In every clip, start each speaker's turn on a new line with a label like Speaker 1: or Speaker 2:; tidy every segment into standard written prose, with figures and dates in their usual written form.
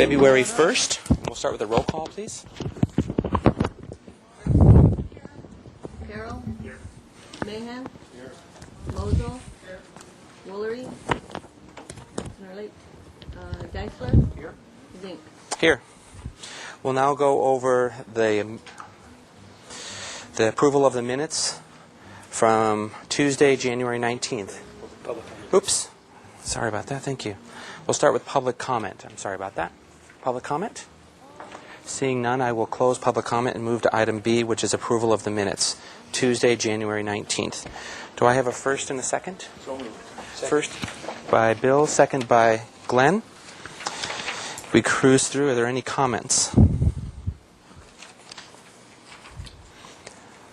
Speaker 1: February 1st. We'll start with a roll call, please.
Speaker 2: Carroll? Here. Mahan? Here. Mosel? Here. Woolery? Geisler? Here. Zink?
Speaker 1: Here. We'll now go over the approval of the minutes from Tuesday, January 19th. Oops. Sorry about that. Thank you. We'll start with public comment. I'm sorry about that. Public comment? Seeing none, I will close public comment and move to item B, which is approval of the minutes. Tuesday, January 19th. Do I have a first and a second?
Speaker 3: So moved.
Speaker 1: First by Bill, second by Glenn. We cruise through. Are there any comments?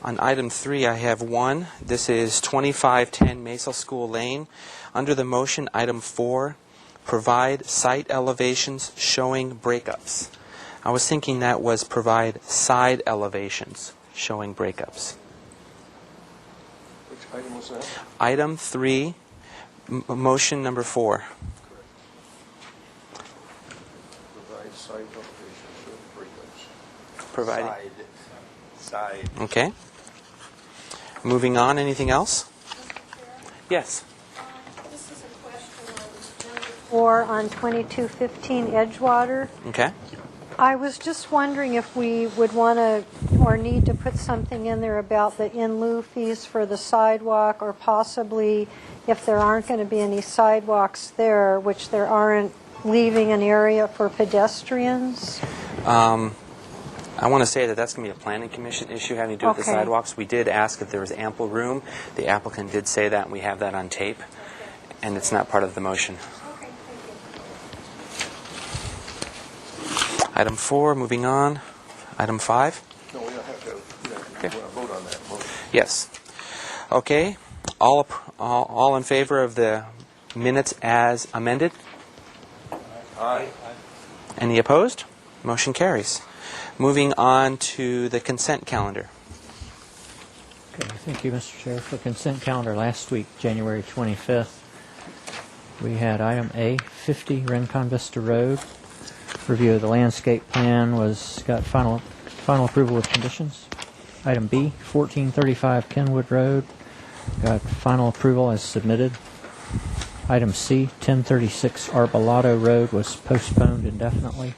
Speaker 1: On item 3, I have one. This is 2510 Maysel School Lane. Under the motion, item 4, provide site elevations showing breakups. I was thinking that was provide side elevations showing breakups.
Speaker 3: Which item was that?
Speaker 1: Item 3, motion number 4.
Speaker 3: Provide site elevation showing breakups.
Speaker 1: Providing.
Speaker 3: Side.
Speaker 1: Okay. Moving on. Anything else? Yes.
Speaker 4: This is a question on number 4 on 2215 Edgewater.
Speaker 1: Okay.
Speaker 4: I was just wondering if we would want to or need to put something in there about the in lieu fees for the sidewalk, or possibly if there aren't going to be any sidewalks there, which there aren't, leaving an area for pedestrians.
Speaker 1: I want to say that that's going to be a planning commission issue having to do with the
Speaker 4: Okay.
Speaker 1: sidewalks. We did ask if there was ample room. The applicant did say that, and we have that on tape. And it's not part of the motion.
Speaker 4: Okay, thank you.
Speaker 1: Item 4, moving on. Item 5?
Speaker 3: No, we don't have to.
Speaker 1: Okay.
Speaker 3: Vote on that motion.
Speaker 1: Yes. Okay. All in favor of the minutes as amended?
Speaker 3: Aye.
Speaker 1: Any opposed? Motion carries. Moving on to the consent calendar.
Speaker 5: Okay, thank you, Mr. Chair. For consent calendar last week, January 25th, we had item A, 50 Rincon Vista Road. Review of the landscape plan got final approval with conditions. Item B, 1435 Kenwood Road, got final approval as submitted. Item C, 1036 Arbolado Road was postponed indefinitely.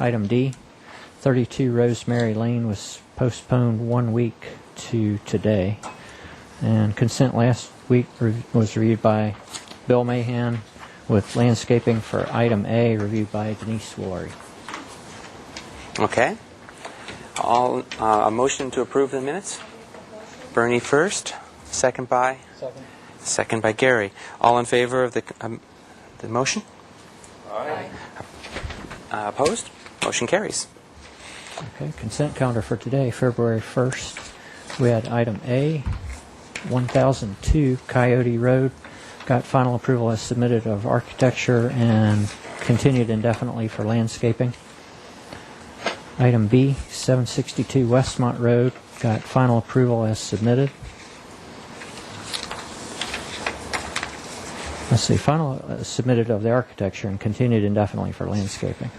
Speaker 5: Item D, 32 Rosemary Lane was postponed 1 week to today. And consent last week was reviewed by Bill Mahan, with landscaping for item A reviewed by Denise Woolery.
Speaker 1: Okay. A motion to approve the minutes? Bernie first. Second by? Second by Gary. All in favor of the motion?
Speaker 3: Aye.
Speaker 1: Opposed? Motion carries.
Speaker 5: Okay, consent calendar for today, February 1st. We had item A, 1002 Coyote Road. Got final approval as submitted of architecture and continued indefinitely for landscaping. Item B, 762 Westmont Road. Got final approval as submitted. Let's see, final submitted of the architecture and continued indefinitely for landscaping.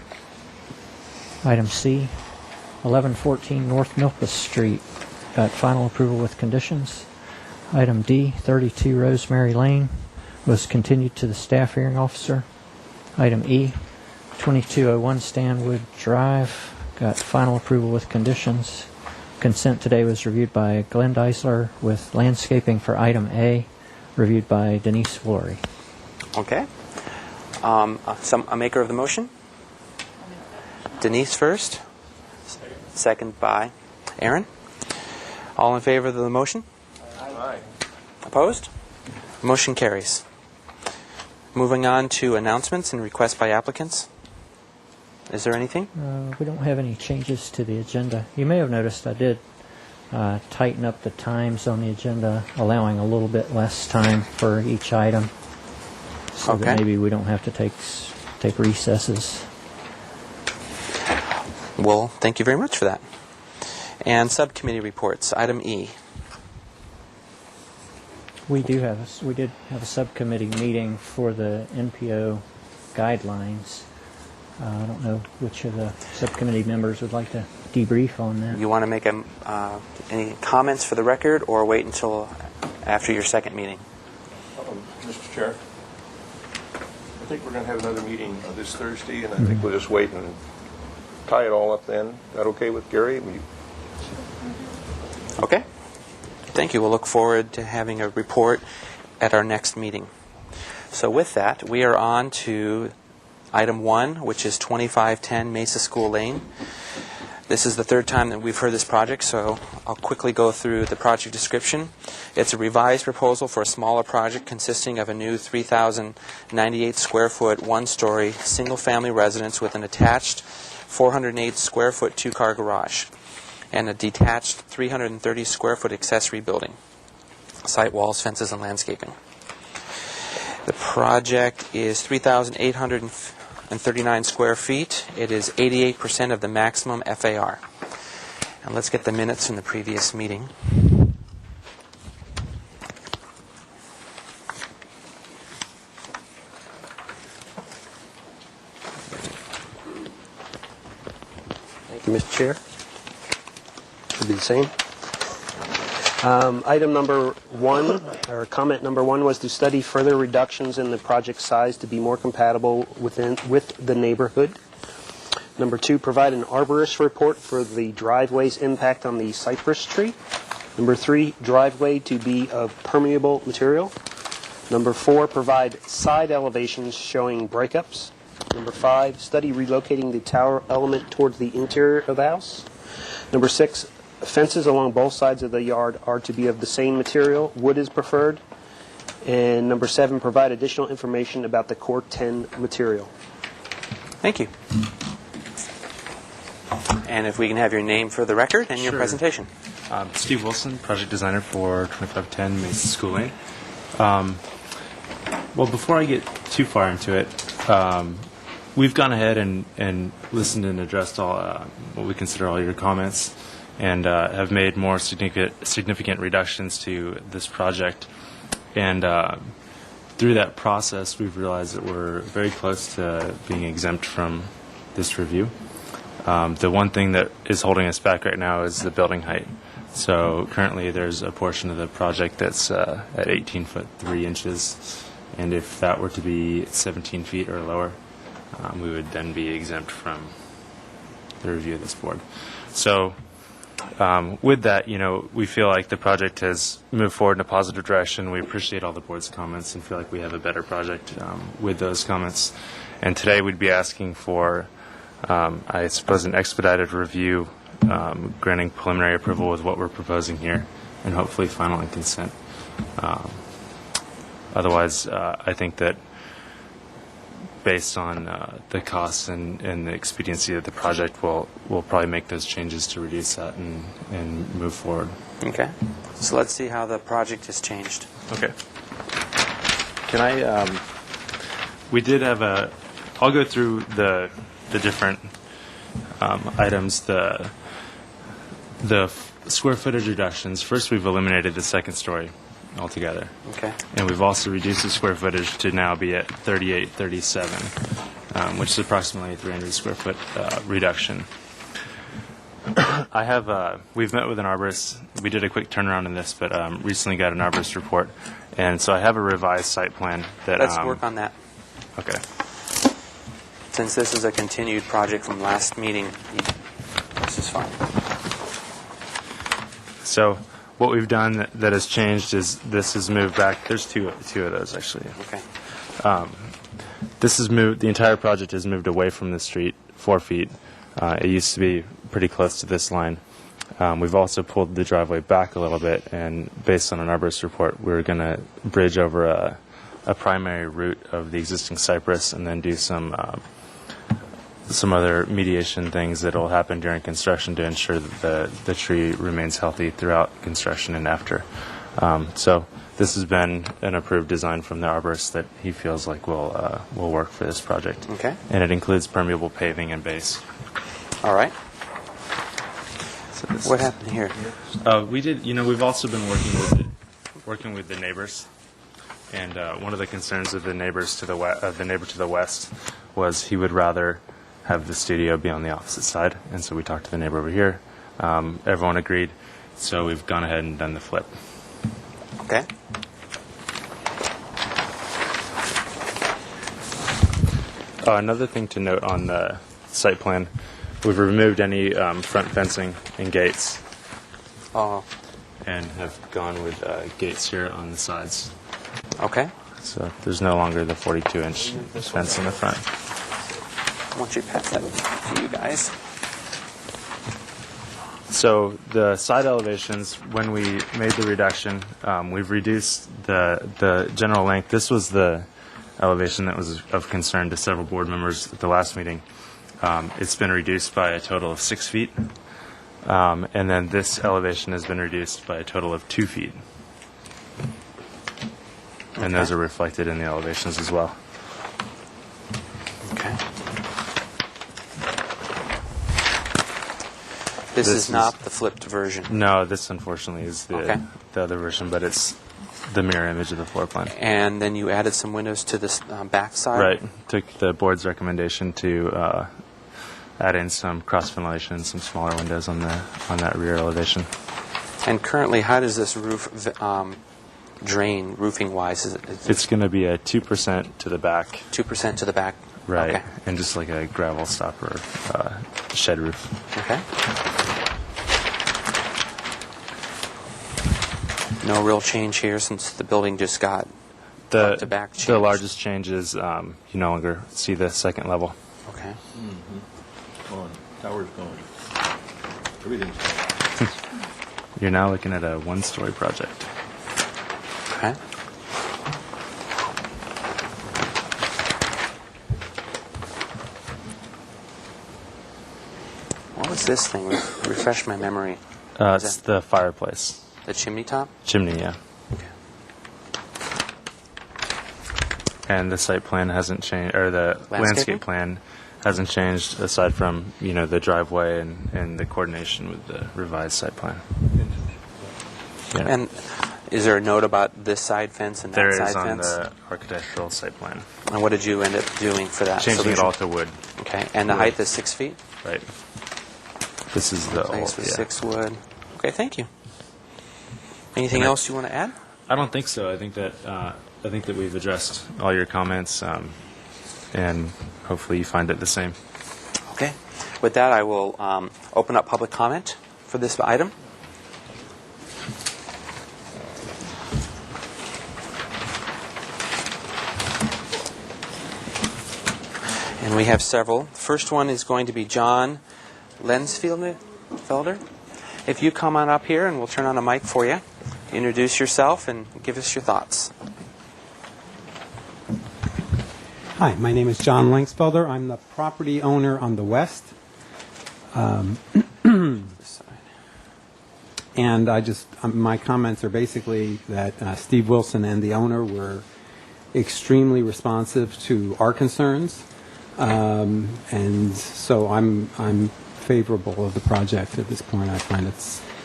Speaker 5: Item C, 1114 North Milpas Street. Got final approval with conditions. Item D, 32 Rosemary Lane, was continued to the staff hearing officer. Item E, 2201 Stanwood Drive, got final approval with conditions. Consent today was reviewed by Glenn Deisler, with landscaping for item A reviewed by Denise Woolery.
Speaker 1: Okay. A maker of the motion? Denise first. Second by Aaron. All in favor of the motion?
Speaker 3: Aye.
Speaker 1: Opposed? Motion carries. Moving on to announcements and requests by applicants. Is there anything?
Speaker 5: We don't have any changes to the agenda. You may have noticed I did tighten up the times on the agenda, allowing a little bit less time for each item, so
Speaker 1: Okay.
Speaker 5: that maybe we don't have to take recesses.
Speaker 1: Well, thank you very much for that. And subcommittee reports. Item E.
Speaker 5: We did have a subcommittee meeting for the NPO guidelines. I don't know which of the subcommittee members would like to debrief on that.
Speaker 1: You want to make any comments for the record, or wait until after your second meeting?
Speaker 3: Mr. Chair, I think we're going to have another meeting this Thursday, and I think we'll just wait and tie it all up then. Is that okay with Gary?
Speaker 1: Okay. Thank you. We'll look forward to having a report at our next meeting. So with that, we are on to item 1, which is 2510 Mesa School Lane. This is the third time that we've heard this project, so I'll quickly go through the project description. It's a revised proposal for a smaller project consisting of a new 3,098 square foot, one-story, single-family residence with an attached 408 square foot two-car garage and a detached 330 square foot accessory building, site walls, fences, and landscaping. The project is 3,839 square feet. It is 88% of the maximum FAR. And let's get the minutes from the previous meeting.
Speaker 6: Thank you, Mr. Chair. Should be the same. Item number 1, or comment number 1, was to study further reductions in the project size to be more compatible with the neighborhood. Number 2, provide an arborist report for the driveway's impact on the cypress tree. Number 3, driveway to be of permeable material. Number 4, provide side elevations showing breakups. Number 5, study relocating the tower element towards the interior of the house. Number 6, fences along both sides of the yard are to be of the same material. Wood is preferred. And number 7, provide additional information about the Core 10 material.
Speaker 1: Thank you. And if we can have your name for the record and your
Speaker 7: Sure.
Speaker 1: presentation.
Speaker 7: Steve Wilson, project designer for 2510 Mesa School Lane. Well, before I get too far into it, we've gone ahead and listened and addressed all what we consider all your comments, and have made more significant reductions to this project. And through that process, we've realized that we're very close to being exempt from this review. The one thing that is holding us back right now is the building height. So currently there's a portion of the project that's at 18 foot 3 inches, and if that were to be 17 feet or lower, we would then be exempt from the review of this board. So with that, we feel like the project has moved forward in a positive direction. We appreciate all the board's comments and feel like we have a better project with those comments. And today we'd be asking for, I suppose, an expedited review, granting preliminary approval with what we're proposing here, and hopefully final and consent. Otherwise, I think that based on the costs and the expediency of the project, we'll probably make those changes to reduce that and move forward.
Speaker 1: Okay. So let's see how the project has changed.
Speaker 7: Okay. Can I? We did have I'll go through the different items. The square footage reductions. First, we've eliminated the second story altogether.
Speaker 1: Okay.
Speaker 7: And we've also reduced the square footage to now be at 3837, which is approximately a 300 square foot reduction. We've met with an arborist. We did a quick turnaround in this, but recently got an arborist report. And so I have a revised site plan that...
Speaker 1: Let's work on that.
Speaker 7: Okay.
Speaker 1: Since this is a continued project from last meeting, this is fine.
Speaker 7: So what we've done that has changed is this has moved back. There's two of those, actually.
Speaker 1: Okay.
Speaker 7: This has moved. The entire project has moved away from the street 4 feet. It used to be pretty close to this line. We've also pulled the driveway back a little bit, and based on an arborist report, we're going to bridge over a primary root of the existing cypress and then do some other mediation things that will happen during construction to ensure that the tree remains healthy throughout construction and after. So this has been an approved design from the arborist that he feels like will work for this project.
Speaker 1: Okay.
Speaker 7: And it includes permeable paving and base.
Speaker 1: All right.
Speaker 7: So
Speaker 1: What happened here?
Speaker 7: We did. We've also been working with the neighbors, and one of the concerns of the neighbor to the west was he would rather have the studio be on the opposite side. And so we talked to the neighbor over here. Everyone agreed, so we've gone ahead and done the flip.
Speaker 1: Okay.
Speaker 7: Another thing to note on the site plan, we've removed any front fencing and gates
Speaker 1: Oh,
Speaker 7: and have gone with gates here on the sides.
Speaker 1: okay.
Speaker 7: So there's no longer the 42-inch fence in the front.
Speaker 1: I want you to pass that to you guys.
Speaker 7: So the side elevations, when we made the reduction, we've reduced the general length. This was the elevation that was of concern to several board members at the last meeting. It's been reduced by a total of 6 feet. And then this elevation has been reduced by a total of 2 feet. And those are reflected in the elevations as well.
Speaker 1: Okay. This
Speaker 7: This
Speaker 1: is
Speaker 7: is-
Speaker 1: not the flipped version.
Speaker 7: No, this unfortunately is
Speaker 1: Okay.
Speaker 7: the other version, but it's the mirror image of the floor plan.
Speaker 1: And then you added some windows to this back side.
Speaker 7: Right. Took the board's recommendation to add in some cross ventilation, some smaller windows on that rear elevation.
Speaker 1: And currently, how does this roof drain roofing-wise? Is it
Speaker 7: It's going to be a 2% to the back,
Speaker 1: 2% to the back?
Speaker 7: right,
Speaker 1: Okay.
Speaker 7: and just like a gravel stopper shed roof.
Speaker 1: Okay. No real change here since the building just got
Speaker 7: The
Speaker 1: to back
Speaker 7: the
Speaker 1: changed.
Speaker 7: largest change is you no longer see the second level.
Speaker 1: Okay.
Speaker 3: On, tower's going. Everything's going.
Speaker 7: You're now looking at a one-story project.
Speaker 1: Okay. What was this thing? Refresh my memory. Is
Speaker 7: It's
Speaker 1: that
Speaker 7: the fireplace
Speaker 1: the chimney top?
Speaker 7: chimney, yeah.
Speaker 1: Okay.
Speaker 7: And the site plan hasn't changed, or the
Speaker 1: Landscaping?
Speaker 7: landscape plan hasn't changed aside from, the driveway and the coordination with the revised site plan. Yeah.
Speaker 1: And is there a note about this side fence and that
Speaker 7: There
Speaker 1: side
Speaker 7: is on
Speaker 1: fence?
Speaker 7: the architectural site plan.
Speaker 1: And what did you end up doing for that?
Speaker 7: Changing it
Speaker 1: solution?
Speaker 7: all to wood,
Speaker 1: Okay. And the height is 6 feet?
Speaker 7: right? This is the
Speaker 1: Thanks
Speaker 7: old,
Speaker 1: for
Speaker 7: yeah.
Speaker 1: 6 wood. Okay, thank you. Anything else you want to add?
Speaker 7: I don't think so. I think that we've addressed all your comments, and hopefully you find it the same.
Speaker 1: Okay. With that, I will open up public comment for this item. And we have several. First one is going to be John Lensfelder. If you come on up here, and we'll turn on a mic for you, introduce yourself and give us your thoughts.
Speaker 8: Hi, my name is John Langsfelder. I'm the property owner on the west. And my comments are basically that Steve Wilson and the owner were extremely responsive to our concerns. And so I'm favorable of the project at this point.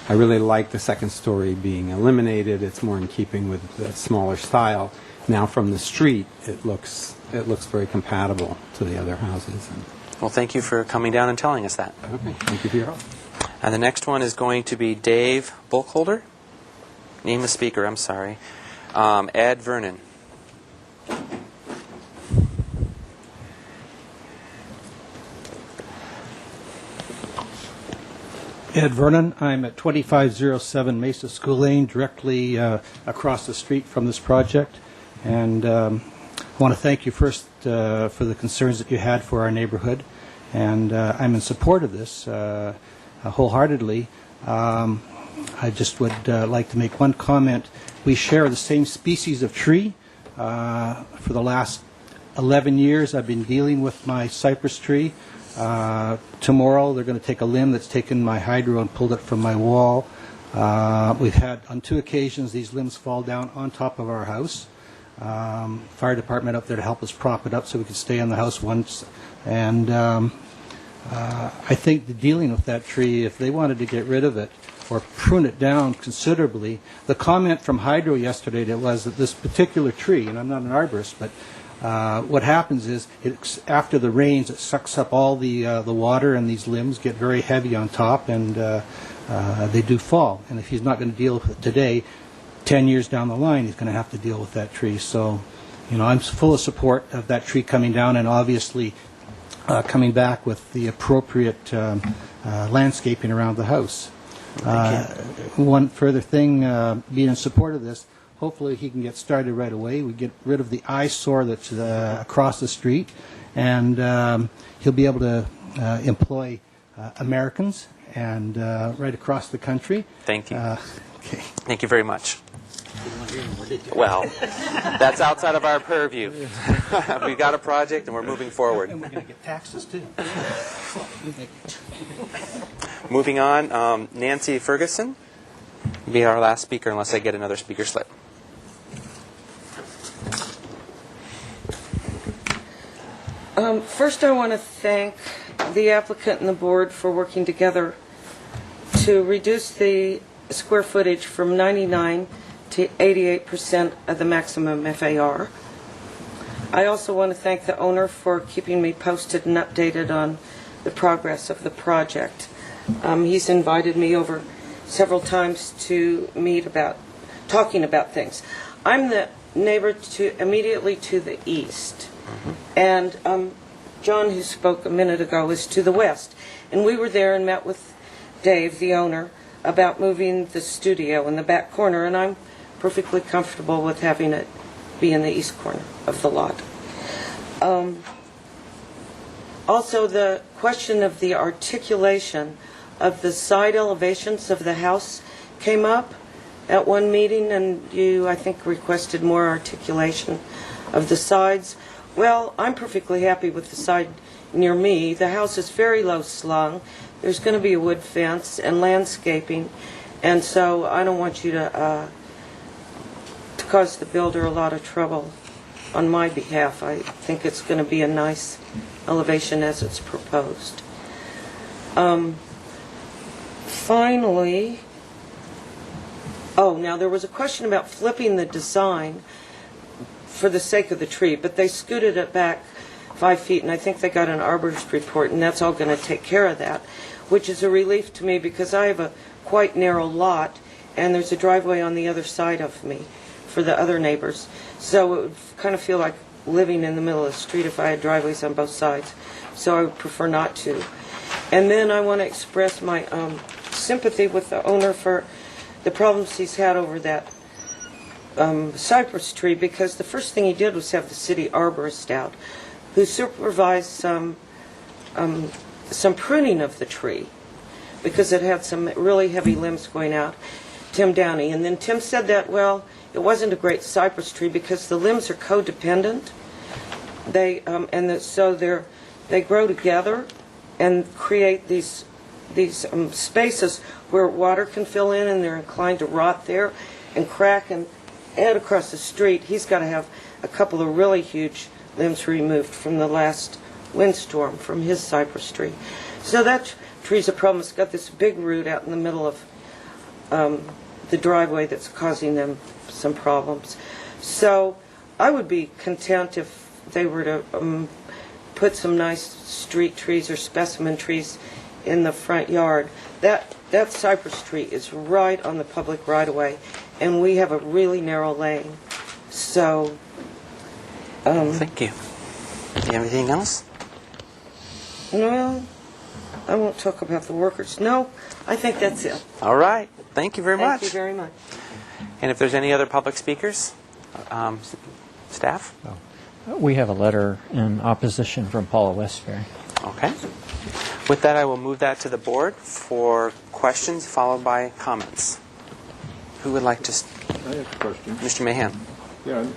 Speaker 8: I really like the second story being eliminated. It's more in keeping with the smaller style. Now from the street, it looks very compatible to the other houses.
Speaker 1: Well, thank you for coming down and telling us that.
Speaker 8: Okay, thank you for your help.
Speaker 1: And the next one is going to be Dave Bulkholder. Name the speaker, I'm sorry. Ed Vernon.
Speaker 9: Ed Vernon. I'm at 2507 Mesa School Lane, directly across the street from this project. And I want to thank you first for the concerns that you had for our neighborhood. And I'm in support of this wholeheartedly. I just would like to make one comment. We share the same species of tree. For the last 11 years, I've been dealing with my cypress tree. Tomorrow, they're going to take a limb that's taken my hydro and pulled it from my wall. We've had, on 2 occasions, these limbs fall down on top of our house. Fire department up there to help us prop it up so we could stay in the house once. And I think the dealing with that tree, if they wanted to get rid of it or prune it down considerably, the comment from Hydro yesterday was that this particular tree, and I'm not an arborist, but What happens is, after the rains, it sucks up all the water, and these limbs get very heavy on top, and they do fall. And if he's not going to deal with it today, 10 years down the line, he's going to have to deal with that tree. So, I'm full of support of that tree coming down, and obviously coming back with the appropriate landscaping around the house. One further thing, being in support of this, hopefully he can get started right away. We get rid of the eyesore that's across the street, and he'll be able to employ Americans and right across the country.
Speaker 1: Thank you.
Speaker 9: Okay.
Speaker 1: Thank you very much. Well, that's outside of our purview. We got a project and we're moving forward.
Speaker 9: And we're going to get taxes too.
Speaker 1: Moving on, Nancy Ferguson will be our last speaker unless I get another speaker slip.
Speaker 10: First, I want to thank the applicant and the board for working together to reduce the square footage from 99 to 88% of the maximum FAR. I also want to thank the owner for keeping me posted and updated on the progress of the project. He's invited me over several times to meet about talking about things. I'm the neighbor immediately to the east, and John, who spoke a minute ago, is to the west. And we were there and met with Dave, the owner, about moving the studio in the back corner, and I'm perfectly comfortable with having it be in the east corner of the lot. Also, the question of the articulation of the side elevations of the house came up at one meeting, and you, I think, requested more articulation of the sides. Well, I'm perfectly happy with the side near me. The house is very low slung. There's going to be a wood fence and landscaping, and so I don't want you to cause the builder a lot of trouble on my behalf. I think it's going to be a nice elevation as it's proposed. Finally, now there was a question about flipping the design for the sake of the tree, but they scooted it back 5 feet, and I think they got an arborist report, and that's all going to take care of that, which is a relief to me because I have a quite narrow lot, and there's a driveway on the other side of me for the other neighbors. So it would kind of feel like living in the middle of the street if I had driveways on both sides. So I would prefer not to. And then I want to express my sympathy with the owner for the problems he's had over that cypress tree, because the first thing he did was have the city arborist out, who supervised some pruning of the tree because it had some really heavy limbs going out, Tim Downey. And then Tim said that, well, it wasn't a great cypress tree because the limbs are codependent. They grow together and create these spaces where water can fill in, and they're inclined to rot there and crack. And Ed across the street, he's got to have a couple of really huge limbs removed from the last windstorm from his cypress tree. So that tree's a problem. It's got this big root out in the middle of the driveway that's causing them some problems. So I would be content if they were to put some nice street trees or specimen trees in the front yard. That cypress tree is right on the public right-of-way, and we have a really narrow lane. So,
Speaker 1: Thank you. Do you have anything else?
Speaker 10: well, I won't talk about the workers. No, I think that's it.
Speaker 1: All right. Thank you very much.
Speaker 10: Thank you very much.
Speaker 1: And if there's any other public speakers, staff?
Speaker 5: We have a letter in opposition from Paula Westbury.
Speaker 1: Okay. With that, I will move that to the board for questions followed by comments. Who would like to?
Speaker 3: I have a question.
Speaker 1: Mr. Mahan.
Speaker 3: Yeah, I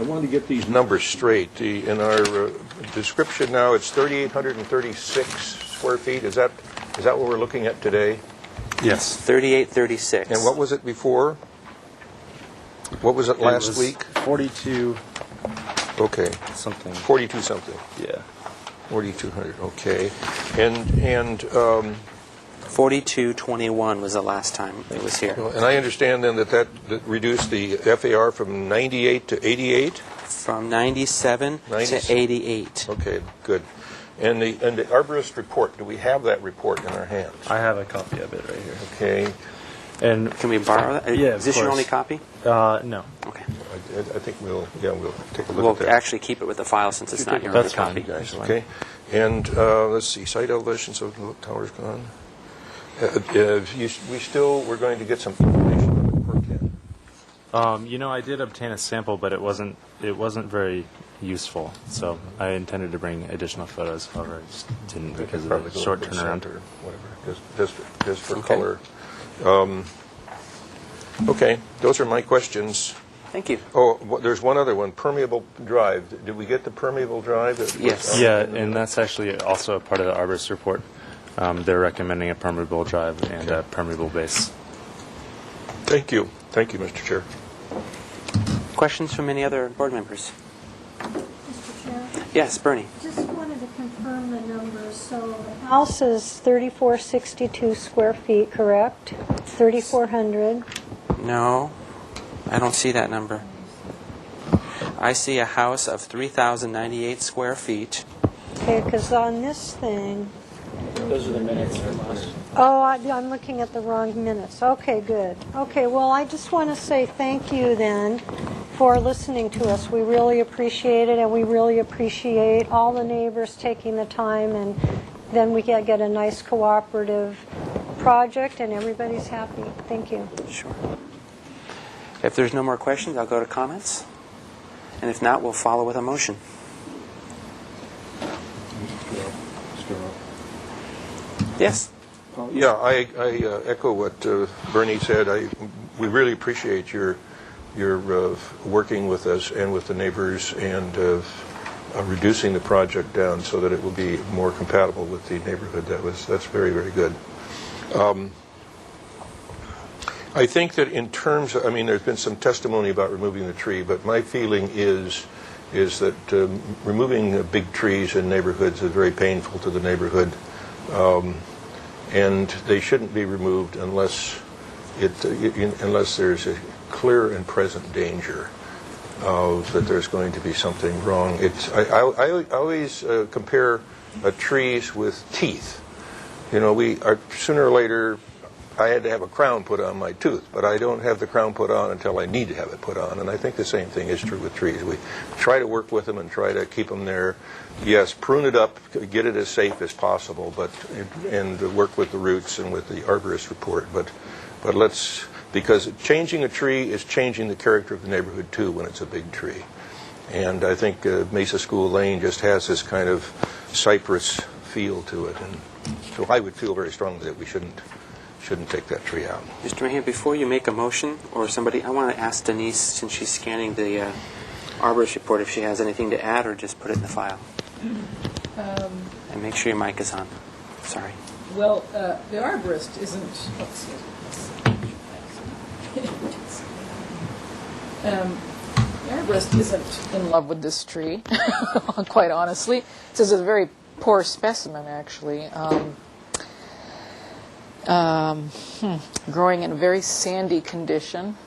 Speaker 3: wanted to get these numbers straight. In our description now, it's 3,836 square feet. Is that what we're looking at today?
Speaker 7: Yes.
Speaker 1: 3836.
Speaker 3: And what was it before? What was it last week?
Speaker 11: 42
Speaker 3: Okay.
Speaker 11: something.
Speaker 3: 42 something.
Speaker 11: Yeah.
Speaker 3: 4,200. Okay. And
Speaker 1: 4221 was the last time it was here.
Speaker 3: I understand then that reduced the FAR from 98 to 88.
Speaker 1: From 97 to
Speaker 3: 97.
Speaker 1: 88.
Speaker 3: Okay, good. And the arborist report, do we have that report in our hands?
Speaker 7: I have a copy of it right here.
Speaker 3: Okay.
Speaker 7: And
Speaker 1: Can we borrow that?
Speaker 7: Yeah,
Speaker 1: Is this
Speaker 7: of
Speaker 1: your
Speaker 7: course.
Speaker 1: only copy?
Speaker 7: No.
Speaker 1: Okay.
Speaker 3: I think we'll take a look
Speaker 1: We'll
Speaker 3: at that.
Speaker 1: actually keep it with the file since it's not your
Speaker 7: That's
Speaker 1: only
Speaker 7: fine.
Speaker 1: copy.
Speaker 3: Guys, okay. And let's see, site elevations of the tower's gone. We're going to get some information on the perk in.
Speaker 7: I did obtain a sample, but it wasn't very useful. So I intended to bring additional photos. However, I just didn't because of
Speaker 3: Probably
Speaker 7: the
Speaker 3: go
Speaker 7: short
Speaker 3: with
Speaker 7: turnaround.
Speaker 3: or whatever, just for
Speaker 1: Okay.
Speaker 3: color. Okay, those are my questions.
Speaker 1: Thank you.
Speaker 3: Oh, there's one other one, permeable drive. Did we get the permeable drive? That was
Speaker 1: Yes.
Speaker 3: on-
Speaker 7: Yeah, and that's actually also a part of the arborist report. They're recommending a permeable drive and a permeable base.
Speaker 3: Thank you. Thank you, Mr. Chair.
Speaker 1: Questions from any other board members?
Speaker 4: Mr. Chair?
Speaker 1: Yes, Bernie.
Speaker 4: Just wanted to confirm the numbers. So the house is 3,462 square feet, correct? 3,400.
Speaker 1: No, I don't see that number. I see a house of 3,098 square feet.
Speaker 4: Okay, because on this thing...
Speaker 5: Those are the minutes.
Speaker 4: Oh, I'm looking at the wrong minutes. Okay, good. Okay, well, I just want to say thank you then for listening to us. We really appreciate it, and we really appreciate all the neighbors taking the time, and then we get a nice cooperative project, and everybody's happy. Thank you.
Speaker 1: Sure. If there's no more questions, I'll go to comments. And if not, we'll follow with a motion. Yes.
Speaker 3: Yeah, I echo what Bernie said. We really appreciate your working with us and with the neighbors and reducing the project down so that it will be more compatible with the neighborhood. That's very, very good. I think that in terms of, there's been some testimony about removing the tree, but my feeling is that removing big trees in neighborhoods is very painful to the neighborhood. And they shouldn't be removed unless there's a clear and present danger that there's going to be something wrong. I always compare trees with teeth. Sooner or later, I had to have a crown put on my tooth, but I don't have the crown put on until I need to have it put on. And I think the same thing is true with trees. We try to work with them and try to keep them there. Yes, prune it up, get it as safe as possible, and work with the roots and with the arborist report. But because changing a tree is changing the character of the neighborhood too when it's a big tree. And I think Mesa School Lane just has this kind of cypress feel to it. And so I would feel very strongly that we shouldn't take that tree out.
Speaker 1: Mr. Mahan, before you make a motion, or somebody, I want to ask Denise, since she's scanning the arborist report, if she has anything to add or just put it in the file. And make sure your mic is on. Sorry.
Speaker 11: Well, the arborist isn't. The arborist isn't in love with this tree, quite honestly. This is a very poor specimen, actually. Growing in a very sandy condition.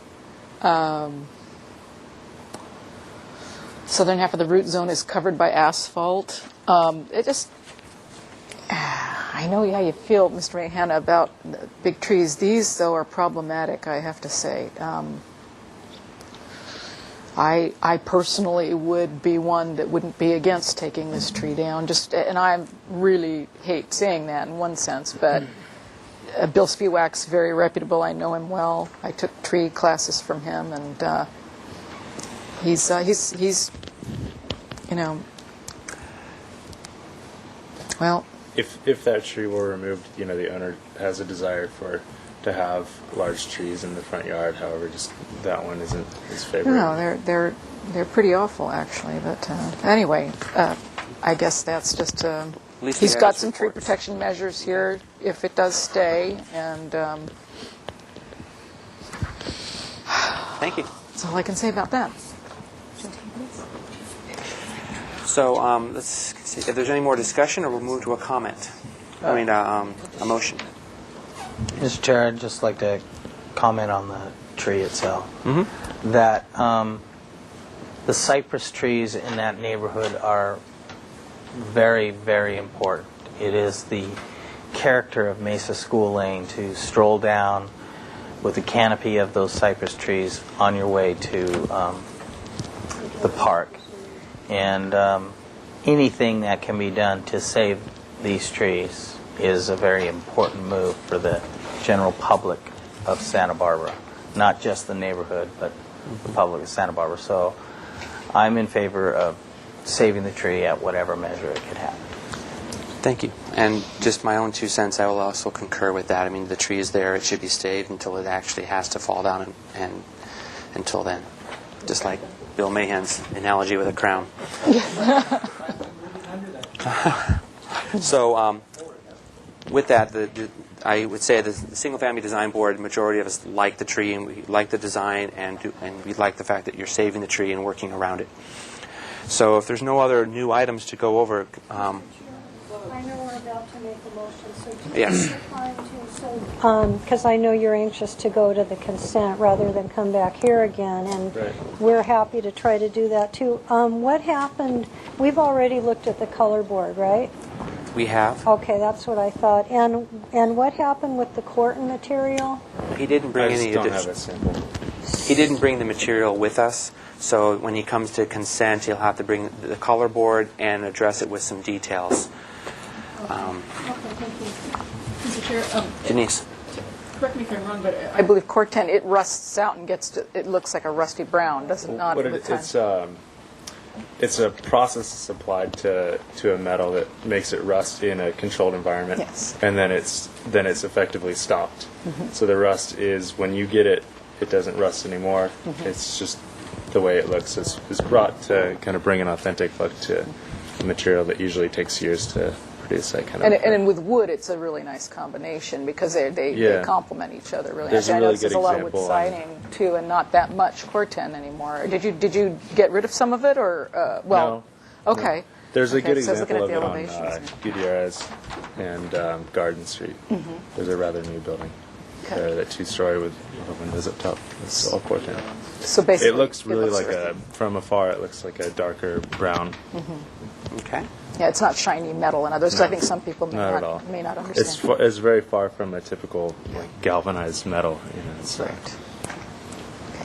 Speaker 11: Southern half of the root zone is covered by asphalt. I know how you feel, Mr. Mahan, about big trees. These, though, are problematic, I have to say. I personally would be one that wouldn't be against taking this tree down. And I really hate saying that in one sense, but Bill Spiewak's very reputable. I know him well. I took tree classes from him, and he's well.
Speaker 7: If that tree were removed, the owner has a desire to have large trees in the front yard. However, just that one isn't his favorite.
Speaker 11: No, they're pretty awful, actually. But anyway, I guess that's just.
Speaker 1: least
Speaker 11: He's
Speaker 1: we
Speaker 11: got
Speaker 1: have
Speaker 11: some
Speaker 1: his
Speaker 11: tree
Speaker 1: report.
Speaker 11: protection measures here if it does stay, and
Speaker 1: Thank you.
Speaker 11: that's all I can say about that.
Speaker 1: So let's see if there's any more discussion, or we'll move to a comment. A motion.
Speaker 12: Mr. Chair, I'd just like to comment on the tree itself.
Speaker 1: Mm-hmm.
Speaker 12: That the cypress trees in that neighborhood are very, very important. It is the character of Mesa School Lane to stroll down with the canopy of those cypress trees on your way to the park. And anything that can be done to save these trees is a very important move for the general public of Santa Barbara, not just the neighborhood, but the public of Santa Barbara. So I'm in favor of saving the tree at whatever measure it could have.
Speaker 1: Thank you. And just my own 2 cents, I will also concur with that. I mean, the tree is there. It should be saved until it actually has to fall down, and until then. Just like Bill Mahan's analogy with a crown. So with that, I would say the single-family design board, the majority of us like the tree, and we like the design, and we like the fact that you're saving the tree and working around it. So if there's no other new items to go over,
Speaker 4: I know we're about to make a motion, so do
Speaker 1: Yes.
Speaker 4: you have time to, because I know you're anxious to go to the consent rather than come back here again, and we're happy to try to do that too. What happened, we've already looked at the color board, right?
Speaker 1: we have.
Speaker 4: Okay, that's what I thought. And what happened with the Corton material?
Speaker 1: He didn't bring
Speaker 7: I just
Speaker 1: any
Speaker 7: don't have a sample.
Speaker 1: He didn't bring the material with us, so when he comes to consent, he'll have to bring the color board and address it with some details.
Speaker 11: Mr. Chair,
Speaker 1: Denise.
Speaker 11: correct me if I'm wrong, but I believe Corten, it rusts out and gets to, it looks like a rusty brown, does it not?
Speaker 7: But
Speaker 11: over time?
Speaker 7: it's a process that's applied to a metal that makes it rust in a controlled environment.
Speaker 11: Yes.
Speaker 7: And then it's effectively stopped. So the rust is when you get it, it doesn't rust anymore. It's just the way it looks. It's brought to kind of bring an authentic look to a material that usually takes years to produce that kind of.
Speaker 11: And then with wood, it's a really nice combination because they complement each other really
Speaker 7: There's
Speaker 11: nice.
Speaker 7: a
Speaker 11: I know
Speaker 7: really
Speaker 11: there's
Speaker 7: good
Speaker 11: a lot of wood
Speaker 7: example on-
Speaker 11: siding too, and not that much Corten anymore. Did you get rid of some of it, or well?
Speaker 7: No.
Speaker 11: Okay.
Speaker 7: There's a
Speaker 11: Okay,
Speaker 7: good
Speaker 11: so I was looking
Speaker 7: example
Speaker 11: at
Speaker 7: of
Speaker 11: the
Speaker 7: it on
Speaker 11: elevations.
Speaker 7: Gutierrez and Garden Street. There's a rather new building.
Speaker 11: Okay.
Speaker 7: That 2-story with windows up top. It's all Corten.
Speaker 11: So basically,
Speaker 7: It looks really like
Speaker 11: earthy.
Speaker 7: from afar, it looks like a darker brown.
Speaker 1: Okay.
Speaker 11: Yeah, it's not shiny metal and others.
Speaker 7: No.
Speaker 11: I think some people
Speaker 7: Not at all.
Speaker 11: may not understand.
Speaker 7: It's very far from a typical galvanized metal. So,
Speaker 11: Right.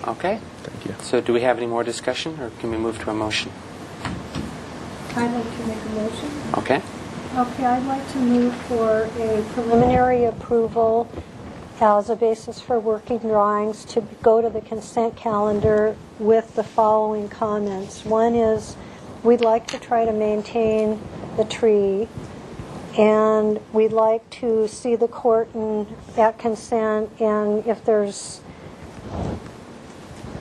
Speaker 1: Okay.
Speaker 7: thank you.
Speaker 1: So do we have any more discussion, or can we move to a motion?
Speaker 4: I'd like to make a motion.
Speaker 1: Okay.
Speaker 4: Okay, I'd like to move for a preliminary approval as a basis for working drawings to go to the consent calendar with the following comments. One is, we'd like to try to maintain the tree, and we'd like to see the Corton at consent, and if there's,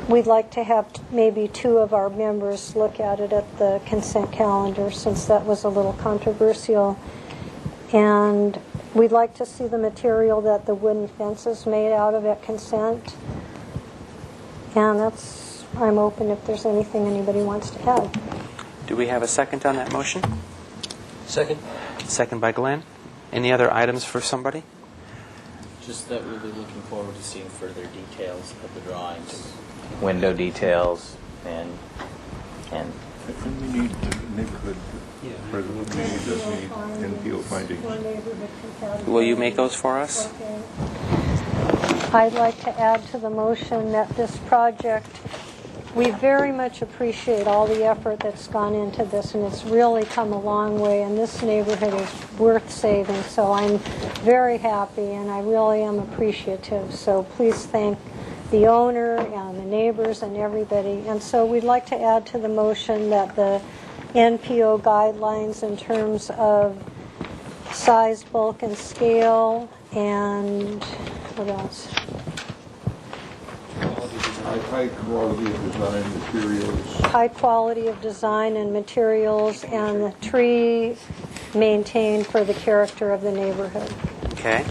Speaker 4: we'd like to have maybe 2 of our members look at it at the consent calendar, since that was a little controversial. And we'd like to see the material that the wooden fence is made out of at consent. And that's, I'm open if there's anything anybody wants to add.
Speaker 1: Do we have a second on that motion?
Speaker 12: Second?
Speaker 1: Second by Glenn. Any other items for somebody?
Speaker 12: Just that we'll be looking forward to seeing further details of the drawings. Window details and
Speaker 3: We need the neighborhood president, we need NPO findings.
Speaker 1: Will you make those for us?
Speaker 4: Okay. I'd like to add to the motion that this project, we very much appreciate all the effort that's gone into this, and it's really come a long way, and this neighborhood is worth saving, so I'm very happy, and I really am appreciative. So please thank the owner and the neighbors and everybody. And so we'd like to add to the motion that the NPO guidelines in terms of size, bulk, and scale, and what else?
Speaker 3: High quality of design materials.
Speaker 4: High quality of design and materials, and the tree maintained for the character of the neighborhood.
Speaker 1: Okay.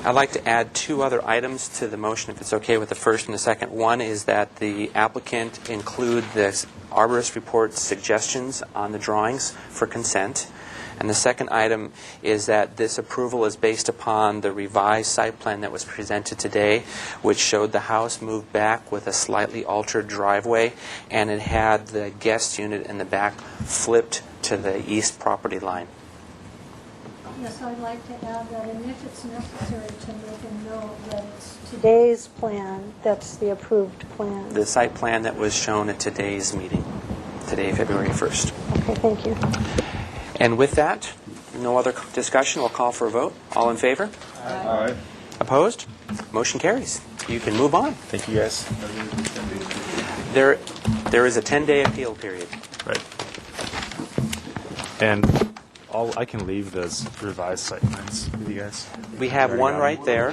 Speaker 1: I'd like to add 2 other items to the motion, if it's okay with the first and the second. One is that the applicant include the arborist report's suggestions on the drawings for consent. And the second item is that this approval is based upon the revised site plan that was presented today, which showed the house moved back with a slightly altered driveway, and it had the guest unit in the back flipped to the east property line.
Speaker 4: Yes, I'd like to add that, and if it's necessary to make a note that it's today's plan, that's the approved plan.
Speaker 1: The site plan that was shown at today's meeting, today, February 1st.
Speaker 4: Okay, thank you.
Speaker 1: And with that, no other discussion. We'll call for a vote. All in favor?
Speaker 3: Aye.
Speaker 1: Opposed? Motion carries. You can move on.
Speaker 7: Thank you, guys.
Speaker 1: There is a 10-day appeal period.
Speaker 7: Right. And I can leave those revised site plans with you guys.
Speaker 1: We have one right there,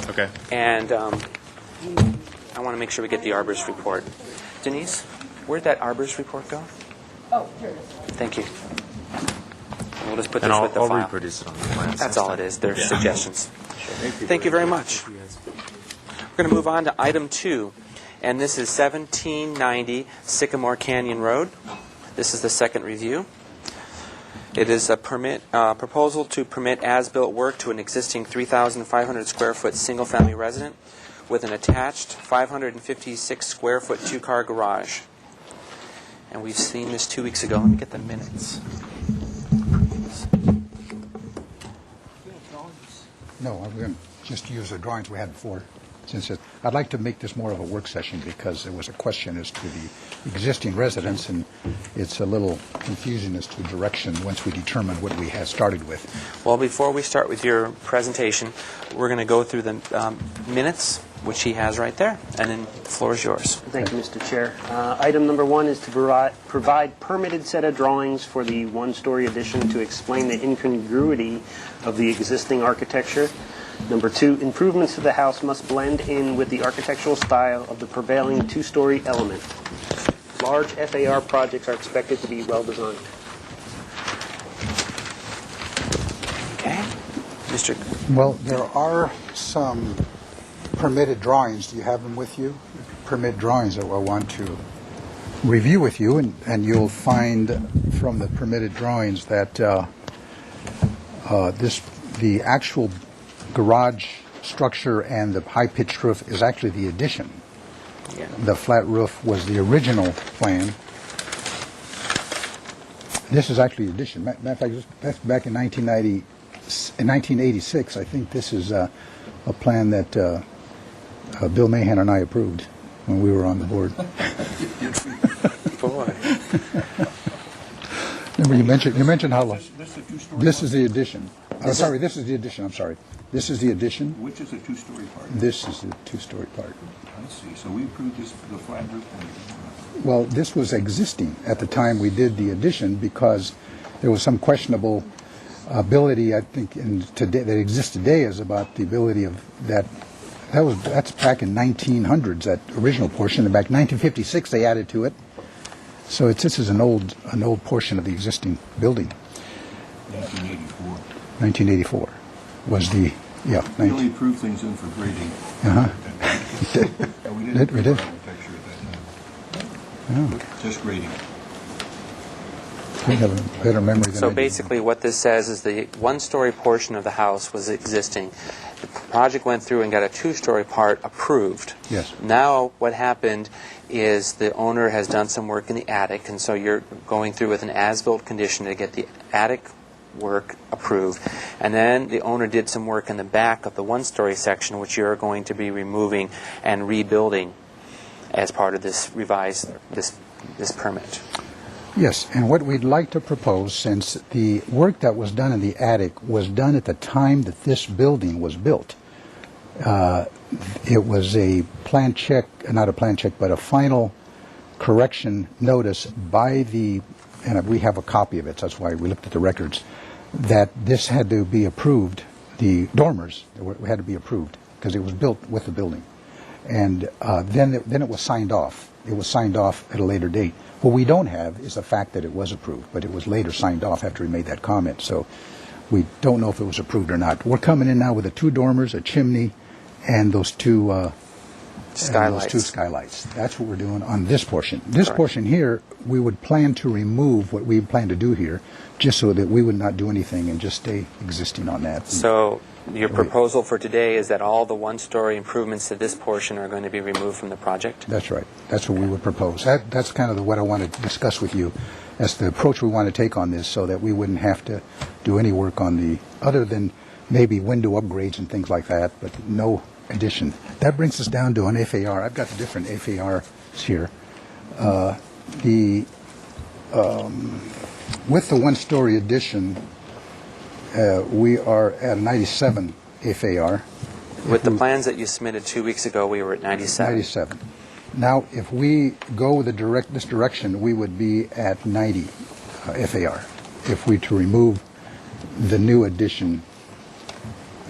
Speaker 7: Okay.
Speaker 1: and I want to make sure we get the arborist report. Denise, where'd that arborist report go?
Speaker 2: Oh, here it is.
Speaker 1: Thank you. We'll just put
Speaker 7: And
Speaker 1: this
Speaker 7: I'll
Speaker 1: with the file.
Speaker 7: reproduce it on the plans.
Speaker 1: That's all it is. They're suggestions. Thank you very much. We're going to move on to item 2, and this is 1790 Sycamore Canyon Road. This is the second review. It is a proposal to permit as-built work to an existing 3,500 square foot single-family resident with an attached 556 square foot two-car garage. And we've seen this 2 weeks ago. Let me get the minutes.
Speaker 13: No, I'm going to just use the drawings we had before. I'd like to make this more of a work session because there was a question as to the existing residents, and it's a little confusing as to direction once we determine what we had started with.
Speaker 1: Well, before we start with your presentation, we're going to go through the minutes, which he has right there, and then the floor is yours.
Speaker 6: Thank you, Mr. Chair. Item number 1 is to provide permitted set of drawings for the one-story addition to explain the incongruity of the existing architecture. Number 2, improvements to the house must blend in with the architectural style of the prevailing two-story element. Large FAR projects are expected to be well-designed.
Speaker 1: Okay. Mr.
Speaker 13: Well, there are some permitted drawings. Do you have them with you? Permit drawings that I want to review with you, and you'll find from the permitted drawings that the actual garage structure and the high-pitched roof is actually the addition.
Speaker 1: Yeah.
Speaker 13: The flat roof was the original plan. This is actually the addition. Matter of fact, that's back in 1986. I think this is a plan that Bill Mahan and I approved when we were on the board.
Speaker 1: Boy.
Speaker 13: Remember, you mentioned how long. This is the addition. Sorry, this is the addition. I'm sorry. This is the addition.
Speaker 3: Which is a two-story part?
Speaker 13: This is the two-story part.
Speaker 3: I see. So we approved this, the flat roof.
Speaker 13: Well, this was existing at the time we did the addition because there was some questionable ability, I think, that exists today is about the ability of that. That's back in 1900s, that original portion. And back in 1956, they added to it. So this is an old portion of the existing building.
Speaker 3: 1984.
Speaker 13: 1984 was the
Speaker 3: We only approved things in for grading. We didn't
Speaker 13: We did.
Speaker 3: architecture at that time. Just grading.
Speaker 13: We have a better memory than I
Speaker 1: So
Speaker 13: do.
Speaker 1: basically what this says is the one-story portion of the house was existing. The project went through and got a two-story part approved.
Speaker 13: Yes.
Speaker 1: Now what happened is the owner has done some work in the attic, and so you're going through with an as-built condition to get the attic work approved. And then the owner did some work in the back of the one-story section, which you're going to be removing and rebuilding as part of this revised, this permit.
Speaker 13: Yes, and what we'd like to propose, since the work that was done in the attic was done at the time that this building was built, it was a plan check, not a plan check, but a final correction notice by the, and we have a copy of it, so that's why we looked at the records, that this had to be approved, the dormers had to be approved, because it was built with the building. And then it was signed off. It was signed off at a later date. What we don't have is the fact that it was approved, but it was later signed off after we made that comment. So we don't know if it was approved or not. We're coming in now with the two dormers, a chimney, and those two those two skylights. That's what we're doing on this portion. This portion here, we would plan to remove what we plan to do here, just so that we would not do anything and just stay existing on that.
Speaker 1: So your proposal for today is that all the one-story improvements to this portion are going to be removed from the project?
Speaker 13: That's right. That's what we would propose. That's kind of what I want to discuss with you as the approach we want to take on this, so that we wouldn't have to do any work on the, other than maybe window upgrades and things like that, but no addition. That brings us down to an FAR. I've got the different FARs here. With the one-story addition, we are at 97 FAR.
Speaker 1: With the plans that you submitted 2 weeks ago, we were at 97.
Speaker 13: 97. Now, if we go this direction, we would be at 90 FAR if we to remove the new addition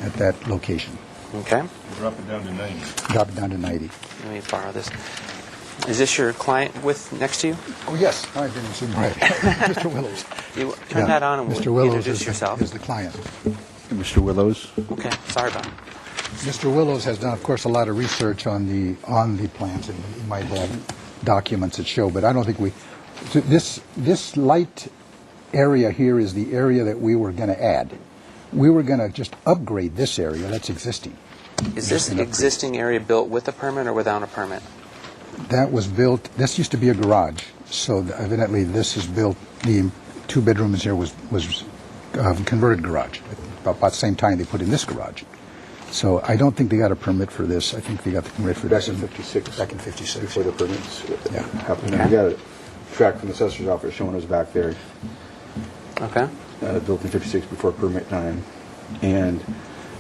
Speaker 13: at that location.
Speaker 1: Okay.
Speaker 3: Drop it down to 90.
Speaker 13: Drop it down to 90.
Speaker 1: Let me borrow this. Is this your client next to you?
Speaker 13: Oh, yes. I didn't assume right. Mr. Willows.
Speaker 1: You turn that on and
Speaker 13: Mr. Willows
Speaker 1: introduce yourself.
Speaker 13: is the client.
Speaker 14: Mr. Willows.
Speaker 1: Okay, sorry about it.
Speaker 13: Mr. Willows has done, of course, a lot of research on the plans, and he might have documents that show, but I don't think so this light area here is the area that we were going to add. We were going to just upgrade this area that's existing.
Speaker 1: Is this existing area built with a permit or without a permit?
Speaker 13: That was built, this used to be a garage, so evidently this is built, the 2 bedrooms here was converted garage. About the same time they put in this garage. So I don't think they got a permit for this. I think they got the permit for this
Speaker 14: Back in 56.
Speaker 13: Back in 56.
Speaker 14: Before the permits happened.
Speaker 1: Okay.
Speaker 14: We got a track from the assessor's office showing us back there.
Speaker 1: Okay.
Speaker 14: Built in 56 before permit time. And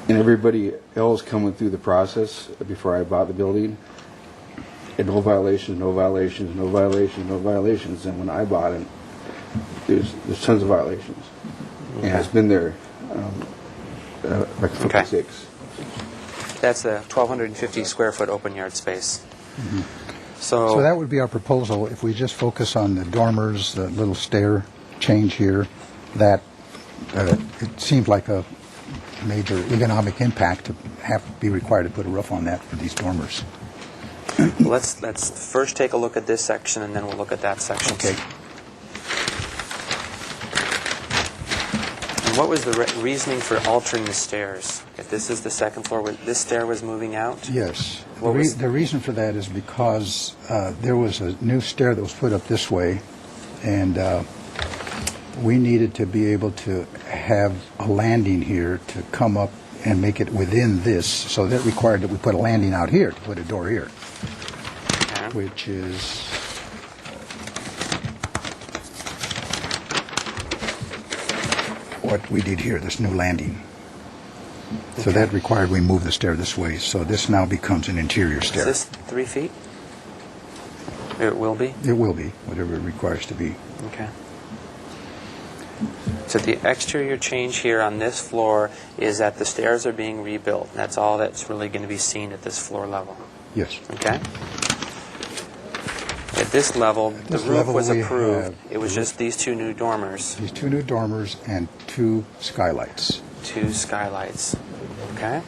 Speaker 14: everybody else coming through the process before I bought the building, and no violations, no violations, no violations, no violations. And when I bought it, there's tons of violations.
Speaker 1: Okay.
Speaker 14: And it's been there back in 56.
Speaker 1: That's a 1,250 square foot open yard space.
Speaker 13: Mm-hmm.
Speaker 1: So
Speaker 13: that would be our proposal. If we just focus on the dormers, the little stair change here, that it seems like a major economic impact to have to be required to put a roof on that for these dormers.
Speaker 1: let's first take a look at this section, and then we'll look at that section.
Speaker 13: Okay.
Speaker 1: And what was the reasoning for altering the stairs? If this is the second floor, this stair was moving out?
Speaker 13: Yes.
Speaker 1: What
Speaker 13: The reason for that is because there was a new stair that was put up this way, and we needed to be able to have a landing here to come up and make it within this. So that required that we put a landing out here to put a door here,
Speaker 1: Okay.
Speaker 13: which is what we did here, this new landing. So that required we move the stair this way. So this now becomes an interior
Speaker 1: Is
Speaker 13: stair.
Speaker 1: this 3 feet? It will be?
Speaker 13: It will be, whatever it requires to be.
Speaker 1: Okay. So the exterior change here on this floor is that the stairs are being rebuilt. That's all that's really going to be seen at this floor level.
Speaker 13: Yes.
Speaker 1: Okay? At this level, the
Speaker 13: this
Speaker 1: roof
Speaker 13: level
Speaker 1: was
Speaker 13: we
Speaker 1: approved.
Speaker 13: have
Speaker 1: It was just these 2 new dormers,
Speaker 13: These 2 new dormers and 2 skylights.
Speaker 1: 2 skylights. Okay?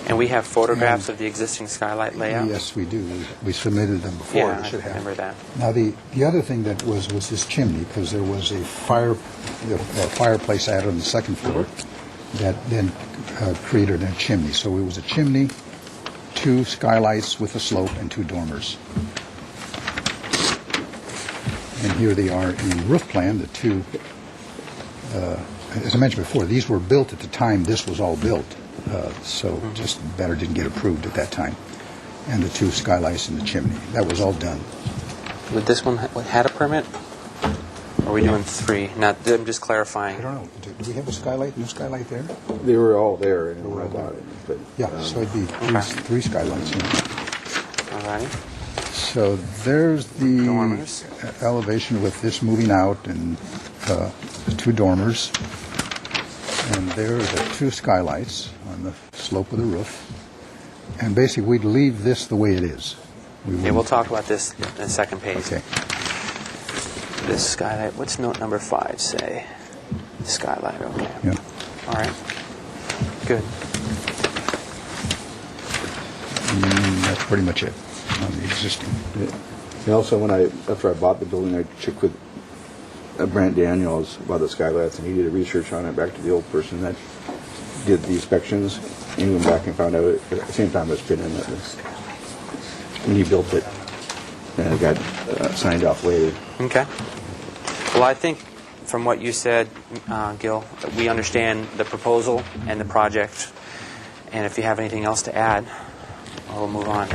Speaker 1: And we have photographs of the existing skylight layout?
Speaker 13: Yes, we do. We submitted them before.
Speaker 1: Yeah,
Speaker 13: We
Speaker 1: I
Speaker 13: should have.
Speaker 1: remember that.
Speaker 13: Now, the other thing that was this chimney, because there was a fireplace added on the second floor that then created a chimney. So it was a chimney, 2 skylights with a slope, and 2 dormers. And here they are in the roof plan, the 2, as I mentioned before, these were built at the time this was all built. So just better didn't get approved at that time. And the 2 skylights and the chimney. That was all done.
Speaker 1: Would this one had a permit? Or are we doing 3? Not, I'm just clarifying.
Speaker 13: I don't know. Do we have a skylight, new skylight there?
Speaker 14: They were all there and when I bought it. But,
Speaker 13: Yeah, so it'd be 3 skylights. Yeah.
Speaker 1: All right.
Speaker 13: So there's the
Speaker 1: Dormers.
Speaker 13: elevation with this moving out and the 2 dormers. And there are the 2 skylights on the slope of the roof. And basically, we'd leave this the way it is.
Speaker 1: Okay, we'll talk about this in the second page.
Speaker 13: Okay.
Speaker 1: This skylight, what's note number 5 say? Skylight, okay.
Speaker 13: Yeah.
Speaker 1: All right. Good.
Speaker 13: That's pretty much it on the existing.
Speaker 14: And also, after I bought the building, I checked with Brent Daniels about the skylights, and he did a research on it back to the old person that did the inspections, and he went back and found out at the same time it's been in it. And he built it, and it got signed off later.
Speaker 1: Okay. Well, I think from what you said, Gil, we understand the proposal and the project. And if you have anything else to add, we'll move on.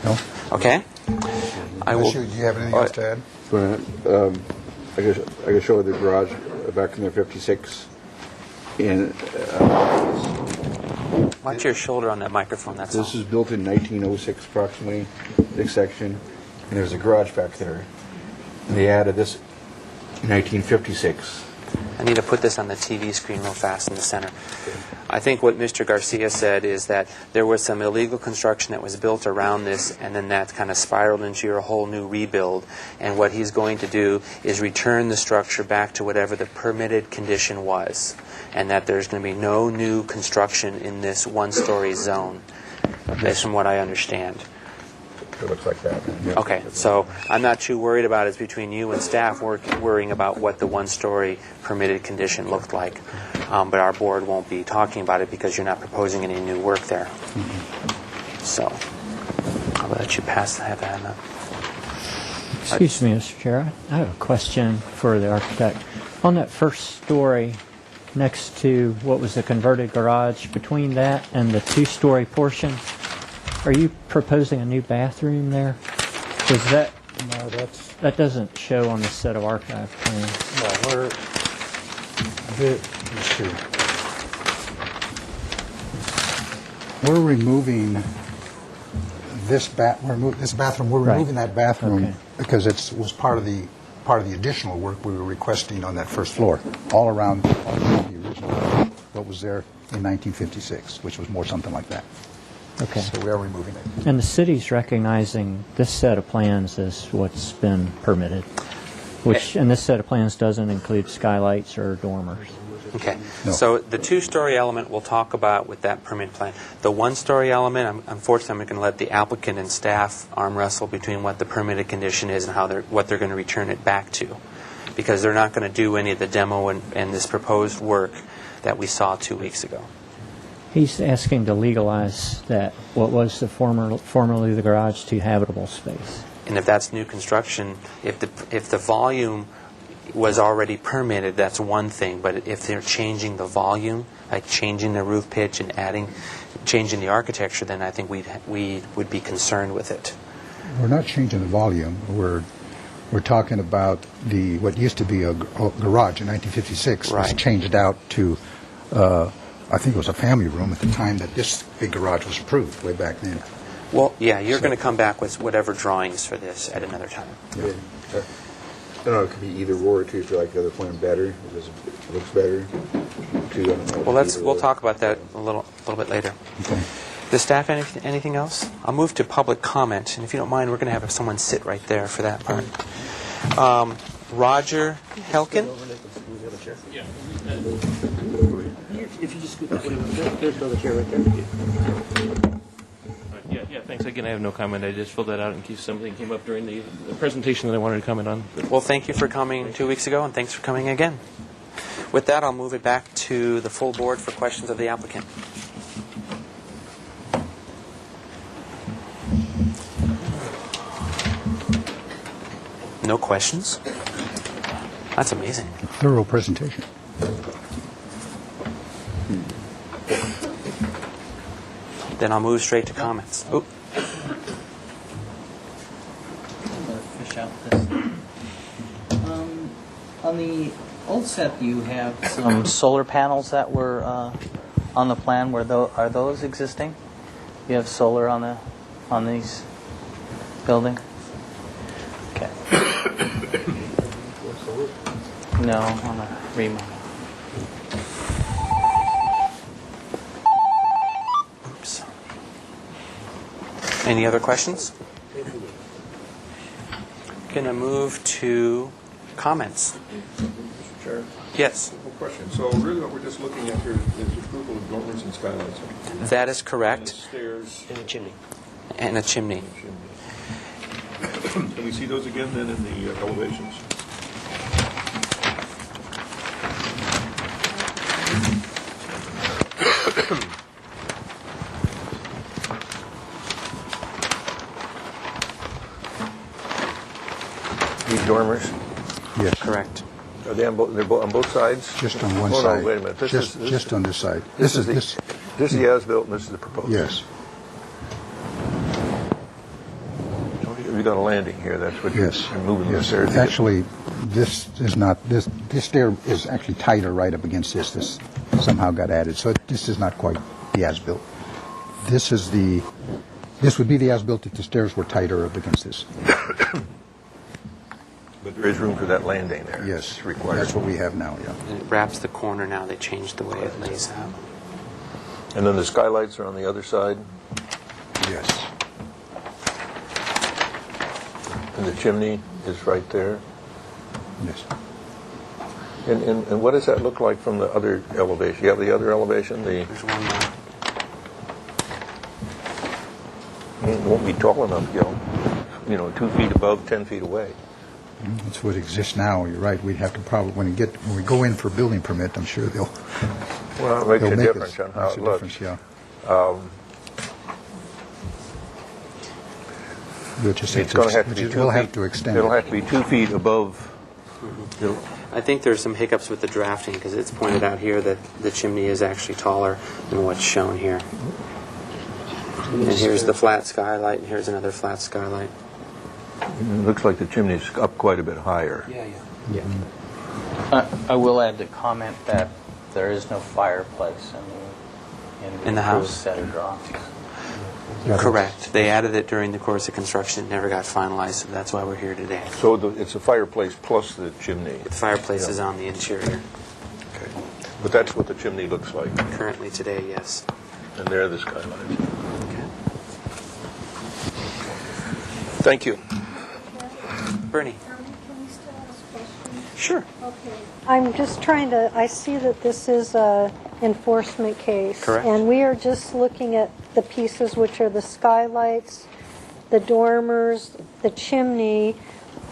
Speaker 13: No?
Speaker 1: Okay.
Speaker 13: Do you have anything else to add?
Speaker 14: I can show the garage back in there, 56. And
Speaker 1: watch your shoulder on that microphone. That's
Speaker 14: this
Speaker 1: all.
Speaker 14: is built in 1906 approximately, this section. And there's a garage back there. And they added this in 1956.
Speaker 1: I need to put this on the TV screen real fast in the center. I think what Mr. Garcia said is that there was some illegal construction that was built around this, and then that kind of spiraled into your whole new rebuild. And what he's going to do is return the structure back to whatever the permitted condition was, and that there's going to be no new construction in this one-story zone, based on what I understand.
Speaker 3: It looks like that.
Speaker 1: Okay, so I'm not too worried about it. It's between you and staff worrying about what the one-story permitted condition looked like. But our board won't be talking about it because you're not proposing any new work there. So I'll let you have that.
Speaker 5: Excuse me, Mr. Chair. I have a question for the architect. On that first story next to what was the converted garage, between that and the two-story portion, are you proposing a new bathroom there? Because that doesn't show on the set of archive plans.
Speaker 13: Well, let's see. We're removing this bathroom. We're
Speaker 5: Right.
Speaker 13: removing that bathroom
Speaker 5: Okay.
Speaker 13: because it was part of the additional work we were requesting on that first floor, all around the original what was there in 1956, which was more something like that.
Speaker 5: Okay.
Speaker 13: So we are removing it.
Speaker 5: And the city's recognizing this set of plans as what's been permitted, and this set of plans doesn't include skylights or dormers.
Speaker 1: Okay.
Speaker 13: No.
Speaker 1: So the two-story element we'll talk about with that permit plan. The one-story element, unfortunately, I'm going to let the applicant and staff arm wrestle between what the permitted condition is and what they're going to return it back to, because they're not going to do any of the demo and this proposed work that we saw 2 weeks ago.
Speaker 5: He's asking to legalize that, what was the formerly the garage, to habitable space.
Speaker 1: And if that's new construction, if the volume was already permitted, that's one thing. But if they're changing the volume, like changing the roof pitch and changing the architecture, then I think we would be concerned with it.
Speaker 13: We're not changing the volume. We're talking about what used to be a garage in 1956 was
Speaker 1: Right.
Speaker 13: changed out to. I think it was a family room at the time that this big garage was approved, way back then.
Speaker 1: Well, yeah, you're going to come back with whatever drawings for this at another time.
Speaker 14: I don't know, it could be either or, too, if you like the other plan better, because it looks better.
Speaker 1: Well, we'll talk about that a little bit later.
Speaker 13: Okay.
Speaker 1: Does staff anything else? I'll move to public comment, and if you don't mind, we're going to have someone sit right there for that part. Roger Helkin.
Speaker 6: If you just scoot that way, there's another chair right there.
Speaker 15: Yeah, thanks. Again, I have no comment. I just filled that out in case something came up during the presentation that I wanted to comment on.
Speaker 1: Well, thank you for coming 2 weeks ago, and thanks for coming again. With that, I'll move it back to the full board for questions of the applicant. No questions? That's amazing.
Speaker 13: Thorough presentation.
Speaker 1: Then I'll move straight to comments. Oop.
Speaker 12: Fish out this. On the old set, you have some solar panels that were on the plan. Are those existing? You have solar on these building? Okay. No, on the remodel.
Speaker 1: Oops. Any other questions? Going to move to comments.
Speaker 3: Chair?
Speaker 1: Yes,
Speaker 3: No question. So really what we're just looking at here is approval of dormers and skylights.
Speaker 1: that is
Speaker 3: And
Speaker 1: correct.
Speaker 3: stairs.
Speaker 6: In the chimney.
Speaker 1: And a chimney.
Speaker 3: Can we see those again then in the elevations? These dormers,
Speaker 13: Yes.
Speaker 1: Correct.
Speaker 3: are they on both, they're on both sides?
Speaker 13: Just on one
Speaker 3: Oh,
Speaker 13: side.
Speaker 3: no, wait a minute. This
Speaker 13: Just
Speaker 3: is-
Speaker 13: just on this side.
Speaker 3: This
Speaker 13: This
Speaker 3: is
Speaker 13: is
Speaker 3: the,
Speaker 13: this.
Speaker 3: this is the as-built and this is the proposed.
Speaker 13: Yes.
Speaker 3: You got a landing here, that's what
Speaker 13: Yes.
Speaker 3: you're moving the
Speaker 13: Yes.
Speaker 3: stairs. to get-
Speaker 13: Actually, this is not this. This stair is actually tighter right up against this. This somehow got added, so this is not quite the as-built. This is the. This would be the as-built if the stairs were tighter up against this.
Speaker 3: But there is room for that landing there.
Speaker 13: Yes,
Speaker 3: It's required.
Speaker 13: that's what we have now. Yeah.
Speaker 1: And it wraps the corner now. They changed the way it lays out.
Speaker 3: And then the skylights are on the other side,
Speaker 13: Yes.
Speaker 3: and the chimney is right there.
Speaker 13: Yes.
Speaker 3: And what does that look like from the other elevation? You have the other elevation, the,
Speaker 1: There's one more.
Speaker 3: it won't be tall enough, Gil. 2 feet above, 10 feet away.
Speaker 13: That's what exists now. You're right. We'd have to probably when we go in for building permit. I'm sure they'll.
Speaker 3: Well, it makes
Speaker 13: they'll
Speaker 3: a
Speaker 13: make
Speaker 3: difference on how
Speaker 13: makes
Speaker 3: it
Speaker 13: a
Speaker 3: looks.
Speaker 13: difference, yeah. We'll just
Speaker 3: It's going to have to be 2 feet.
Speaker 13: We'll have to extend
Speaker 3: It'll
Speaker 13: it.
Speaker 3: have to be 2 feet above.
Speaker 1: I think there's some hiccups with the drafting because it's pointed out here that the chimney is actually taller than what's shown here. And here's the flat skylight, and here's another flat skylight.
Speaker 3: It looks like the chimney's up quite a bit higher.
Speaker 1: Yeah.
Speaker 12: I will add the comment that there is no fireplace
Speaker 1: In the
Speaker 12: approved
Speaker 1: house?
Speaker 12: set of drawings.
Speaker 1: Correct. They added it during the course of construction. It never got finalized, so that's why we're here today.
Speaker 3: So it's a fireplace plus the chimney.
Speaker 1: The fireplace
Speaker 3: Yeah.
Speaker 1: is on the interior.
Speaker 3: Okay. But that's what the chimney looks like.
Speaker 1: Currently today, yes.
Speaker 3: And there are the skylights.
Speaker 1: Okay.
Speaker 3: Thank you.
Speaker 1: Bernie? Sure.
Speaker 4: Okay. I'm just trying to, I see that this is a enforcement case.
Speaker 1: Correct.
Speaker 4: And we are just looking at the pieces which are the skylights, the dormers, the chimney,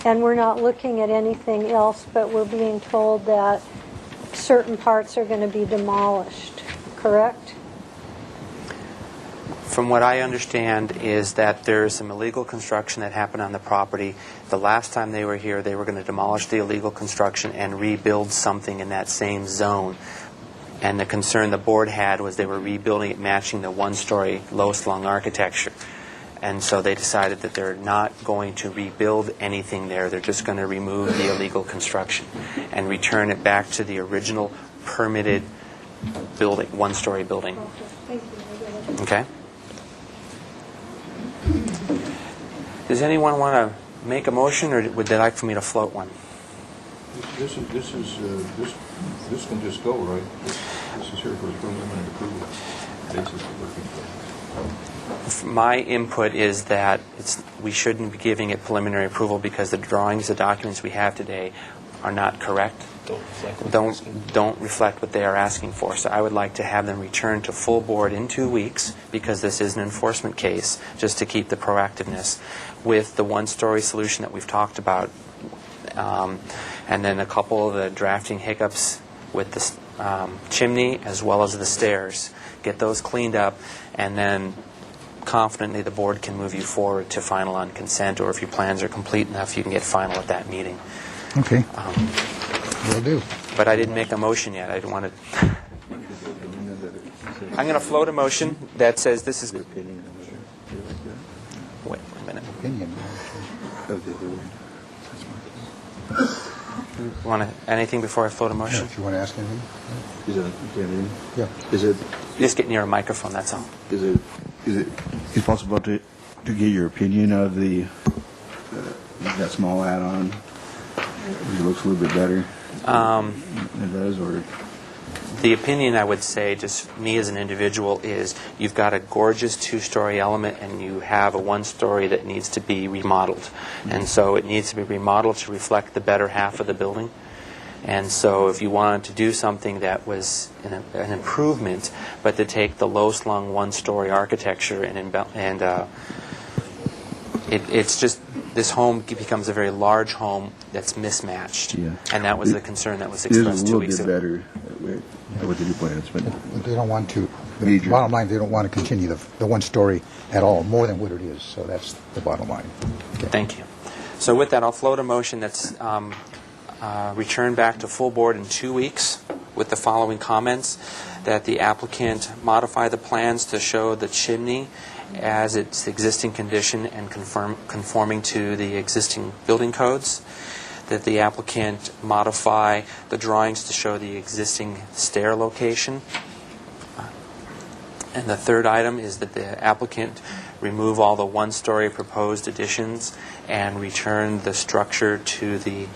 Speaker 4: and we're not looking at anything else, but we're being told that certain parts are going to be demolished, correct?
Speaker 1: From what I understand is that there is some illegal construction that happened on the property. The last time they were here, they were going to demolish the illegal construction and rebuild something in that same zone. And the concern the board had was they were rebuilding it matching the one-story low-slung architecture. And so they decided that they're not going to rebuild anything there. They're just going to remove the illegal construction and return it back to the original permitted building, one-story building.
Speaker 4: Thank you.
Speaker 1: Okay? Does anyone want to make a motion, or would they like for me to float one?
Speaker 3: This can just go, right? This is here for preliminary approval. Basis of working plan.
Speaker 1: My input is that we shouldn't be giving it preliminary approval because the drawings, the documents we have today are not correct. Don't reflect what they are asking for. So I would like to have them return to full board in 2 weeks, because this is an enforcement case, just to keep the proactiveness, with the one-story solution that we've talked about, and then a couple of the drafting hiccups with the chimney as well as the stairs. Get those cleaned up, and then confidently the board can move you forward to final on consent, or if your plans are complete enough, you can get final at that meeting.
Speaker 13: Okay. Will do.
Speaker 1: But I didn't make a motion yet. I don't want to. I'm going to float a motion that says this is. Wait a minute.
Speaker 13: Opinion.
Speaker 1: Want to anything before I float a motion?
Speaker 13: If you want to ask anything.
Speaker 14: Yeah.
Speaker 13: Yeah.
Speaker 1: Just get near a microphone. That's all.
Speaker 14: Is it possible to get your opinion of that small add-on? It looks a little bit better. It does, or
Speaker 1: The opinion, I would say, just me as an individual, is you've got a gorgeous two-story element and you have a one-story that needs to be remodeled. And so it needs to be remodeled to reflect the better half of the building. And so if you wanted to do something that was an improvement, but to take the low-slung one-story architecture it's just, this home becomes a very large home that's mismatched.
Speaker 14: Yeah.
Speaker 1: And that was the concern that was
Speaker 14: It is a
Speaker 1: expressed 2
Speaker 14: little
Speaker 1: weeks
Speaker 14: bit
Speaker 1: ago.
Speaker 14: better with the new plans, but
Speaker 13: They don't want to, the
Speaker 14: Major.
Speaker 13: bottom line, they don't want to continue the one story at all, more than what it is. So that's the bottom line.
Speaker 1: Thank you. So with that, I'll float a motion that's returned back to full board in 2 weeks with the following comments: that the applicant modify the plans to show the chimney as its existing condition and conforming to the existing building codes, that the applicant modify the drawings to show the existing stair location, and the third item is that the applicant remove all the one-story proposed additions and return the structure to the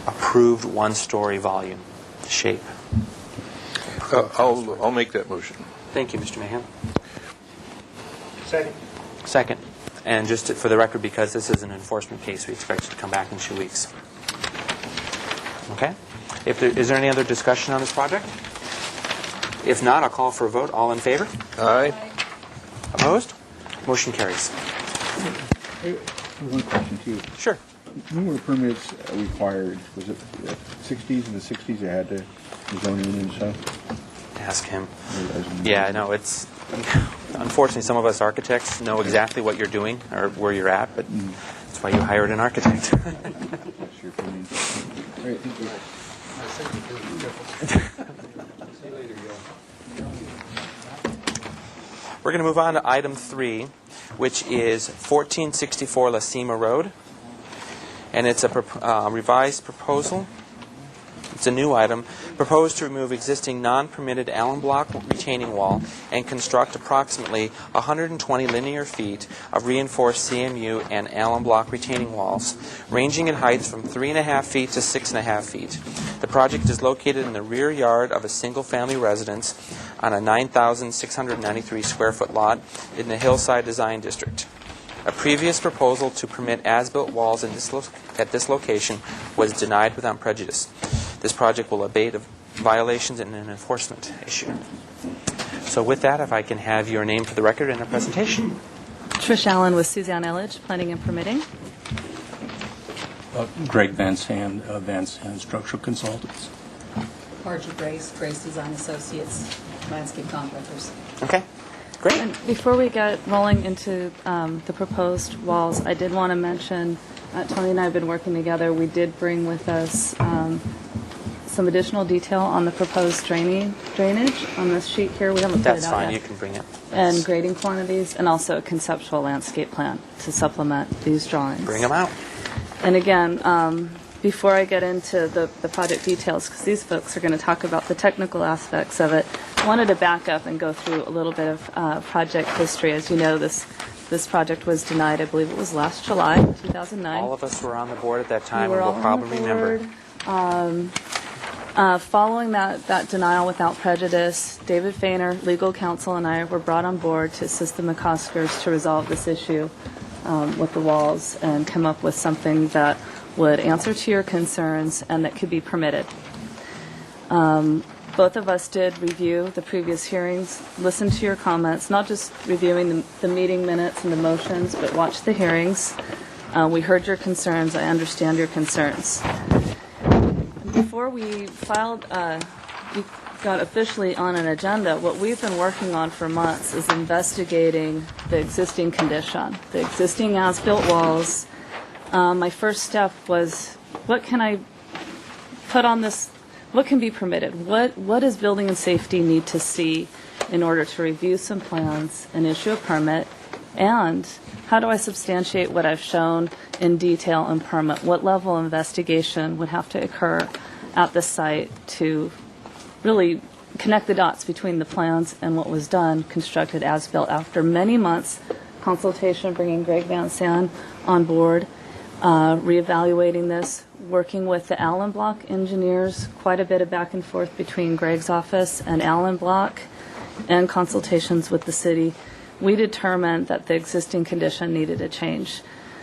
Speaker 1: approved one-story volume shape.
Speaker 3: I'll make that motion.
Speaker 1: Thank you, Mr. Mahan. Second. And just for the record, because this is an enforcement case, we expect it to come back in 2 weeks. Okay? Is there any other discussion on this project? If not, I'll call for a vote. All in favor?
Speaker 3: Aye.
Speaker 1: Opposed? Motion carries.
Speaker 14: one question too.
Speaker 1: Sure.
Speaker 14: When were permits required? Was it the 60s and the 60s they had to zone in and stuff?
Speaker 1: Ask him. Yeah, no, it's... Unfortunately, some of us architects know exactly what you're doing or where you're at, but that's why you hired an architect.
Speaker 14: That's your opinion. All right, thank you.
Speaker 1: We're going to move on to item 3, which is 1464 La Cima Road. And it's a revised proposal. It's a new item. Proposed to remove existing non-permitted Allen block retaining wall and construct approximately 120 linear feet of reinforced CMU and Allen block retaining walls, ranging in height from 3.5 feet to 6.5 feet. The project is located in the rear yard of a single-family residence on a 9,693 square foot lot in the Hillside Design District. A previous proposal to permit as-built walls at this location was denied without prejudice. This project will abate violations and an enforcement issue. So with that, if I can have your name for the record and a presentation.
Speaker 16: Trish Allen with Suzanne Elledge, Planning and Permitting.
Speaker 17: Greg Van Sand, Van Sand Structural Consultants.
Speaker 18: Margie Grace, Grace Design Associates, landscape contractors.
Speaker 1: Okay, great.
Speaker 16: And before we get rolling into the proposed walls, I did want to mention, Tony and I have been working together. We did bring with us some additional detail on the proposed drainage on this sheet here. We haven't put
Speaker 1: That's
Speaker 16: it out
Speaker 1: fine,
Speaker 16: yet.
Speaker 1: you can bring it.
Speaker 16: And grading quantities, and also a conceptual landscape plan to supplement these drawings.
Speaker 1: Bring them out.
Speaker 16: And again, before I get into the project details, because these folks are going to talk about the technical aspects of it, I wanted to back up and go through a little bit of project history. As you know, this project was denied, I believe it was last July, 2009.
Speaker 1: All of us were on the board at that time
Speaker 16: You were
Speaker 1: and
Speaker 16: all
Speaker 1: will
Speaker 16: on
Speaker 1: probably
Speaker 16: the
Speaker 1: remember.
Speaker 16: board. Following that denial without prejudice, David Fainer, legal counsel, and I were brought on board to assist the McCoskers to resolve this issue with the walls and come up with something that would answer to your concerns and that could be permitted. Both of us did review the previous hearings, listen to your comments, not just reviewing the meeting minutes and the motions, but watch the hearings. We heard your concerns. I understand your concerns. Before we got officially on an agenda, what we've been working on for months is investigating the existing condition, the existing as-built walls. My first step was, what can I put on this? What can be permitted? What does building and safety need to see in order to review some plans and issue a permit? And how do I substantiate what I've shown in detail and permit? What level of investigation would have to occur at the site to really connect the dots between the plans and what was done, constructed as built after many months consultation, bringing Greg Van Sand on board, reevaluating this, working with the Allen Block engineers, quite a bit of back and forth between Greg's office and Allen Block, and consultations with the city. We determined that the existing condition needed a change.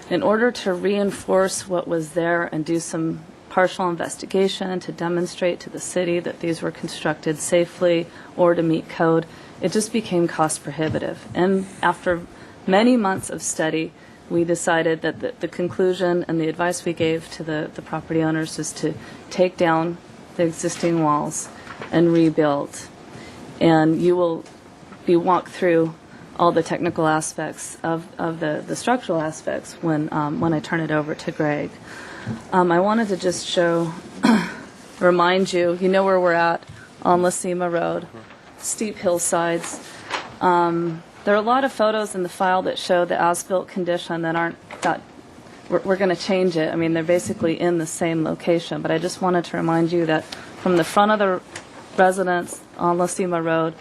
Speaker 16: In order to reinforce what was there and do some partial investigation to demonstrate to the city that these were constructed safely or to meet code. It just became cost prohibitive. And after many months of study, we decided that the conclusion and the advice we gave to the property owners is to take down the existing walls and rebuild. And you will be walked through all the technical aspects of the structural aspects when I turn it over to Greg. I wanted to just remind you, you know where we're at on La Cima Road, steep hillsides. There are a lot of photos in the file that show the as-built condition that aren't that. We're going to change it. I mean, they're basically in the same location, but I just wanted to remind you that from the front of the residence on La Cima Road,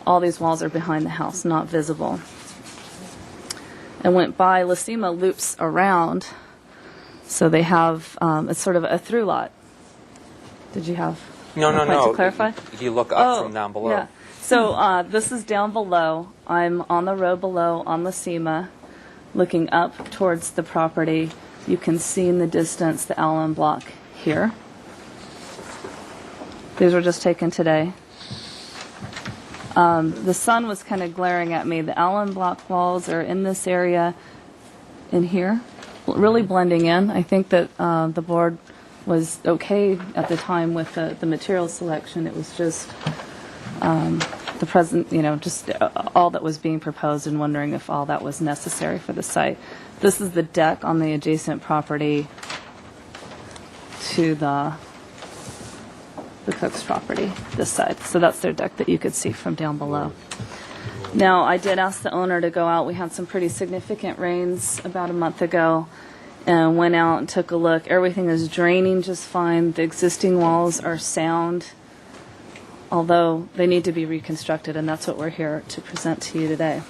Speaker 16: all these walls are behind the house, not visible. And went by, La Cima loops around, so they have, it's sort of a through lot. Did you have
Speaker 1: No.
Speaker 16: to clarify?
Speaker 1: You look up from down below.
Speaker 16: Yeah. So this is down below. I'm on the road below on La Cima, looking up towards the property. You can see in the distance the Allen block here. These were just taken today. The sun was kind of glaring at me. The Allen block walls are in this area in here, really blending in. I think that the board was okay at the time with the material selection. It was just the present, just all that was being proposed and wondering if all that was necessary for the site. This is the deck on the adjacent property to the Cook's property, this side. So that's their deck that you could see from down below. Now, I did ask the owner to go out. We had some pretty significant rains about a month ago and went out and took a look. Everything is draining just fine. The existing walls are sound, although they need to be reconstructed, and that's what we're here to present to you today.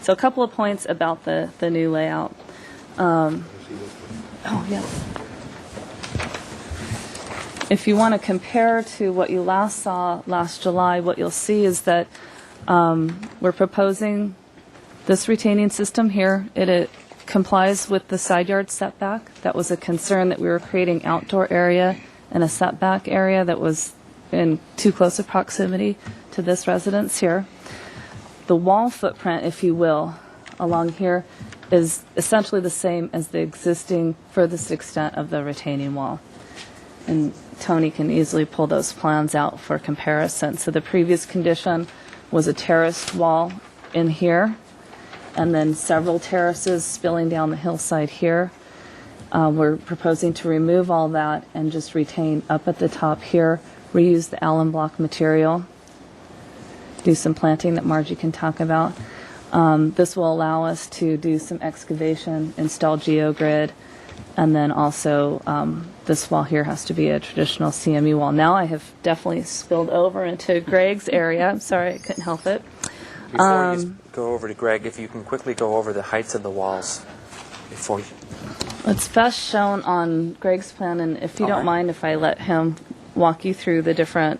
Speaker 16: So a couple of points about the new layout. If you want to compare to what you last saw last July, what you'll see is that we're proposing this retaining system here. It complies with the side yard setback. That was a concern, that we were creating outdoor area and a setback area that was in too close a proximity to this residence here. The wall footprint, if you will, along here is essentially the same as the existing furthest extent of the retaining wall. And Tony can easily pull those plans out for comparison. So the previous condition was a terraced wall in here, and then several terraces spilling down the hillside here. We're proposing to remove all that and just retain up at the top here, reuse the Allen block material, do some planting that Margie can talk about. This will allow us to do some excavation, install geogrid, and then also this wall here has to be a traditional CME wall. Now I have definitely spilled over into Greg's area. I'm sorry, I couldn't help it.
Speaker 1: Before you go over to Greg, if you can quickly go over the heights of the walls before you...
Speaker 16: It's best shown on Greg's plan, and if you don't mind if I let him walk you through the different...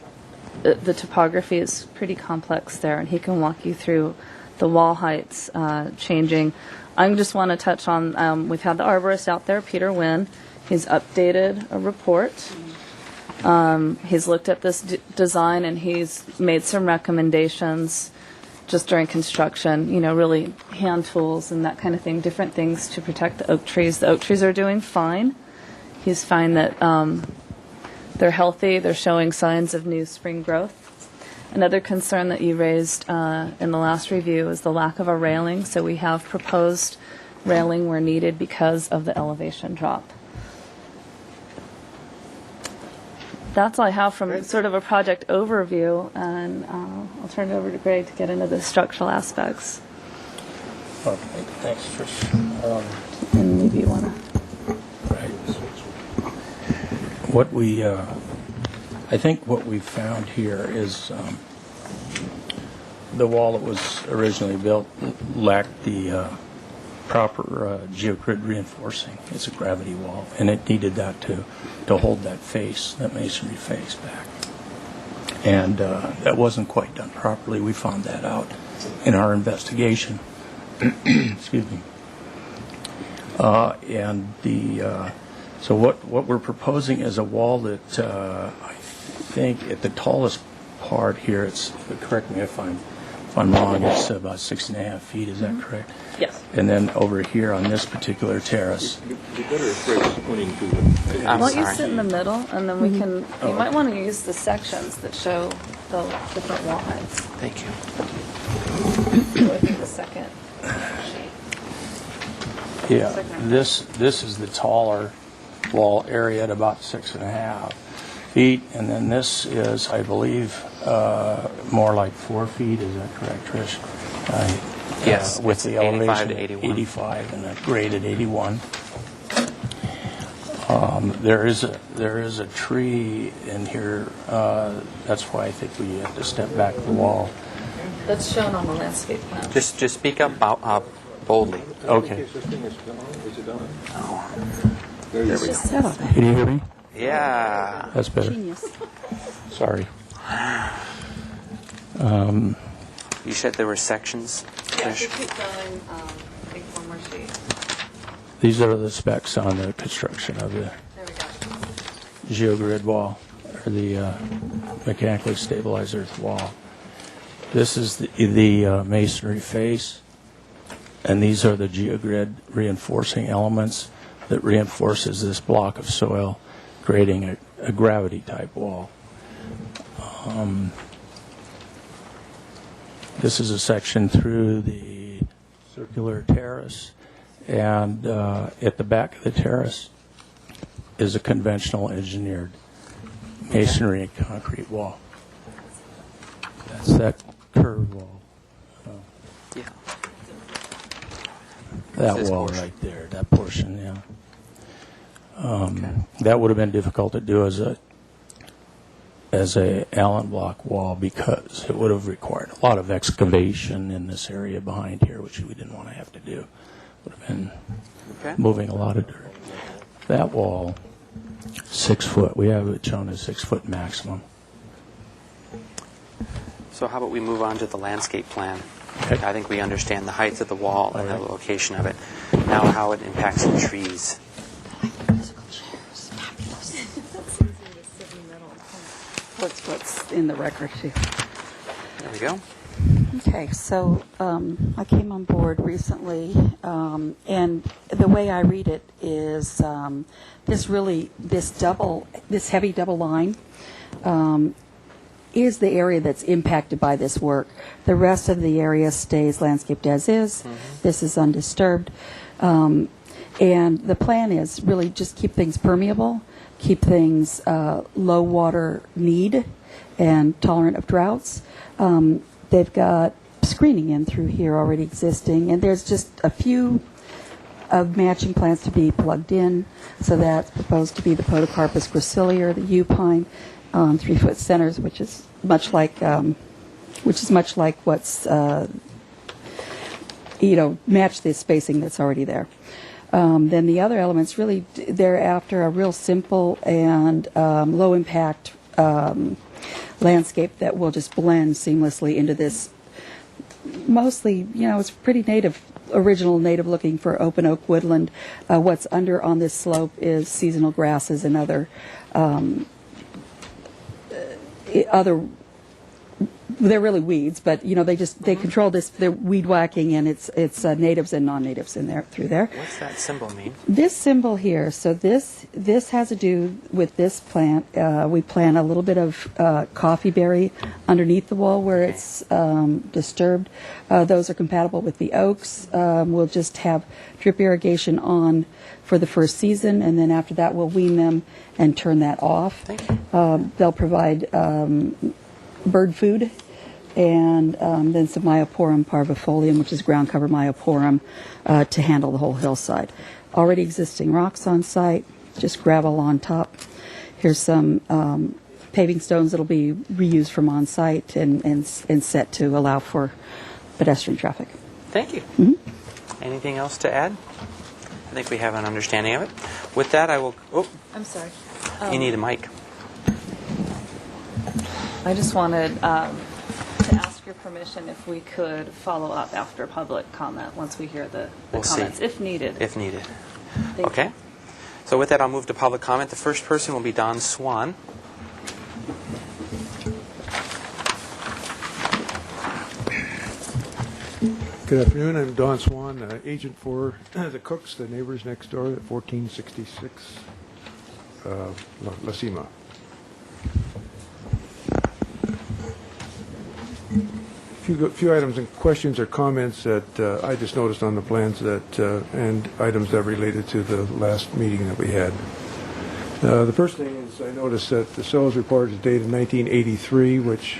Speaker 16: The topography is pretty complex there, and he can walk you through the wall heights changing. I just want to touch on, we've had the arborist out there, Peter Wynn. He's updated a report. He's looked at this design, and he's made some recommendations just during construction, really hand tools and that kind of thing, different things to protect the oak trees. The oak trees are doing fine. He's fine that they're healthy. They're showing signs of new spring growth. Another concern that you raised in the last review is the lack of a railing. So we have proposed railing where needed because of the elevation drop. That's all I have from sort of a project overview, and I'll turn it over to Greg to get into the structural aspects.
Speaker 17: Okay, thanks, Trish.
Speaker 16: And maybe you want to...
Speaker 17: What I think what we found here is the wall that was originally built lacked the proper geogrid reinforcing. It's a gravity wall, and it needed that to hold that face, that masonry face back. And that wasn't quite done properly. We found that out in our investigation. Excuse me. And the So what we're proposing is a wall that I think at the tallest part here, it's, correct me if I'm wrong, it's about 6.5 feet, is that correct?
Speaker 16: Yes.
Speaker 17: And then over here on this particular terrace,
Speaker 3: You better express pointing to the...
Speaker 16: Why don't you sit in the middle, and then we can, you might want to use the sections that show the different wall heights.
Speaker 1: Thank you.
Speaker 16: That would be the second sheet.
Speaker 17: yeah, this is the taller wall area at about 6.5 feet, and then this is, I believe, more like 4 feet. Is that correct, Trish?
Speaker 1: Yes,
Speaker 17: with
Speaker 1: it's
Speaker 17: the
Speaker 1: 85
Speaker 17: elevation
Speaker 1: to 81.
Speaker 17: 85 and the grade at 81. There is a tree in here. That's why I think we have to step back the wall.
Speaker 16: That's shown on the landscape plan.
Speaker 1: Just speak up boldly.
Speaker 17: Okay.
Speaker 3: This thing is gone. Is it done?
Speaker 1: There we go.
Speaker 16: Just settle there.
Speaker 17: Can you hear me?
Speaker 1: Yeah.
Speaker 17: That's better.
Speaker 16: Genius.
Speaker 17: Sorry.
Speaker 1: You said there were sections.
Speaker 16: Yeah, if you keep going, take one more sheet.
Speaker 17: These are the specs on the construction of the
Speaker 16: There we go.
Speaker 17: geogrid wall, or the mechanically stabilized earth wall. This is the masonry face, and these are the geogrid reinforcing elements that reinforces this block of soil, creating a gravity type wall. This is a section through the circular terrace, and at the back of the terrace is a conventional engineered masonry and concrete wall. That's that curved wall.
Speaker 1: Yeah.
Speaker 17: That
Speaker 1: This
Speaker 17: wall
Speaker 1: portion.
Speaker 17: right there, that portion, yeah. That would have been difficult to do as a Allen block wall because it would have required a lot of excavation in this area behind here, which we didn't want to have to do. Would have been moving a lot of dirt. That wall, 6 foot. We have it shown as 6 foot maximum.
Speaker 1: So how about we move on to the landscape plan?
Speaker 17: Okay.
Speaker 1: I think we understand the height of the wall and the location of it. Now how it impacts the trees.
Speaker 18: What's in the record sheet.
Speaker 1: There we go.
Speaker 18: Okay, so I came on board recently, and the way I read it is this heavy double line is the area that's impacted by this work. The rest of the area stays landscaped as is. This is undisturbed. And the plan is really just keep things permeable, keep things low water need and tolerant of droughts. They've got screening in through here already existing, and there's just a few of matching plants to be plugged in. So that's proposed to be the Podocarpus gracilior, the yew pine, 3 foot centers, which is much like what's match the spacing that's already there. Then the other elements really they're after a real simple and low impact landscape that will just blend seamlessly into this. Mostly, it's pretty original native looking for open oak woodland. What's under on this slope is seasonal grasses and other they're really weeds, but they control this. They're weed whacking, and it's natives and non-natives in there through there.
Speaker 1: What's that symbol mean?
Speaker 18: This symbol here. So this has to do with this plant. We plant a little bit of coffee berry underneath the wall where it's disturbed. Those are compatible with the oaks. We'll just have drip irrigation on for the first season, and then after that we'll wean them and turn that off. They'll provide bird food, and then some Myoporum parvifolium, which is ground cover Myoporum, to handle the whole hillside. Already existing rocks on site, just gravel on top. Here's some paving stones that'll be reused from on site and set to allow for pedestrian traffic.
Speaker 1: Thank you. Anything else to add? I think we have an understanding of it. With that, I will... Oh,
Speaker 16: I'm sorry.
Speaker 1: you need a mic.
Speaker 16: I just wanted to ask your permission if we could follow up after public comment once we hear the
Speaker 1: We'll
Speaker 16: comments,
Speaker 1: see.
Speaker 16: if needed.
Speaker 1: If needed.
Speaker 16: Thank
Speaker 1: Okay. So with that, I'll move to public comment. The first person will be Don Swan.
Speaker 3: Good afternoon. I'm Don Swan, agent for the Cooks, the neighbors next door at 1466 La Cima. A few items and questions or comments that I just noticed on the plans that and items that related to the last meeting that we had. The first thing is I noticed that the sales report is dated 1983, which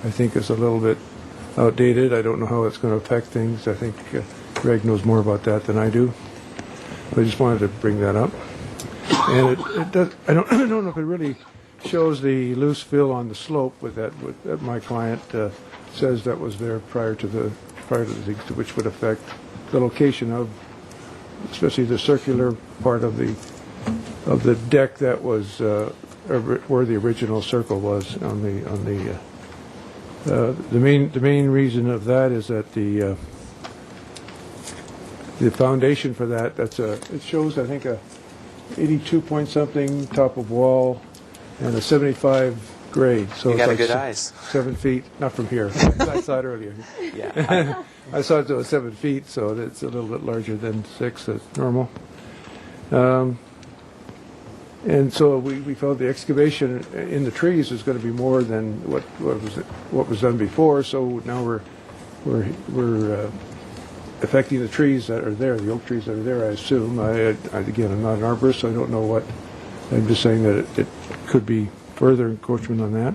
Speaker 3: I think is a little bit outdated. I don't know how it's going to affect things. I think Greg knows more about that than I do. But I just wanted to bring that up. And it does. I don't know if it really shows the loose fill on the slope with that my client says that was there prior to the things, which would affect the location of, especially the circular part of the deck that was where the original circle was on the. The main reason of that is that the foundation for that it shows I think a 82 point something top of wall and a 75 grade. So
Speaker 1: you got
Speaker 3: it's
Speaker 1: a
Speaker 3: like
Speaker 1: good eyes.
Speaker 3: 7 feet, not from here. I saw it earlier.
Speaker 1: Yeah.
Speaker 3: I saw it was 7 feet, so it's a little bit larger than 6. That's normal. And so we felt the excavation in the trees is going to be more than what was done before. So now we're affecting the trees that are there, the oak trees that are there. I assume. Again, I'm not an arborist, so I don't know what. I'm just saying that it could be further encroachment on that.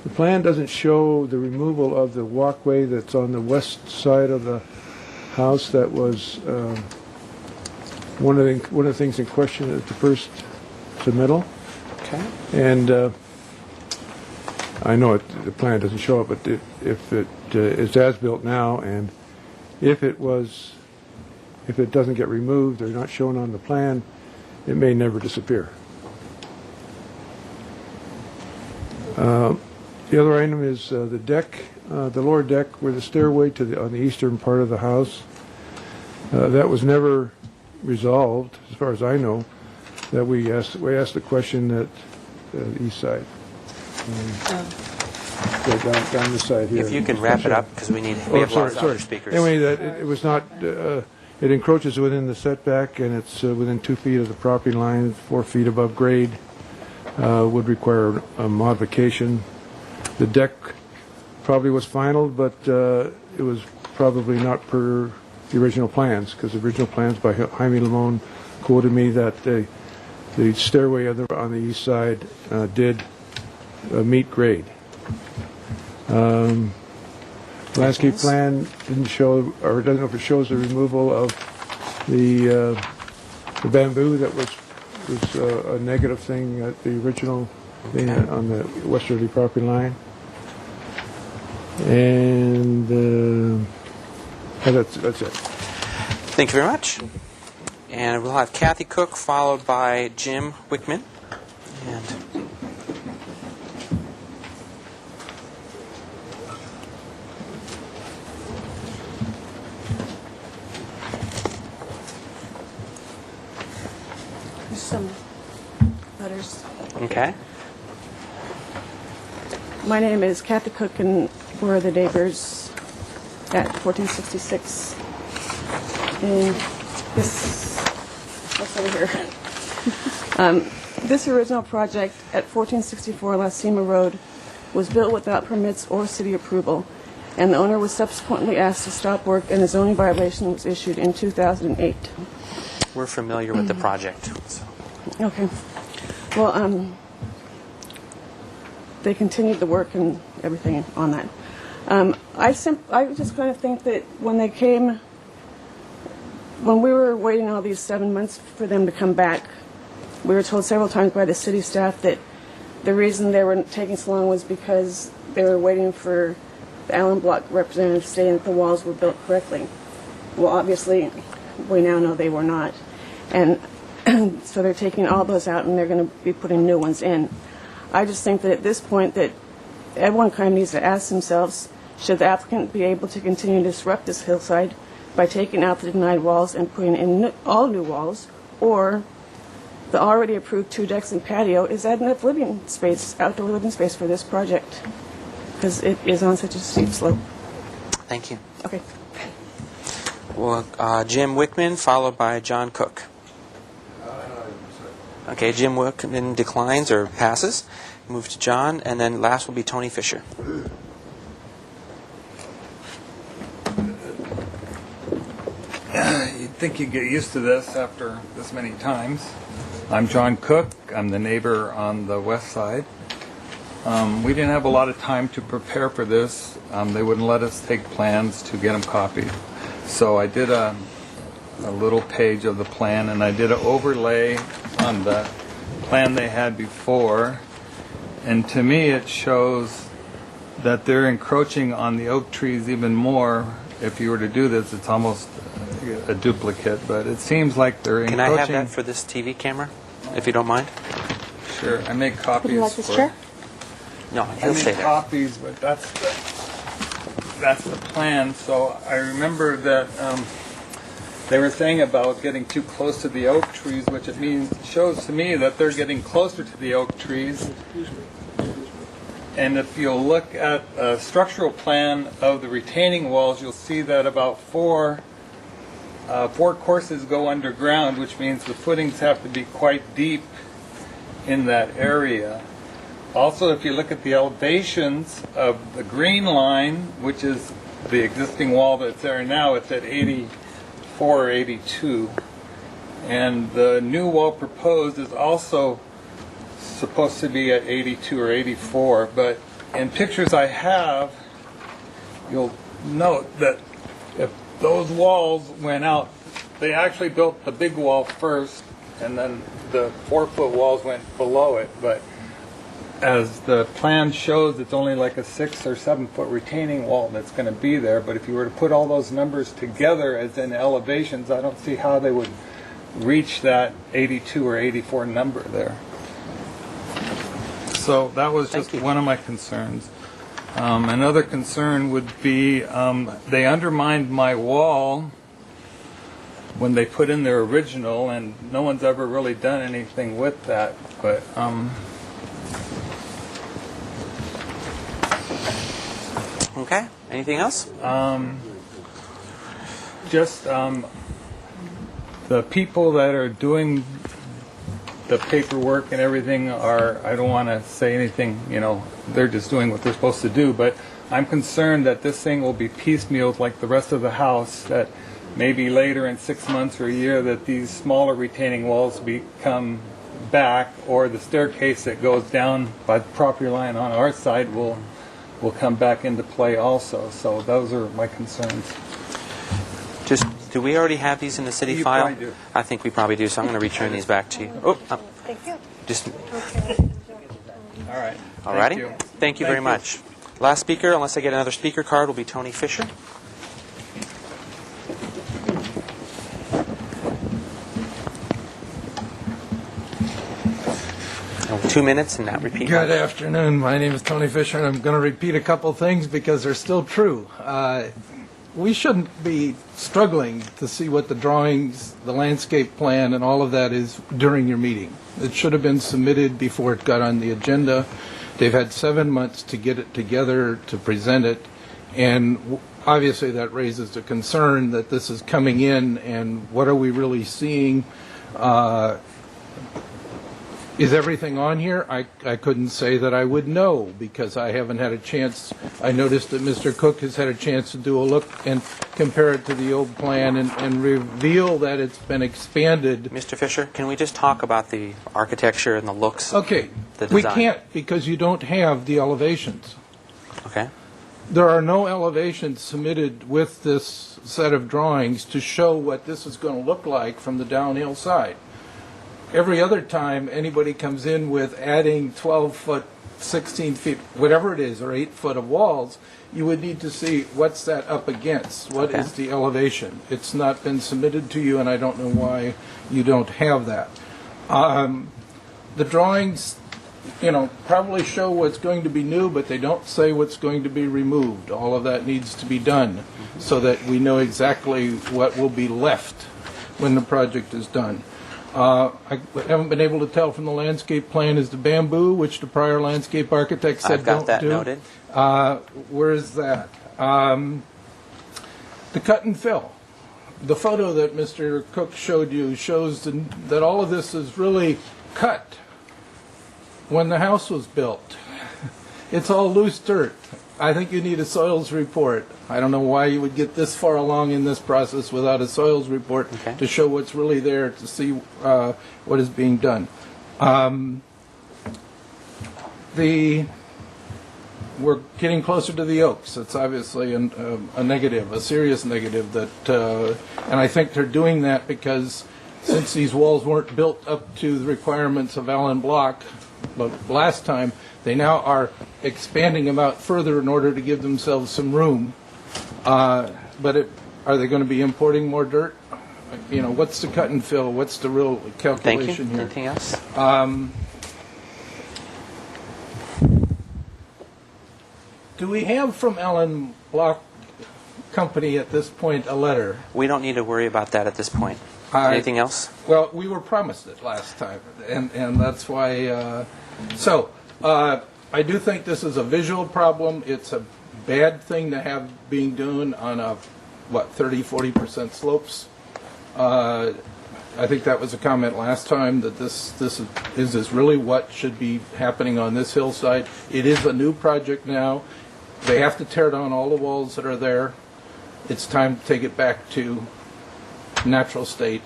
Speaker 3: The plan doesn't show the removal of the walkway that's on the west side of the house. That was. One of the things in question at the first submittal.
Speaker 1: Okay.
Speaker 3: And I know the plan doesn't show it, but if it is as built now, and if it doesn't get removed or not shown on the plan, it may never disappear. The other item is the deck, the lower deck, where the stairway on the eastern part of the house. That was never resolved, as far as I know, that we asked the question at the east side. Down this side here.
Speaker 1: If you can wrap it up, because we have a lot of other speakers.
Speaker 3: Anyway, that it was not. It encroaches within the setback, and it's within 2 feet of the property line, 4 feet above grade. Would require a modification. The deck probably was final, but it was probably not per the original plans, because the original plans by Jaime Limon quoted me that the stairway on the east side did meet grade. Landscape plan didn't show, or doesn't know if it shows the removal of the bamboo that was a negative thing at the original thing on the westerly property line. And that's it.
Speaker 1: Thank you very much. And we'll have Kathy Cook followed by Jim Wickman. And
Speaker 19: There's some letters.
Speaker 1: okay.
Speaker 19: My name is Kathy Cook, and we're the neighbors at 1466. And this, what's over here? This original project at 1464 La Cima Road was built without permits or city approval, and the owner was subsequently asked to stop work, and a zoning violation was issued in 2008.
Speaker 1: We're familiar with the project. So.
Speaker 19: Okay. Well, they continued the work and everything on that. I just kind of think that when they came, when we were waiting all these 7 months for them to come back, we were told several times by the city staff that the reason they were taking so long was because they were waiting for the Allen Block representative saying that the walls were built correctly. Well, obviously, we now know they were not. And so they're taking all those out and they're going to be putting new ones in. I just think that at this point that everyone kind of needs to ask themselves, should the applicant be able to continue to disrupt this hillside by taking out the denied walls and putting in all new walls, or the already approved 2 decks and patio is adding enough living space, outdoor living space for this project, because it is on such a steep slope.
Speaker 1: Thank you.
Speaker 19: Okay.
Speaker 1: Well, Jim Wickman, followed by John Cook. Okay, Jim Wickman declines or passes. Move to John, and then last will be Tony Fisher.
Speaker 20: You'd think you'd get used to this after this many times. I'm John Cook. I'm the neighbor on the west side. We didn't have a lot of time to prepare for this. They wouldn't let us take plans to get them copied. So I did a little page of the plan, and I did an overlay on the plan they had before. And to me, it shows that they're encroaching on the oak trees even more. If you were to do this, it's almost a duplicate, but it seems like they're
Speaker 1: Can
Speaker 20: encroaching.
Speaker 1: I have that for this TV camera, if you don't mind?
Speaker 20: Sure, I make copies.
Speaker 1: Would you like this
Speaker 20: for-
Speaker 1: chair? No,
Speaker 20: I
Speaker 1: he'll stay
Speaker 20: make
Speaker 1: there.
Speaker 20: copies, but that's the plan. So I remember that they were saying about getting too close to the oak trees, which it means shows to me that they're getting closer to the oak trees. And if you'll look at a structural plan of the retaining walls, you'll see that about four courses go underground, which means the footings have to be quite deep in that area. Also, if you look at the elevations of the green line, which is the existing wall that's there now, it's at 84 or 82. And the new wall proposed is also supposed to be at 82 or 84, but in pictures I have, you'll note that if those walls went out, they actually built the big wall first, and then the 4-foot walls went below it, but as the plan shows, it's only like a 6 or 7-foot retaining wall that's going to be there, but if you were to put all those numbers together as in elevations, I don't see how they would reach that 82 or 84 number there. So that was just one of my concerns. Another concern would be they undermined my wall when they put in their original, and no one's ever really done anything with that. But
Speaker 1: Okay. Anything else?
Speaker 20: Just the people that are doing the paperwork and everything are, I don't want to say anything, they're just doing what they're supposed to do, but I'm concerned that this thing will be piecemealed like the rest of the house, that maybe later in 6 months or a year that these smaller retaining walls become back, or the staircase that goes down by the property line on our side will come back into play also. So those are my concerns.
Speaker 1: Do we already have these in the city
Speaker 20: You
Speaker 1: file?
Speaker 20: probably do.
Speaker 1: I think we probably do, so I'm going to return these back to you. Oh,
Speaker 4: Thank you.
Speaker 1: just
Speaker 20: All right.
Speaker 1: alrighty. Thank you very much. Last speaker, unless I get another speaker card, will be Tony Fisher. 2 minutes and not repeat.
Speaker 21: Good afternoon. My name is Tony Fisher, and I'm going to repeat a couple things because they're still true. We shouldn't be struggling to see what the drawings, the landscape plan, and all of that is during your meeting. It should have been submitted before it got on the agenda. They've had 7 months to get it together, to present it, and obviously that raises the concern that this is coming in, and what are we really seeing? Is everything on here? I couldn't say that I would know because I haven't had a chance. I noticed that Mr. Cook has had a chance to do a look and compare it to the old plan and reveal that it's been expanded.
Speaker 1: Mr. Fisher, can we just talk about the architecture and the looks?
Speaker 21: Okay,
Speaker 1: the
Speaker 21: we
Speaker 1: design?
Speaker 21: can't because you don't have the elevations.
Speaker 1: Okay.
Speaker 21: There are no elevations submitted with this set of drawings to show what this is going to look like from the downhill side. Every other time anybody comes in with adding 12 foot, 16 feet, whatever it is, or 8 foot of walls, you would need to see what's that up against. What is the elevation? It's not been submitted to you, and I don't know why you don't have that. The drawings probably show what's going to be new, but they don't say what's going to be removed. All of that needs to be done so that we know exactly what will be left when the project is done. I haven't been able to tell from the landscape plan is the bamboo, which the prior landscape architect said
Speaker 1: I've got
Speaker 21: don't
Speaker 1: that
Speaker 21: do.
Speaker 1: noted.
Speaker 21: Where is that? The cut and fill. The photo that Mr. Cook showed you shows that all of this is really cut when the house was built. It's all loose dirt. I think you need a soils report. I don't know why you would get this far along in this process without a soils report to show what's really there, to see what is being done. We're getting closer to the Oaks. It's obviously a negative, a serious negative. And I think they're doing that because since these walls weren't built up to the requirements of Allen Block last time, they now are expanding them out further in order to give themselves some room. But are they going to be importing more dirt? What's the cut and fill? What's the real calculation here?
Speaker 1: Anything else?
Speaker 21: Do we have from Allen Block Company at this point a letter?
Speaker 1: We don't need to worry about that at this point. Anything else?
Speaker 21: Well, we were promised it last time, and that's why. I do think this is a visual problem. It's a bad thing to have being done on a 30-40% slopes. I think that was a comment last time that this is really what should be happening on this hillside. It is a new project now. They have to tear down all the walls that are there. It's time to take it back to natural state,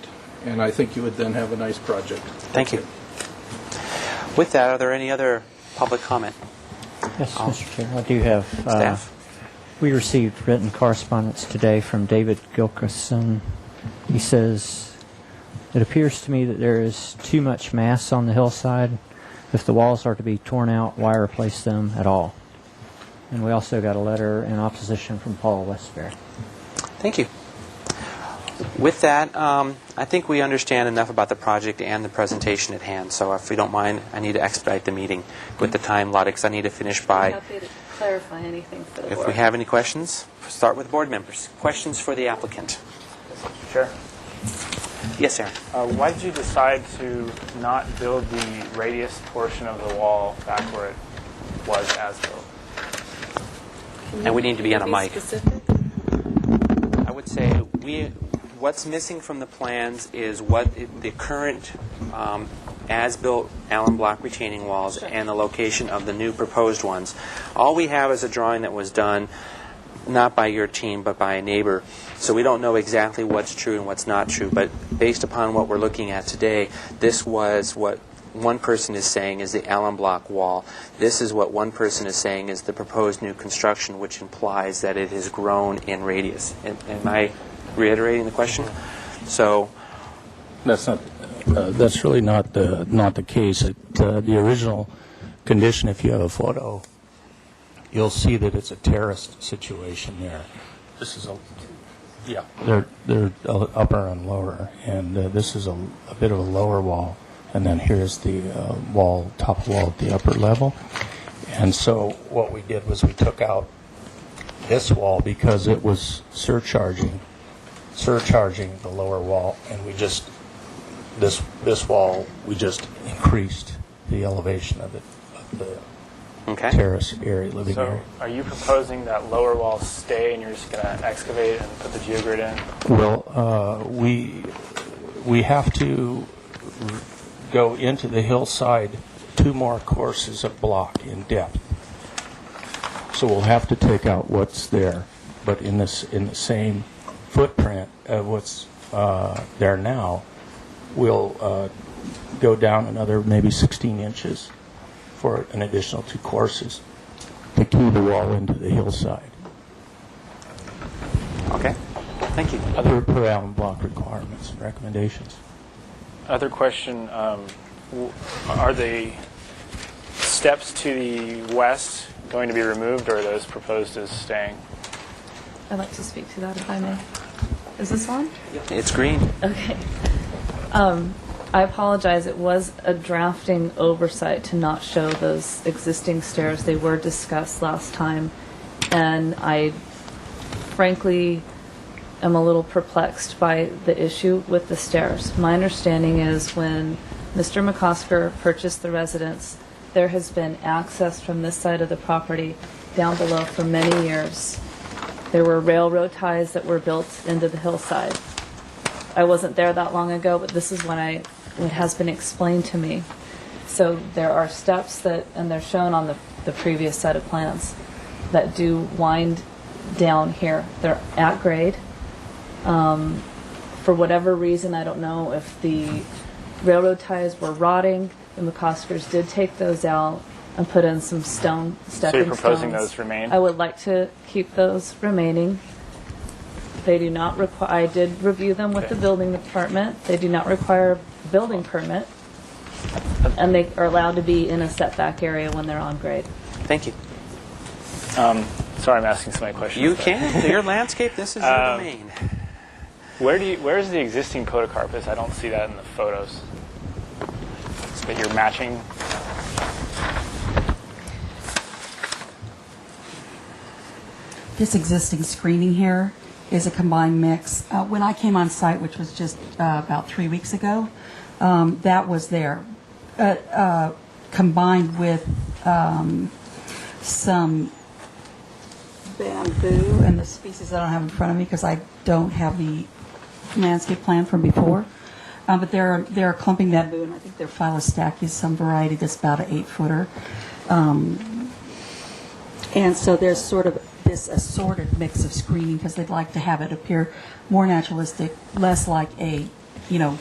Speaker 21: and I think you would then have a nice project.
Speaker 1: Thank you. With that, are there any other public comment?
Speaker 5: Yes, Mr. Chair, I do have.
Speaker 1: Staff?
Speaker 5: We received written correspondence today from David Gilkerson. He says, "It appears to me that there is too much mass on the hillside. If the walls are to be torn out, why replace them at all?" And we also got a letter in opposition from Paul Westbury.
Speaker 1: Thank you. With that, I think we understand enough about the project and the presentation at hand. So if we don't mind, I need to expedite the meeting with the time allotted because I need to finish by...
Speaker 16: I'm happy to clarify anything for the board.
Speaker 1: If we have any questions, start with board members. Questions for the applicant?
Speaker 8: Sure.
Speaker 1: Yes, Aaron.
Speaker 8: Why did you decide to not build the radius portion of the wall back where it was as built?
Speaker 1: And we need to be on a mic.
Speaker 16: Specific?
Speaker 1: I would say what's missing from the plans is what the current as-built Allen Block retaining walls and the location of the new proposed ones. All we have is a drawing that was done not by your team but by a neighbor. So we don't know exactly what's true and what's not true, but based upon what we're looking at today, this was what one person is saying is the Allen Block wall. This is what one person is saying is the proposed new construction, which implies that it has grown in radius. Am I reiterating the question? So
Speaker 17: that's not. That's really not the case. The original condition, if you have a photo, you'll see that it's a terraced situation there. This is they're upper and lower, and this is a bit of a lower wall. And then here's the top wall at the upper level. And so what we did was we took out this wall because it was surcharging the lower wall, and we just this wall we just increased the elevation of the terrace area, living area.
Speaker 8: So are you proposing that lower wall stay and you're just going to excavate and put the geogrid in?
Speaker 17: Well, we have to go into the hillside 2 more courses of block in depth. So we'll have to take out what's there, but in the same footprint of what's there now, we'll go down another maybe 16 inches for an additional 2 courses to key the wall into the hillside.
Speaker 1: Okay, thank you.
Speaker 17: Other per Allen Block requirements and recommendations.
Speaker 8: Other question, are the steps to the west going to be removed, or are those proposed as staying?
Speaker 16: I'd like to speak to that if I may. Is this on?
Speaker 1: It's green.
Speaker 16: Okay. I apologize. It was a drafting oversight to not show those existing stairs. They were discussed last time, and I frankly am a little perplexed by the issue with the stairs. My understanding is when Mr. McCosker purchased the residence, there has been access from this side of the property down below for many years. There were railroad ties that were built into the hillside. I wasn't there that long ago, but this is what has been explained to me. So there are steps that, and they're shown on the previous set of plans, that do wind down here. They're at grade. For whatever reason, I don't know if the railroad ties were rotting. The McCoskers did take those out and put in some stone stepping stones.
Speaker 8: So you're proposing those remain?
Speaker 16: I would like to keep those remaining. They do not require, I did review them with the building department. They do not require a building permit. And they are allowed to be in a setback area when they're on grade.
Speaker 1: Thank you.
Speaker 8: Sorry, I'm asking so many questions.
Speaker 1: You can. Your landscape, this is your domain.
Speaker 8: Where is the existing podocarpus? I don't see that in the photos. But you're matching.
Speaker 18: This existing screening here is a combined mix. When I came on site, which was just about 3 weeks ago, that was there, combined with some bamboo and the species I don't have in front of me because I don't have the landscape plan from before. But they're clumping bamboo, and I think they're Philostachys, some variety that's about an 8-footer. And so there's sort of this assorted mix of screening because they'd like to have it appear more naturalistic, less like a,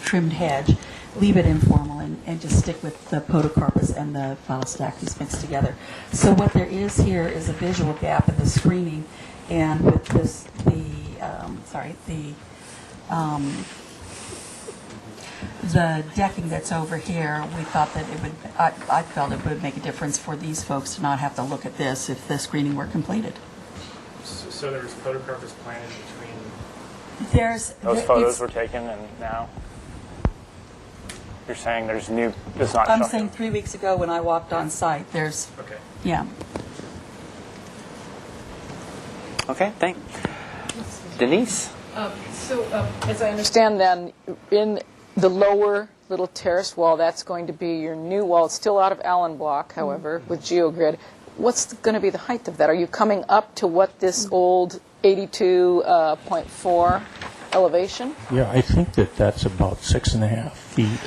Speaker 18: trimmed hedge. Leave it informal and just stick with the podocarpus and the Philostachys mixed together. So what there is here is a visual gap in the screening, and with this, the decking that's over here, we thought that it would, I felt it would make a difference for these folks to not have to look at this if the screening were completed.
Speaker 8: So there was podocarpus planted between.
Speaker 18: Those
Speaker 8: photos were taken, and now you're saying there's new. It's not.
Speaker 18: I'm saying 3 weeks ago when I walked on site, there's.
Speaker 8: Okay.
Speaker 18: Yeah.
Speaker 1: Okay, thanks. Denise?
Speaker 11: As I understand then, in the lower little terrace wall, that's going to be your new wall. It's still out of Allen block, however, with GeoGrid. What's going to be the height of that? Are you coming up to what this old 82.4 elevation?
Speaker 17: Yeah, I think that's about 6.5 feet.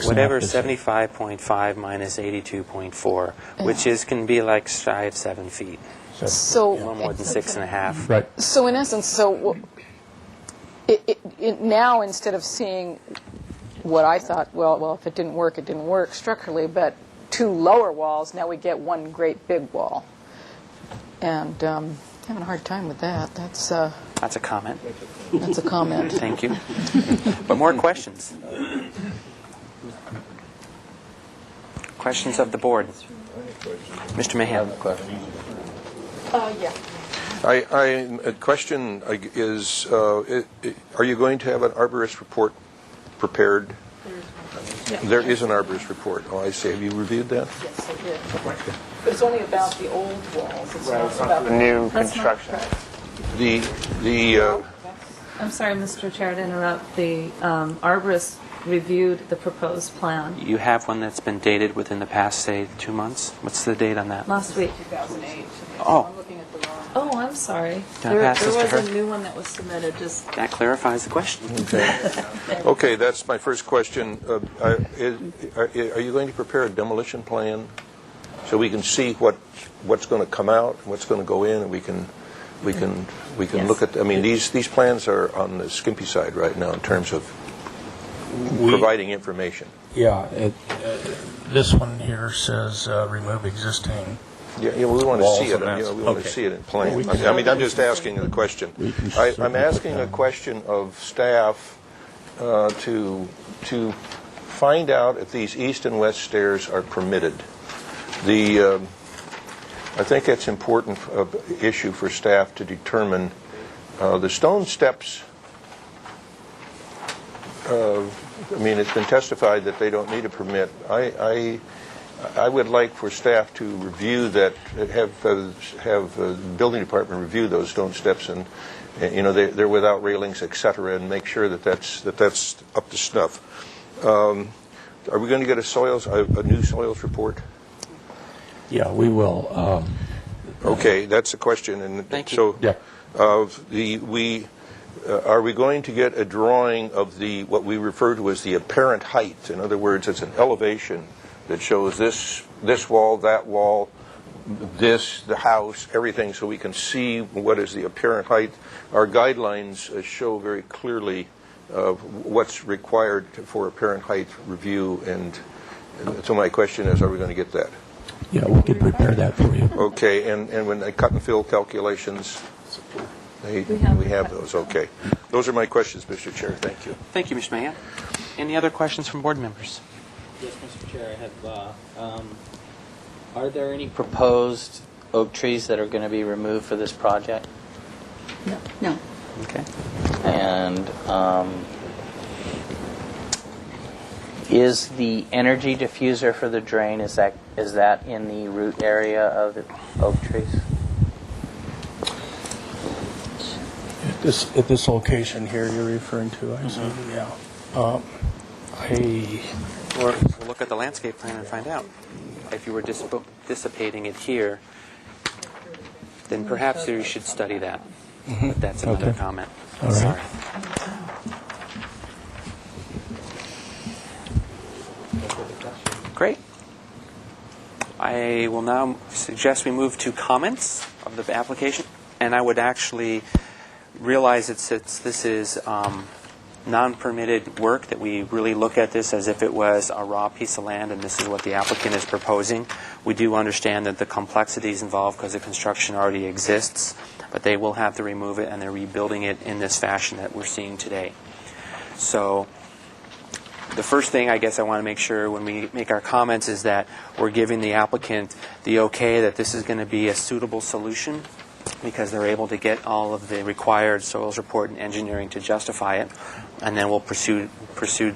Speaker 1: Whatever 75.5 minus 82.4, which can be like shy of 7 feet.
Speaker 11: So
Speaker 1: a little more than 6.5.
Speaker 17: Right.
Speaker 11: So in essence, now instead of seeing what I thought, well, if it didn't work structurally, but 2 lower walls, now we get one great big wall. And having a hard time with that. That's a
Speaker 1: comment.
Speaker 11: That's a comment.
Speaker 1: Thank you. But more questions? Questions of the board? Mr. Mahan.
Speaker 11: Yeah.
Speaker 3: A question is, are you going to have an arborist report prepared? There is an arborist report. Oh, I see. Have you reviewed that?
Speaker 11: Yes, I did. But it's only about the old walls. It's
Speaker 8: Right,
Speaker 11: not
Speaker 8: it's
Speaker 11: about
Speaker 8: not the new
Speaker 11: That's not
Speaker 8: construction.
Speaker 11: correct.
Speaker 16: I'm sorry, Mr. Chair, to interrupt. The arborist reviewed the proposed plan
Speaker 1: You have one that's been dated within the past, say, 2 months? What's the date on that?
Speaker 16: last week.
Speaker 11: 2008.
Speaker 1: Oh.
Speaker 11: I'm looking at the wrong.
Speaker 16: Oh, I'm sorry.
Speaker 1: Can I
Speaker 16: There
Speaker 1: pass this to
Speaker 16: was
Speaker 1: her?
Speaker 16: a new one that was submitted. Just
Speaker 1: That clarifies the question.
Speaker 3: Okay, that's my first question. Are you going to prepare a demolition plan so we can see what's going to come out, what's going to go in, and we can
Speaker 16: Yes.
Speaker 3: look at? I mean, these plans are on the skimpy side right now in terms of providing information.
Speaker 17: Yeah, this one here says remove existing.
Speaker 3: Yeah, we want to
Speaker 17: walls
Speaker 3: see it.
Speaker 17: and that's-
Speaker 3: We want to
Speaker 17: okay.
Speaker 3: see it in plan.
Speaker 17: We
Speaker 3: I
Speaker 17: can-
Speaker 3: mean, I'm just asking a question. I'm asking a question of staff to find out if these east and west stairs are permitted. I think that's important issue for staff to determine. The stone steps I mean, it's been testified that they don't need a permit. I would like for staff to review that, have the building department review those stone steps, and you know, they're without railings, etc., and make sure that that's up to snuff. Are we going to get a new soils report?
Speaker 17: Yeah, we will.
Speaker 3: Okay, that's the question. And
Speaker 1: Thank you.
Speaker 3: So,
Speaker 17: Yeah.
Speaker 3: Are we going to get a drawing of what we refer to as the apparent height? In other words, it's an elevation that shows this wall, that wall, the house, everything, so we can see what is the apparent height. Our guidelines show very clearly what's required for apparent height review, and so my question is, are we going to get that?
Speaker 17: Yeah, we could prepare that for you.
Speaker 3: Okay, and when they cut and fill calculations, we have those. Okay. Those are my questions, Mr. Chair. Thank you.
Speaker 1: Thank you, Mr. Mahan. Any other questions from board members?
Speaker 12: Yes, Mr. Chair, I have. Are there any proposed oak trees that are going to be removed for this project?
Speaker 2: No.
Speaker 1: Okay.
Speaker 12: And is the energy diffuser for the drain, is that in the root area of the oak trees?
Speaker 17: At this location here you're referring to, I see. Yeah.
Speaker 1: Or we'll look at the landscape plan and find out. If you were dissipating it here, then perhaps you should study that. But that's another comment.
Speaker 17: All right.
Speaker 1: Sorry. Great. I will now suggest we move to comments of the application. And I would actually realize that since this is non-permitted work, that we really look at this as if it was a raw piece of land and this is what the applicant is proposing. We do understand that the complexities involved because the construction already exists, but they will have to remove it and they're rebuilding it in this fashion that we're seeing today. So the first thing I guess I want to make sure when we make our comments is that we're giving the applicant the okay that this is going to be a suitable solution because they're able to get all of the required soils report and engineering to justify it, and then we'll pursue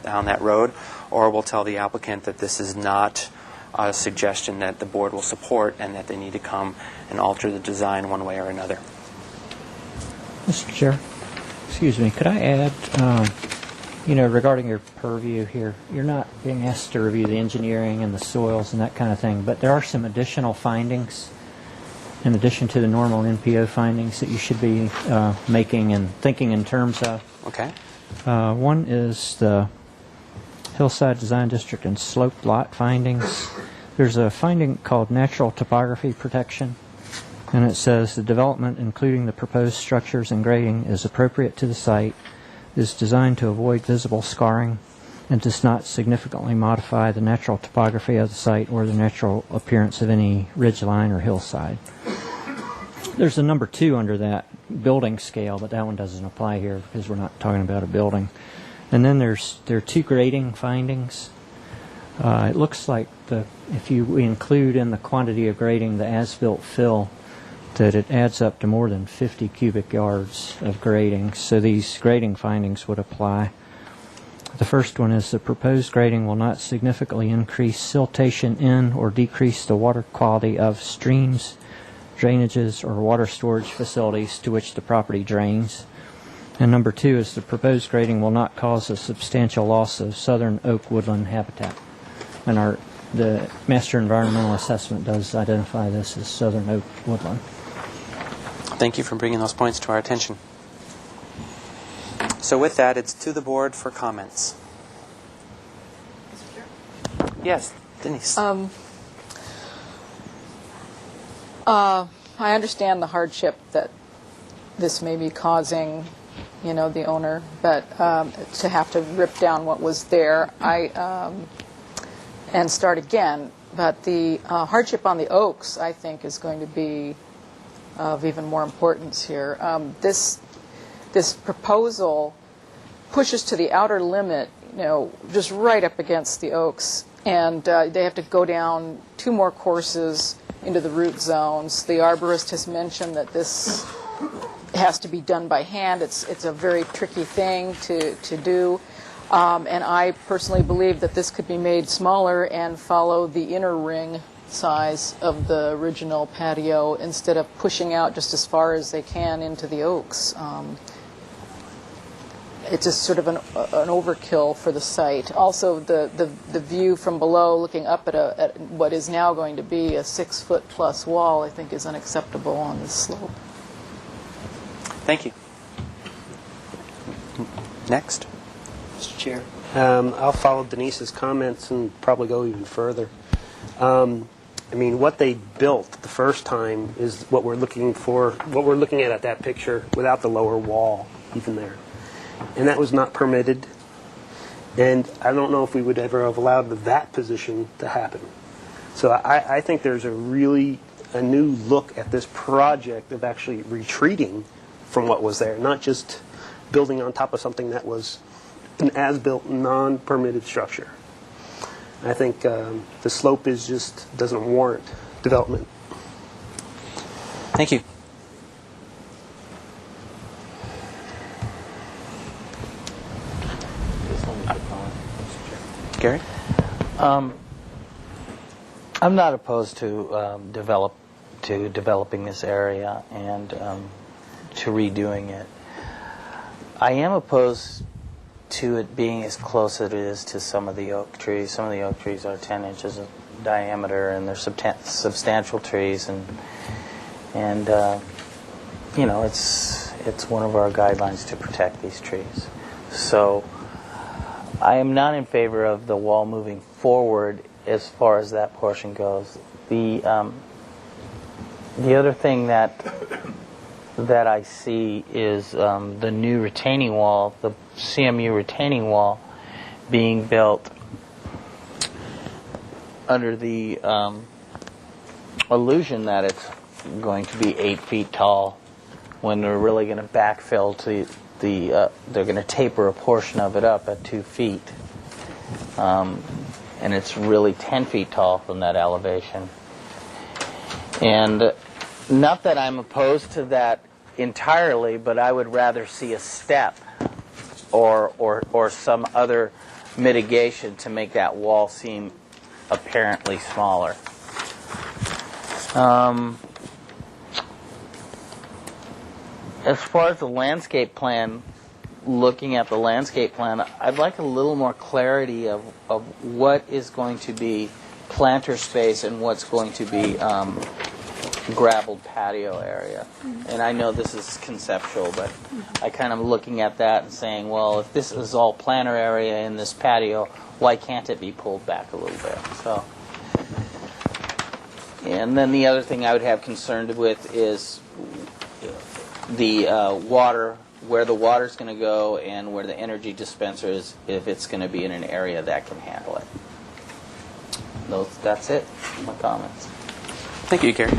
Speaker 1: down that road, or we'll tell the applicant that this is not a suggestion that the board will support and that they need to come and alter the design one way or another.
Speaker 5: Mr. Chair, excuse me, could I add, regarding your purview here, you're not being asked to review the engineering and the soils and that kind of thing, but there are some additional findings in addition to the normal NPO findings that you should be making and thinking in terms of.
Speaker 1: Okay.
Speaker 5: One is the Hillside Design District and Sloped Lot findings. There's a finding called natural topography protection, and it says the development, including the proposed structures and grading, is appropriate to the site, is designed to avoid visible scarring, and does not significantly modify the natural topography of the site or the natural appearance of any ridgeline or hillside. There's a number 2 under that building scale, but that one doesn't apply here because we're not talking about a building. And then there are 2 grading findings. It looks like if you include in the quantity of grading the as-built fill, that it adds up to more than 50 cubic yards of grading. So these grading findings would apply. The first one is the proposed grading will not significantly increase siltation in or decrease the water quality of streams, drainages, or water storage facilities to which the property drains. And number 2 is the proposed grading will not cause a substantial loss of southern oak woodland habitat. And the Master Environmental Assessment does identify this as southern oak woodland.
Speaker 1: Thank you for bringing those points to our attention. So with that, it's to the board for comments. Yes, Denise.
Speaker 11: I understand the hardship that this may be causing, the owner, but to have to rip down what was there and start again. But the hardship on the oaks, I think, is going to be of even more importance here. This proposal pushes to the outer limit, just right up against the oaks, and they have to go down 2 more courses into the root zones. The arborist has mentioned that this has to be done by hand. It's a very tricky thing to do. And I personally believe that this could be made smaller and follow the inner ring size of the original patio instead of pushing out just as far as they can into the oaks. It's just sort of an overkill for the site. Also, the view from below looking up at what is now going to be a 6-foot-plus wall, I think, is unacceptable on this slope.
Speaker 1: Thank you. Next.
Speaker 6: Mr. Chair. I'll follow Denise's comments and probably go even further. I mean, what they built the first time is what we're looking for, what we're looking at that picture without the lower wall even there. And that was not permitted. And I don't know if we would ever have allowed that position to happen. So I think there's a new look at this project of actually retreating from what was there, not just building on top of something that was an as-built, non-permitted structure. I think the slope is just doesn't warrant development.
Speaker 1: Thank you. Gary?
Speaker 12: I'm not opposed to developing this area and to redoing it. I am opposed to it being as close as it is to some of the oak trees. Some of the oak trees are 10 inches in diameter, and they're substantial trees, and you know, it's one of our guidelines to protect these trees. So I am not in favor of the wall moving forward as far as that portion goes. The other thing that I see is the new retaining wall, the CMU retaining wall, being built under the illusion that it's going to be 8 feet tall, when they're really going to backfill to they're going to taper a portion of it up at 2 feet, and it's really 10 feet tall from that elevation. And not that I'm opposed to that entirely, but I would rather see a step or some other mitigation to make that wall seem apparently smaller. As far as the landscape plan, looking at the landscape plan, I'd like a little more clarity of what is going to be planter space and what's going to be gravelled patio area. And I know this is conceptual, but I kind of looking at that and saying, well, if this is all planter area in this patio, why can't it be pulled back a little bit? So, and then the other thing I would have concerned with is the water, where the water's going to go and where the energy dispenser is, if it's going to be in an area that can handle it. That's it, my comments.
Speaker 1: Thank you, Gary.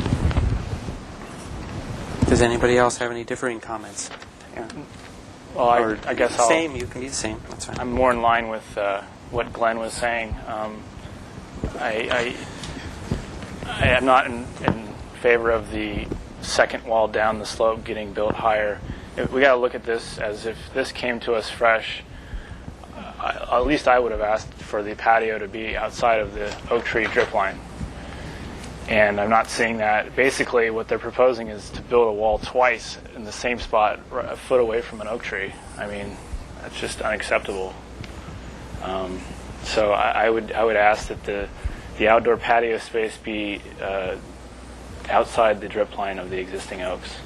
Speaker 1: Does anybody else have any differing comments?
Speaker 8: Well, I guess I'll...
Speaker 1: Same, you can be the same. That's fine.
Speaker 8: I'm more in line with what Glenn was saying. I am not in favor of the second wall down the slope getting built higher. We got to look at this as if this came to us fresh. At least I would have asked for the patio to be outside of the oak tree drip line. And I'm not seeing that. Basically, what they're proposing is to build a wall twice in the same spot, a foot away from an oak tree. I mean, that's just unacceptable. So I would ask that the outdoor patio space be outside the drip line of the existing oaks.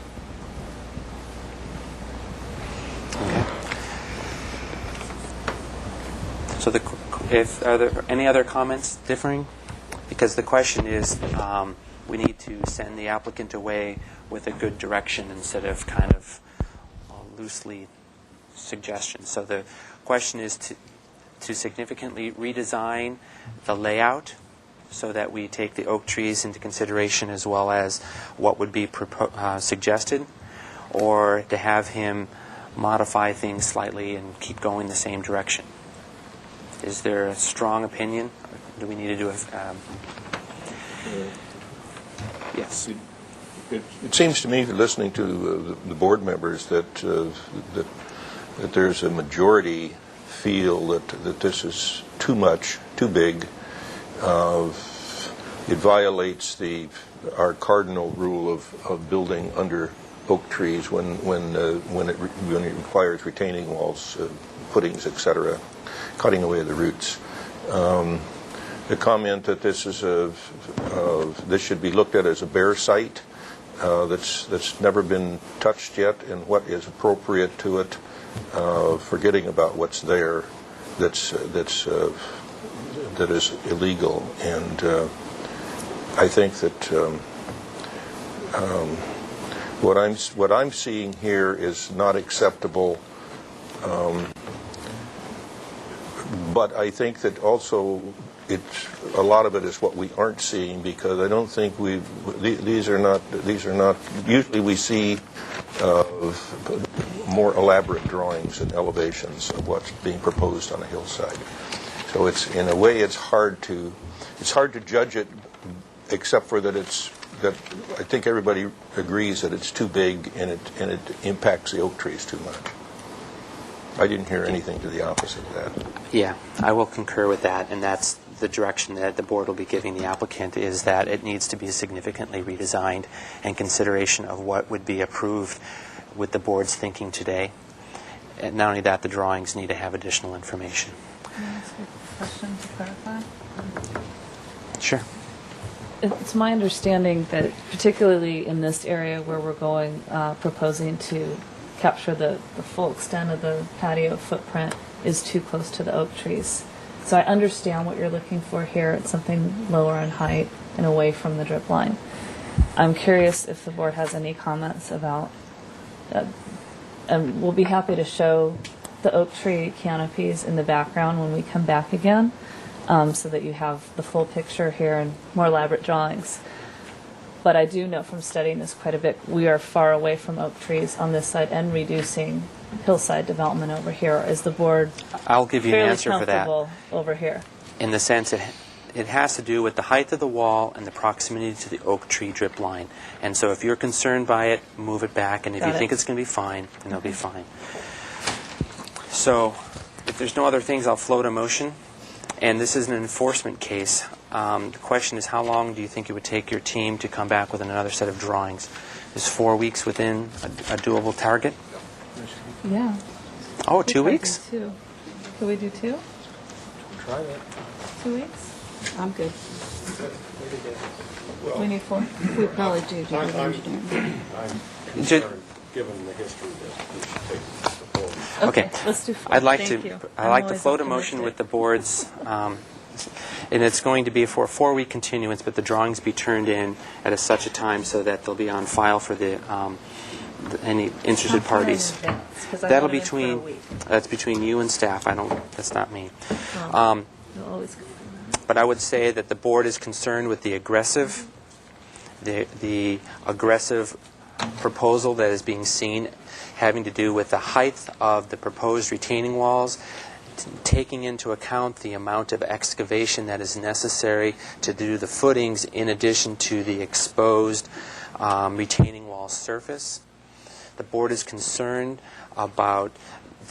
Speaker 1: Okay. So are there any other comments differing? Because the question is, we need to send the applicant away with a good direction instead of kind of loosely suggestions. So the question is to significantly redesign the layout so that we take the oak trees into consideration as well as what would be suggested, or to have him modify things slightly and keep going the same direction. Is there a strong opinion? Do we need to do a... yes.
Speaker 3: It seems to me, listening to the board members, that there's a majority feel that this is too much, too big. It violates our cardinal rule of building under oak trees when it requires retaining walls, footings, etc., cutting away the roots. The comment that this should be looked at as a bare site that's never been touched yet, and what is appropriate to it, forgetting about what's there that is illegal. And I think that what I'm seeing here is not acceptable. But I think that also a lot of it is what we aren't seeing, because I don't think these are not usually we see more elaborate drawings and elevations of what's being proposed on a hillside. So it's, in a way, it's hard to judge it, except for that I think everybody agrees that it's too big and it impacts the oak trees too much. I didn't hear anything to the opposite of that.
Speaker 1: Yeah, I will concur with that, and that's the direction that the board will be giving the applicant, is that it needs to be significantly redesigned, and consideration of what would be approved with the board's thinking today. And not only that, the drawings need to have additional information.
Speaker 16: Can I ask a question to clarify?
Speaker 1: Sure.
Speaker 16: It's my understanding that particularly in this area where we're going, proposing to capture the full extent of the patio footprint is too close to the oak trees. So I understand what you're looking for here. It's something lower in height and away from the drip line. I'm curious if the board has any comments about, and we'll be happy to show the oak tree canopies in the background when we come back again, so that you have the full picture here and more elaborate drawings. But I do know from studying this quite a bit, we are far away from oak trees on this side and reducing hillside development over here. Is the board
Speaker 1: I'll give you an
Speaker 16: fairly
Speaker 1: answer for that.
Speaker 16: comfortable over here?
Speaker 1: In the sense it has to do with the height of the wall and the proximity to the oak tree drip line. And so if you're concerned by it, move it back. And if you think it's going to be fine, then it'll be fine. So if there's no other things, I'll float a motion. And this is an enforcement case. The question is, how long do you think it would take your team to come back with another set of drawings? Is 4 weeks within a doable target?
Speaker 16: Yeah.
Speaker 1: Oh, 2 weeks?
Speaker 16: Two. Could we do 2?
Speaker 3: Try that.
Speaker 16: 2 weeks?
Speaker 2: I'm good.
Speaker 16: We need 4.
Speaker 2: We probably do the engineering.
Speaker 3: I'm concerned, given the history, that we should take the forward.
Speaker 1: Okay.
Speaker 16: Let's do 4.
Speaker 1: I'd like
Speaker 16: Thank
Speaker 1: to
Speaker 16: you.
Speaker 1: I'd like
Speaker 16: I'm
Speaker 1: to
Speaker 16: always
Speaker 1: float a motion with the board's, and it's going to be for a 4-week continuance, but the drawings be turned in at such a time so that they'll be on file for any interested parties. That'll be that's between you and staff. That's not me. But I would say that the board is concerned with the aggressive proposal that is being seen, having to do with the height of the proposed retaining walls, taking into account the amount of excavation that is necessary to do the footings in addition to the exposed retaining wall surface. The board is concerned about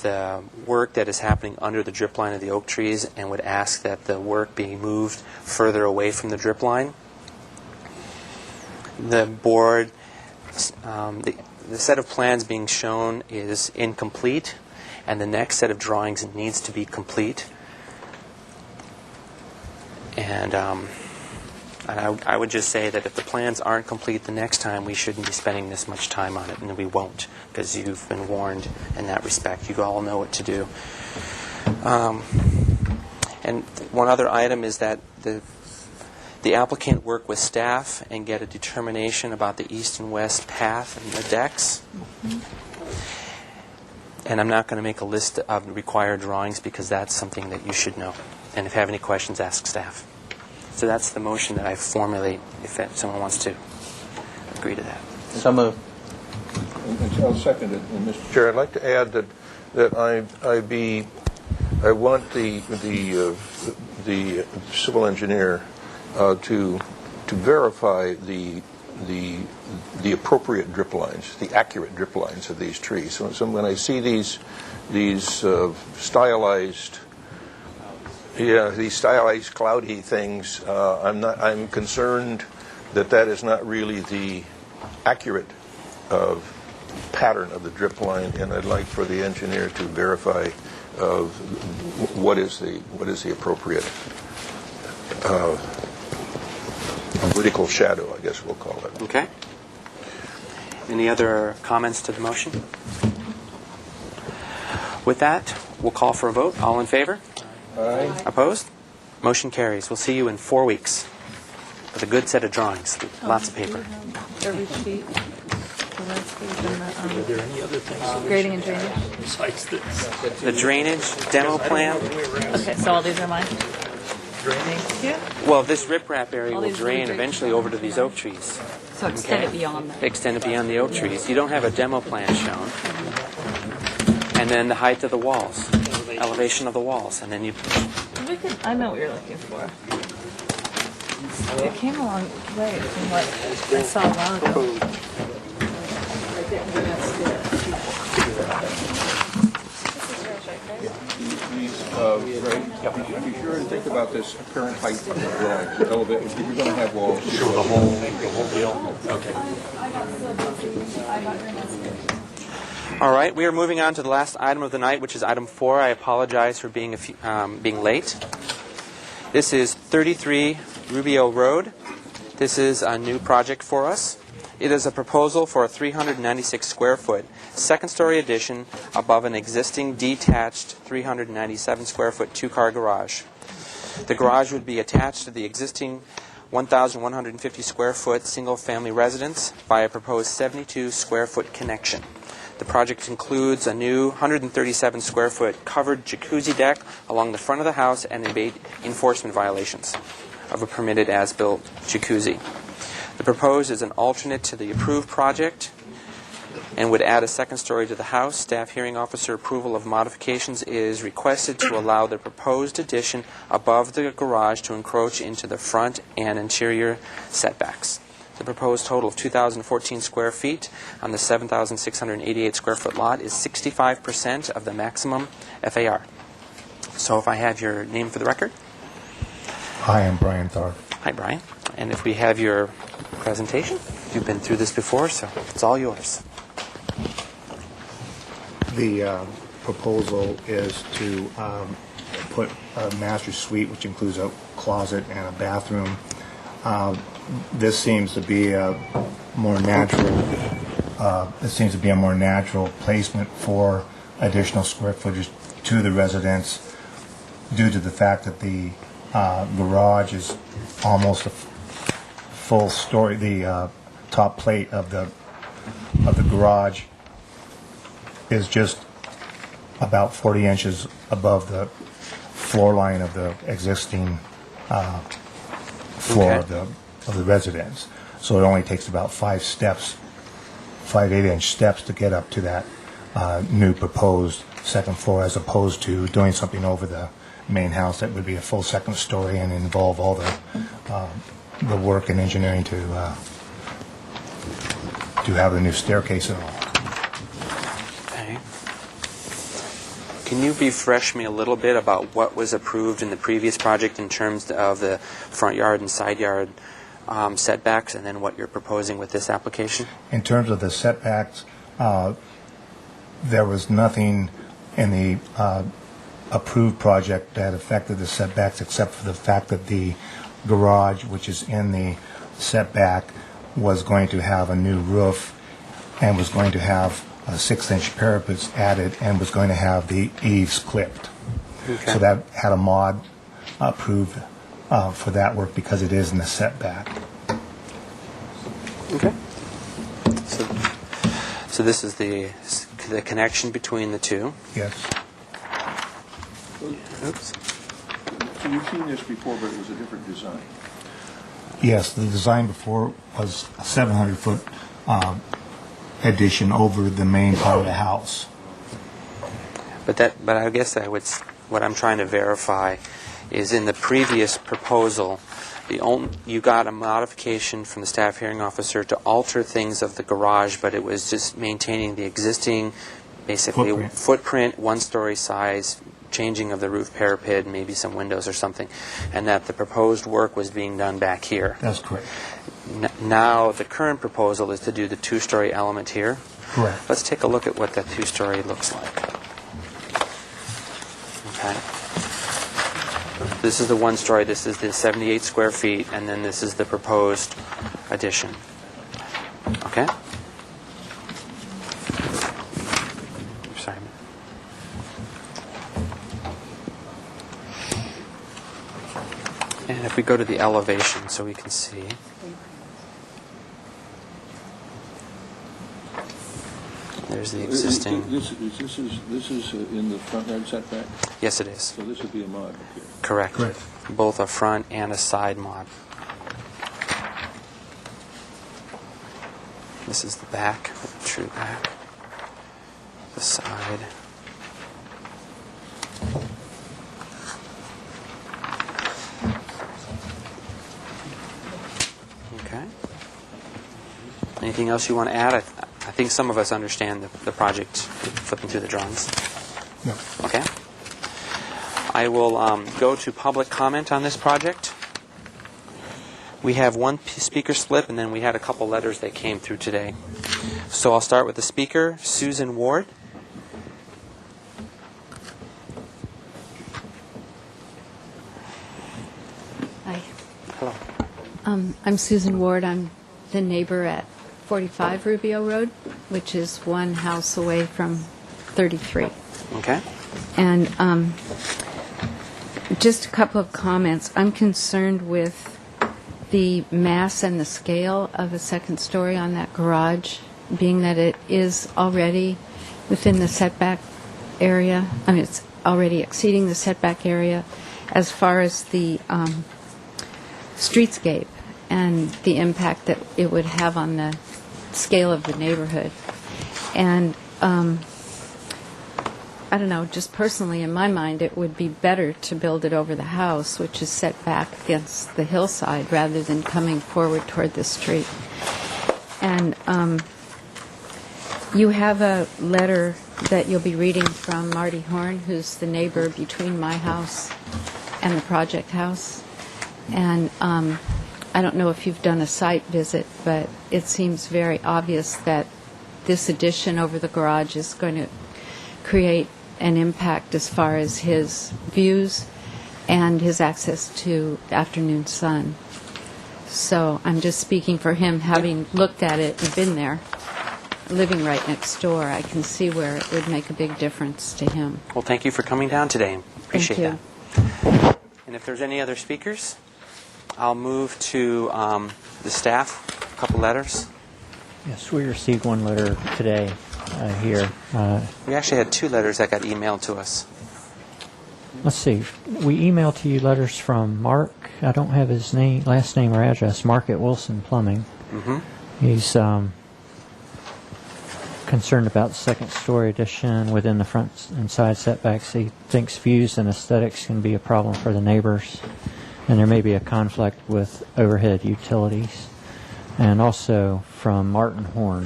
Speaker 1: the work that is happening under the drip line of the oak trees and would ask that the work be moved further away from the drip line. The board, the set of plans being shown is incomplete, and the next set of drawings needs to be complete. And I would just say that if the plans aren't complete the next time, we shouldn't be spending this much time on it, and we won't, because you've been warned in that respect. You all know what to do. And one other item is that the applicant work with staff and get a determination about the east and west path and the decks. And I'm not going to make a list of required drawings, because that's something that you should know. And if you have any questions, ask staff. So that's the motion that I formulate, if someone wants to agree to that.
Speaker 12: So moved.
Speaker 3: I'll second it. And Mr. Chair, I'd like to add that I want the civil engineer to verify the the appropriate drip lines, the accurate drip lines of these trees. So when I see these stylized, these stylized cloudy things, I'm concerned that is not really the accurate pattern of the drip line, and I'd like for the engineer to verify what is the appropriate vertical shadow, I guess we'll call it.
Speaker 1: Okay. Any other comments to the motion? With that, we'll call for a vote. All in favor?
Speaker 3: Aye.
Speaker 1: Opposed? Motion carries. We'll see you in 4 weeks with a good set of drawings. Lots of paper.
Speaker 16: Every sheet. The landscape and
Speaker 17: Are there any other things?
Speaker 16: grading and drainage.
Speaker 17: Besides this?
Speaker 1: The drainage demo plan.
Speaker 16: Okay, so all these are mine. Thank you.
Speaker 1: Well, this riprap area
Speaker 16: All
Speaker 1: will
Speaker 16: these
Speaker 1: drain
Speaker 16: will
Speaker 1: eventually over to these oak trees.
Speaker 16: So extend it beyond that.
Speaker 1: Extend it beyond the oak trees. You don't have a demo plan shown. And then the height of the walls, elevation of the walls, and then you.
Speaker 16: We could, I know what you're looking for. It came a long way from what I saw a while ago.
Speaker 3: Be sure and think about this current height of the drawing. Elevate, if you're going to have walls.
Speaker 17: Show the whole deal? Okay.
Speaker 1: All right, we are moving on to the last item of the night, which is item 4. I apologize for being being late. This is 33 Rubio Road. This is a new project for us. It is a proposal for a 396 square foot second-story addition above an existing detached 397 square foot two-car garage. The garage would be attached to the existing 1,150 square foot single-family residence by a proposed 72 square foot connection. The project includes a new 137 square foot covered jacuzzi deck along the front of the house and abate enforcement violations of a permitted as-built jacuzzi. The proposed is an alternate to the approved project and would add a second story to the house. Staff hearing officer approval of modifications is requested to allow the proposed addition above the garage to encroach into the front and interior setbacks. The proposed total of 2,014 square feet on the 7,688 square foot lot is 65% of the maximum FAR. So if I have your name for the record.
Speaker 9: Hi, I'm Brian Tharp.
Speaker 1: Hi, Brian. And if we have your presentation, you've been through this before, so it's all yours.
Speaker 9: The proposal is to put a master suite, which includes a closet and a bathroom. This seems to be a more natural. This seems to be a more natural placement for additional square footage to the residence, due to the fact that the garage is almost a full story. The top plate of the garage is just about 40 inches above the floor line of the existing floor of the residence. So it only takes about 5 8-inch steps to get up to that new proposed second floor, as opposed to doing something over the main house that would be a full second story and involve all the work and engineering to have a new staircase and all.
Speaker 1: Okay. Can you refresh me a little bit about what was approved in the previous project in terms of the front yard and side yard setbacks, and then what you're proposing with this application?
Speaker 9: In terms of the setbacks, there was nothing in the approved project that affected the setbacks, except for the fact that the garage, which is in the setback, was going to have a new roof and was going to have 6-inch parapets added and was going to have the eaves clipped.
Speaker 1: Okay.
Speaker 9: So that had a mod approved for that work because it is in the setback.
Speaker 1: Okay. So this is the connection between the two.
Speaker 9: Yes.
Speaker 1: Oops.
Speaker 3: So you've seen this before, but it was a different design.
Speaker 9: Yes, the design before was a 700-foot addition over the main part of the house.
Speaker 1: But I guess what I'm trying to verify is in the previous proposal, You got a modification from the staff hearing officer to alter things of the garage, but it was just maintaining the existing, basically, footprint, one-story size, changing of the roof parapet, maybe some windows or something, and that the proposed work was being done back here.
Speaker 9: That's correct.
Speaker 1: Now, the current proposal is to do the two-story element here.
Speaker 9: Correct.
Speaker 1: Let's take a look at what that two-story looks like. Okay. This is the one-story. This is the 78 square feet, and then this is the proposed addition. Okay? Sorry. And if we go to the elevation so we can see. There's the existing.
Speaker 3: This is in the front yard setback?
Speaker 1: Yes, it is.
Speaker 3: So this would be a mod up here?
Speaker 1: Correct. Both a front and a side mod. This is the back, the true back. The side. Okay. Anything else you want to add? I think some of us understand the project, flipping through the drawings.
Speaker 9: No.
Speaker 1: Okay. I will go to public comment on this project. We have one speaker slip, and then we had a couple letters that came through today. So I'll start with the speaker, Susan Ward.
Speaker 10: Hi.
Speaker 1: Hello.
Speaker 10: I'm Susan Ward. I'm the neighbor at 45 Rubio Road, which is one house away from 33.
Speaker 1: Okay.
Speaker 10: And just a couple of comments. I'm concerned with the mass and the scale of a second story on that garage, being that it is already within the setback area. I mean, it's already exceeding the setback area as far as the streetscape and the impact that it would have on the scale of the neighborhood. And I don't know, just personally in my mind, it would be better to build it over the house, which is set back against the hillside, rather than coming forward toward the street. And you have a letter that you'll be reading from Marty Horn, who's the neighbor between my house and the project house. And I don't know if you've done a site visit, but it seems very obvious that this addition over the garage is going to create an impact as far as his views and his access to afternoon sun. So I'm just speaking for him, having looked at it and been there, living right next door. I can see where it would make a big difference to him.
Speaker 1: Well, thank you for coming down today. Appreciate
Speaker 10: Thank you.
Speaker 1: that. And if there's any other speakers, I'll move to the staff. A couple letters.
Speaker 5: Yes, we received one letter today here.
Speaker 1: We actually had two letters that got emailed to us.
Speaker 5: Let's see. We emailed to you letters from Mark. I don't have his name, last name or address. Mark at Wilson Plumbing.
Speaker 1: Mm-hmm.
Speaker 5: He's concerned about the second story addition within the front and side setbacks. He thinks views and aesthetics can be a problem for the neighbors, and there may be a conflict with overhead utilities. And also from Martin Horn.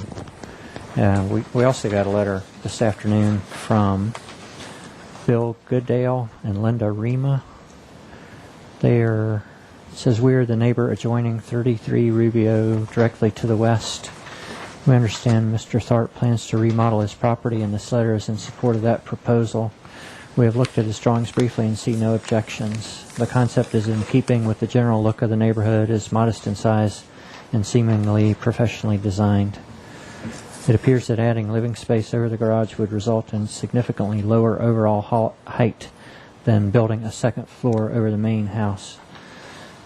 Speaker 5: We also got a letter this afternoon from Bill Goodale and Linda Rima. It says, we are the neighbor adjoining 33 Rubio directly to the west. We understand Mr. Tharp plans to remodel his property, and this letter is in support of that proposal. We have looked at his drawings briefly and see no objections. The concept is in keeping with the general look of the neighborhood, is modest in size and seemingly professionally designed. It appears that adding living space over the garage would result in significantly lower overall height than building a second floor over the main house.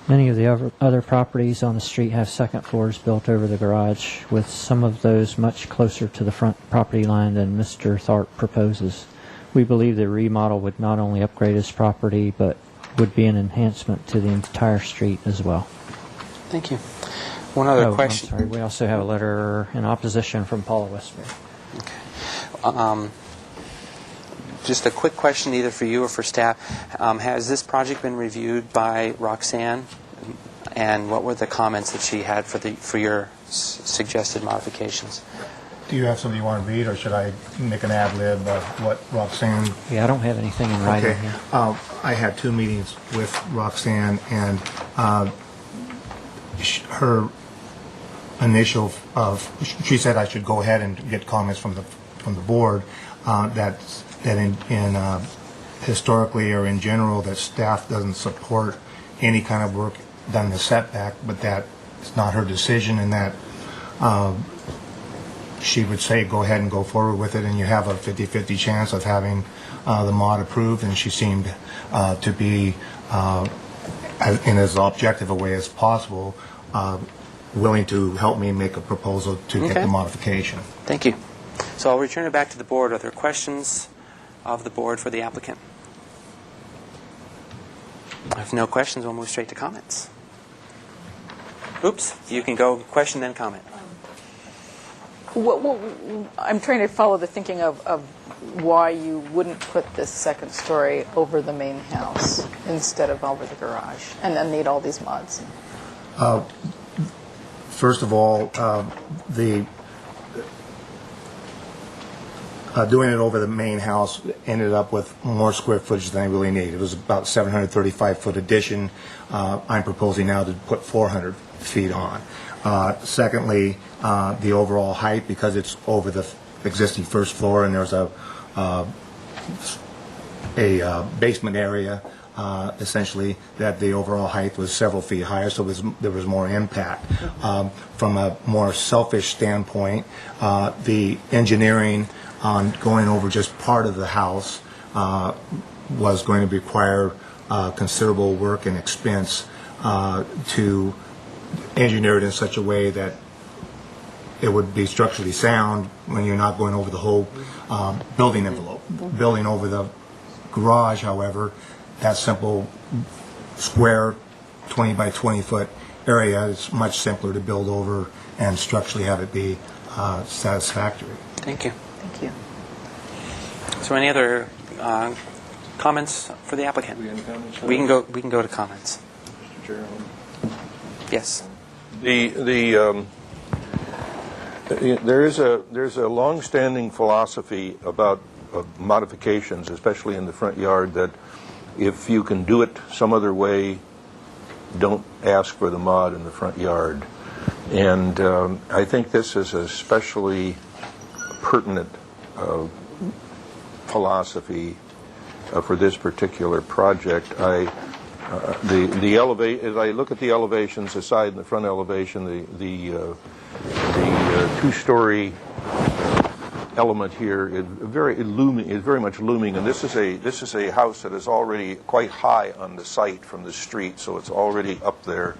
Speaker 5: Many of the other properties on the street have second floors built over the garage, with some of those much closer to the front property line than Mr. Tharp proposes. We believe the remodel would not only upgrade his property, but would be an enhancement to the entire street as well.
Speaker 1: Thank you. One other question.
Speaker 5: I'm sorry. We also have a letter in opposition from Paula Westbury.
Speaker 1: Okay. Just a quick question either for you or for staff. Has this project been reviewed by Roxanne and what were the comments that she had for your suggested modifications?
Speaker 9: Do you have something you want to read, or should I make an ad lib of what Roxanne?
Speaker 5: Yeah, I don't have anything in writing
Speaker 9: Okay.
Speaker 5: here.
Speaker 9: I had 2 meetings with Roxanne, and her initial she said I should go ahead and get comments from the board that in historically or in general that staff doesn't support any kind of work done in the setback, but that it's not her decision, and that she would say go ahead and go forward with it, and you have a 50-50 chance of having the mod approved. And she seemed to be in as objective a way as possible willing to help me make a proposal to get
Speaker 1: Okay.
Speaker 9: the modification.
Speaker 1: Thank you. So I'll return it back to the board. Are there questions of the board for the applicant? If no questions, we'll move straight to comments. Oops, you can go question then comment.
Speaker 11: I'm trying to follow the thinking of why you wouldn't put this second story over the main house instead of over the garage, and then need all these mods.
Speaker 9: First of all, doing it over the main house ended up with more square footage than I really need. It was about 735-foot addition. I'm proposing now to put 400 feet on. Secondly, the overall height, because it's over the existing first floor, and there's a basement area, essentially, that the overall height was several feet higher, so there was more impact. From a more selfish standpoint, the engineering on going over just part of the house was going to require considerable work and expense to engineer it in such a way that it would be structurally sound when you're not going over the whole building envelope. Building over the garage, however, that simple square 20 by 20 foot area is much simpler to build over and structurally have it be satisfactory.
Speaker 1: Thank you.
Speaker 11: Thank you.
Speaker 1: So any other comments for the applicant? We can go to comments.
Speaker 3: Mr. Chair.
Speaker 1: Yes.
Speaker 3: There's a long-standing philosophy about modifications, especially in the front yard, that if you can do it some other way, don't ask for the mod in the front yard. And I think this is a especially pertinent philosophy for this particular project. As I look at the elevations, the side and the front elevation, the two-story element here is very much looming, and this is a house that is already quite high on the site from the street, so it's already up there.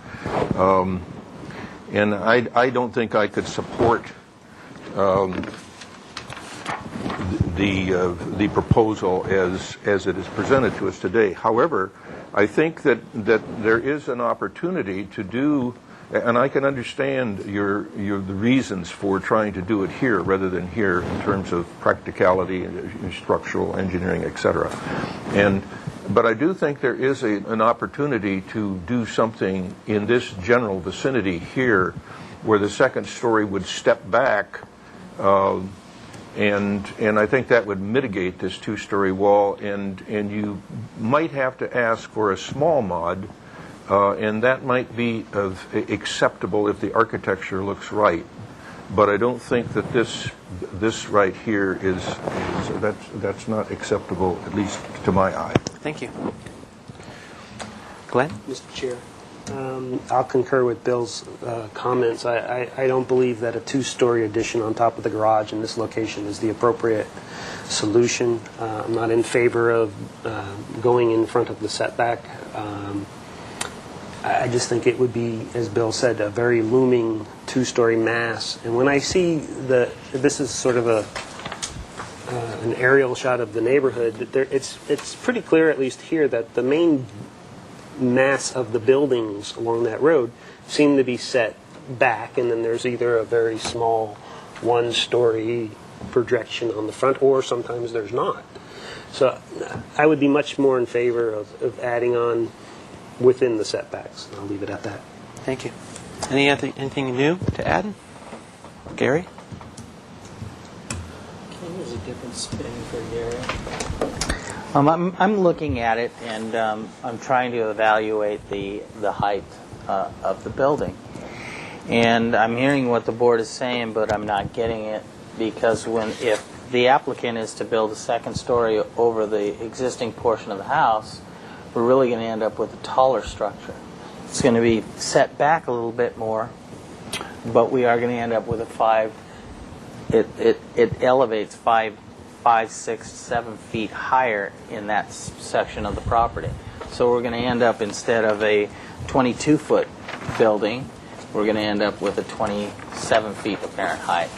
Speaker 3: And I don't think I could support the proposal as it is presented to us today. However, I think that there is an opportunity to do, and I can understand the reasons for trying to do it here rather than here in terms of practicality and structural engineering, etc. But I do think there is an opportunity to do something in this general vicinity here where the second story would step back, and I think that would mitigate this two-story wall, and you might have to ask for a small mod, and that might be acceptable if the architecture looks right. But I don't think that this right here that's not acceptable, at least to my eye.
Speaker 1: Thank you. Glenn?
Speaker 6: Mr. Chair, I'll concur with Bill's comments. I don't believe that a two-story addition on top of the garage in this location is the appropriate solution. I'm not in favor of going in front of the setback. I just think it would be, as Bill said, a very looming two-story mass. And when I see this is sort of an aerial shot of the neighborhood, it's pretty clear, at least here, that the main mass of the buildings along that road seem to be set back, and then there's either a very small one-story projection on the front, or sometimes there's not. So I would be much more in favor of adding on within the setbacks. I'll leave it at that.
Speaker 1: Thank you. Anything new to add? Gary?
Speaker 12: There's a different spin for Gary. I'm looking at it, and I'm trying to evaluate the height of the building. And I'm hearing what the board is saying, but I'm not getting it, because if the applicant is to build a second story over the existing portion of the house, we're really going to end up with a taller structure. It's going to be set back a little bit more, but we are going to end up with it elevates 5, 6, 7 feet higher in that section of the property. So we're going to end up, instead of a 22-foot building, we're going to end up with a 27 feet apparent height.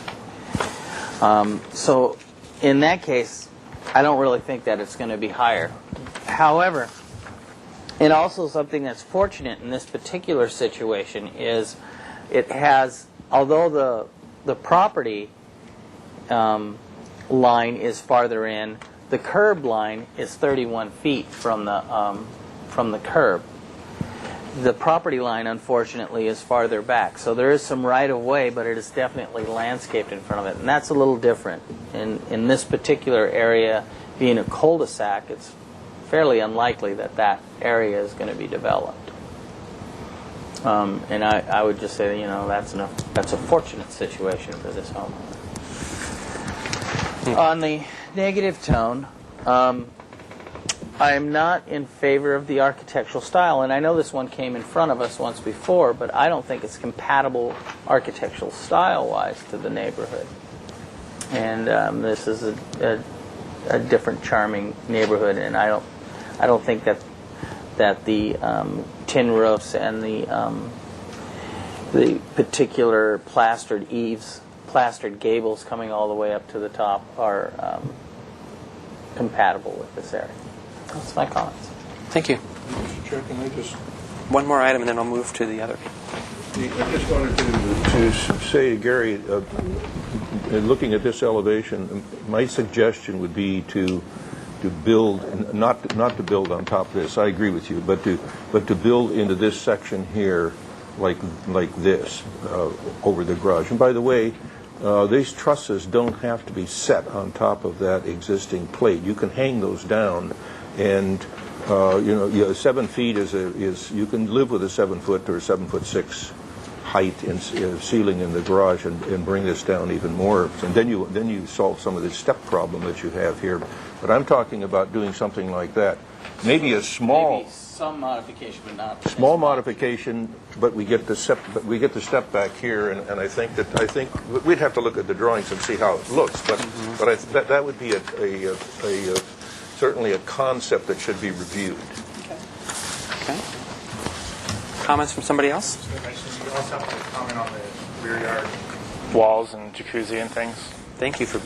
Speaker 12: So in that case, I don't really think that it's going to be higher. However, and also something that's fortunate in this particular situation is it has, although the property line is farther in, the curb line is 31 feet from the curb. The property line, unfortunately, is farther back. So there is some right-of-way, but it is definitely landscaped in front of it. And that's a little different. In this particular area, being a cul-de-sac, it's fairly unlikely that that area is going to be developed. And I would just say, that's a fortunate situation for this home. On the negative tone, I am not in favor of the architectural style, and I know this one came in front of us once before, but I don't think it's compatible architectural style-wise to the neighborhood. And this is a different, charming neighborhood, and I don't think that the tin roofs and the particular plastered eaves, plastered gables coming all the way up to the top are compatible with this area. That's my comments.
Speaker 1: Thank you.
Speaker 3: Mr. Chair, can I just...
Speaker 1: One more item, and then I'll move to the other.
Speaker 3: I just wanted to say, Gary, looking at this elevation, my suggestion would be to build, not to build on top of this. I agree with you, but to build into this section here, like this, over the garage. And by the way, these trusses don't have to be set on top of that existing plate. You can hang those down, and 7 feet is you can live with a 7 foot or 7'6" height in ceiling in the garage, and bring this down even more. And then you solve some of the step problem that you have here. But I'm talking about doing something like that. Maybe
Speaker 12: some modification, but not
Speaker 3: small modification. But we get the step back here, and I think we'd have to look at the drawings and see how it looks. But that would be certainly a concept that should be reviewed.
Speaker 1: Okay. Comments from somebody else?
Speaker 9: You also have to comment on the rear yard.
Speaker 8: Walls and jacuzzi and things.
Speaker 1: Thank you for...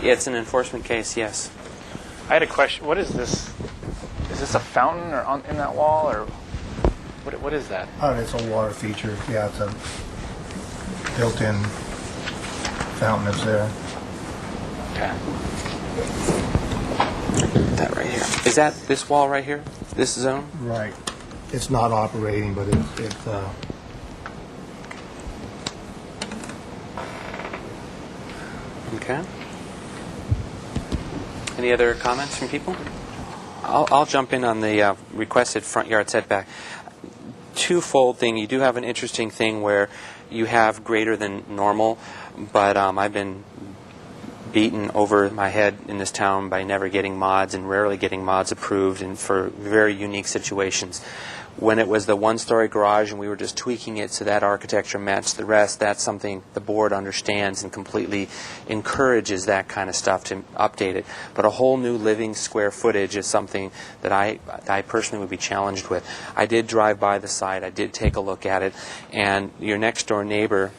Speaker 1: Yeah, it's an enforcement case, yes.
Speaker 8: I had a question. What is this? Is this a fountain or in that wall, or what is that?
Speaker 9: It's a water feature. Yeah, it's a built-in fountain that's there.
Speaker 8: Okay.
Speaker 1: That right here. Is that this wall right here? This zone?
Speaker 9: Right. It's not operating, but it's
Speaker 1: Okay. Any other comments from people? I'll jump in on the requested front yard setback. Twofold thing. You do have an interesting thing where you have greater than normal, but I've been beaten over my head in this town by never getting mods and rarely getting mods approved, and for very unique situations. When it was the one-story garage and we were just tweaking it so that architecture matched the rest, that's something the board understands and completely encourages that kind of stuff to update it. But a whole new living square footage is something that I personally would be challenged with. I did drive by the site, I did take a look at it, and your next door neighbor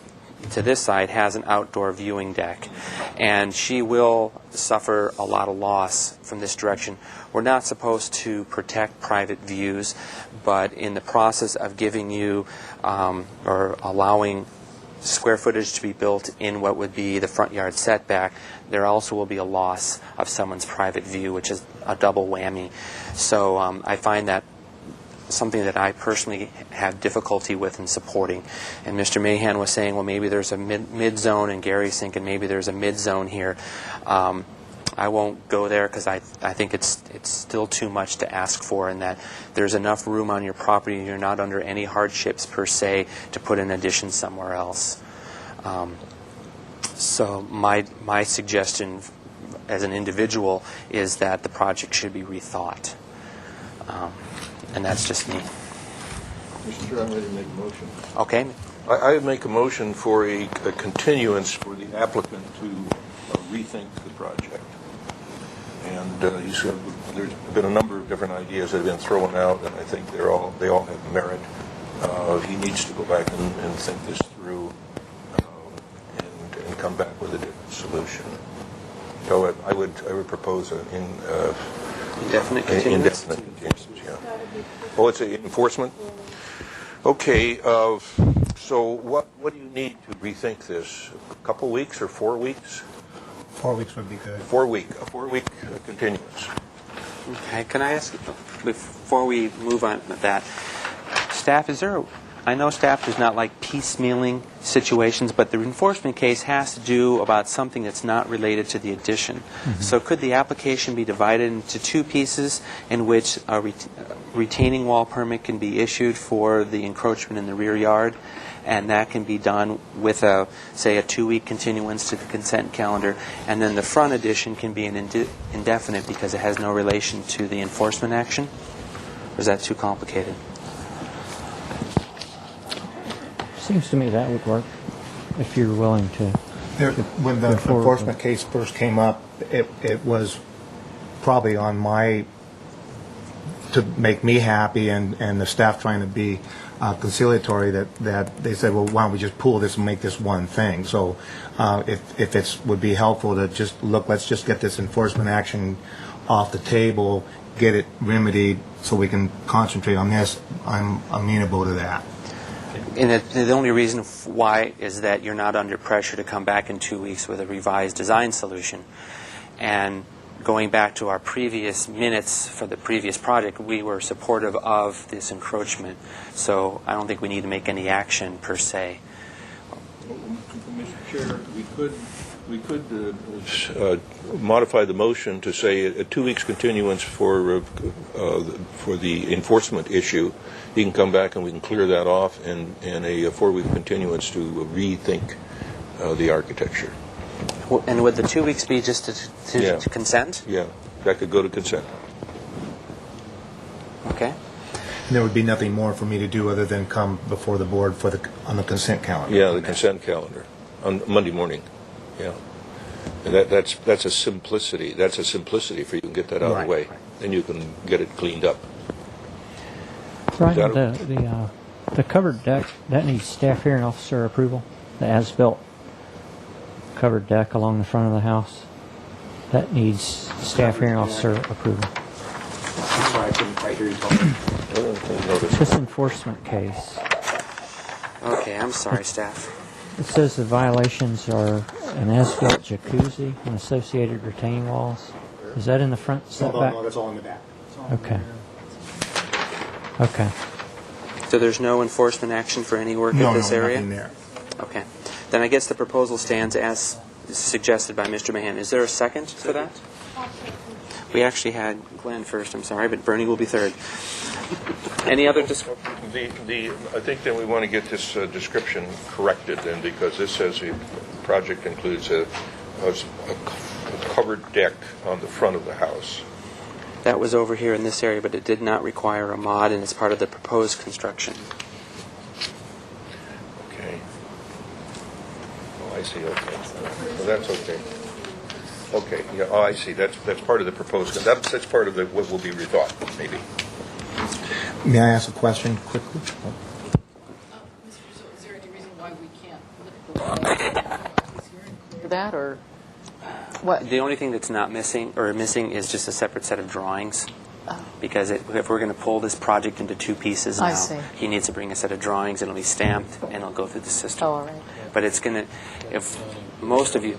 Speaker 1: to this side has an outdoor viewing deck, and she will suffer a lot of loss from this direction. We're not supposed to protect private views, but in the process of giving you or allowing square footage to be built in what would be the front yard setback, there also will be a loss of someone's private view, which is a double whammy. So I find that something that I personally have difficulty with in supporting. And Mr. Mahan was saying, well, maybe there's a mid-zone, and Gary's thinking maybe there's a mid-zone here. I won't go there because I think it's still too much to ask for, and that there's enough room on your property and you're not under any hardships per se to put an addition somewhere else. So my suggestion as an individual is that the project should be rethought. And that's just me.
Speaker 3: Mr. Chair, I'm ready to make a motion.
Speaker 1: Okay.
Speaker 3: I make a motion for a continuance for the applicant to rethink the project. And there's been a number of different ideas that have been thrown out, and I think they all have merit. He needs to go back and think this through and come back with a different solution. So I would propose an
Speaker 1: indefinite continuance.
Speaker 3: Indefinite continuance, yeah. Oh, it's an enforcement? Okay, so what do you need to rethink this? A couple weeks or 4 weeks?
Speaker 9: 4 weeks would be good.
Speaker 3: 4 week continuance.
Speaker 1: Okay, can I ask, before we move on with that, staff, I know staff does not like piecemealing situations, but the enforcement case has to do about something that's not related to the addition. Mm-hmm. So could the application be divided into two pieces in which a retaining wall permit can be issued for the encroachment in the rear yard, and that can be done with say a 2-week continuance to the consent calendar, and then the front addition can be an indefinite because it has no relation to the enforcement action? Or is that too complicated?
Speaker 5: Seems to me that would work if you're willing to.
Speaker 9: When the enforcement case first came up, it was probably on to make me happy and the staff trying to be conciliatory that they said, well, why don't we just pool this and make this one thing? So if it would be helpful to just let's just get this enforcement action off the table, get it remedied so we can concentrate on this, I'm amenable to that.
Speaker 1: And the only reason why is that you're not under pressure to come back in 2 weeks with a revised design solution. And going back to our previous minutes for the previous project, we were supportive of this encroachment. So I don't think we need to make any action per se.
Speaker 3: Mr. Chair, we could modify the motion to say a 2 weeks continuance for the enforcement issue. He can come back and we can clear that off, and a 4-week continuance to rethink the architecture.
Speaker 1: And would the 2 weeks be just to consent?
Speaker 3: Yeah, that could go to consent.
Speaker 1: Okay.
Speaker 9: And there would be nothing more for me to do other than come before the board on the consent calendar.
Speaker 3: Yeah, the consent calendar on Monday morning. Yeah, and that's a simplicity. That's a simplicity for you to get that out of the way. Then you can get it cleaned up.
Speaker 5: Brian, the covered deck, that needs staff hearing officer approval. The as-built covered deck along the front of the house, that needs staff hearing officer approval.
Speaker 9: I'm sorry, I couldn't quite hear you talking.
Speaker 5: This enforcement case.
Speaker 1: Okay, I'm sorry, staff.
Speaker 5: It says the violations are an as-built jacuzzi and associated retaining walls. Is that in the front setback?
Speaker 9: No, that's all in the back.
Speaker 5: Okay. Okay.
Speaker 1: So there's no enforcement action for any work in this area?
Speaker 9: No, nothing there.
Speaker 1: Okay. Then I guess the proposal stands as suggested by Mr. Mahan. Is there a second for that? We actually had Glenn first, I'm sorry, but Bernie will be third. Any other discussion?
Speaker 3: I think that we want to get this description corrected then, because this says the project includes a covered deck on the front of the house.
Speaker 1: That was over here in this area, but it did not require a mod, and it's part of the proposed construction.
Speaker 3: Okay. Oh, I see. Okay. Well, that's okay. Okay. Yeah. Oh, I see. That's part of the proposed. That's part of what will be rethought, maybe.
Speaker 9: May I ask a question quickly?
Speaker 11: Is there any reason why we can't clear that, or what?
Speaker 1: The only thing that's not missing is just a separate set of drawings. Because if we're going to pull this project into two pieces now, he needs to bring a set of drawings, and it'll be stamped, and it'll go through the system.
Speaker 11: Oh, all right.
Speaker 1: But it's going to, if most of you,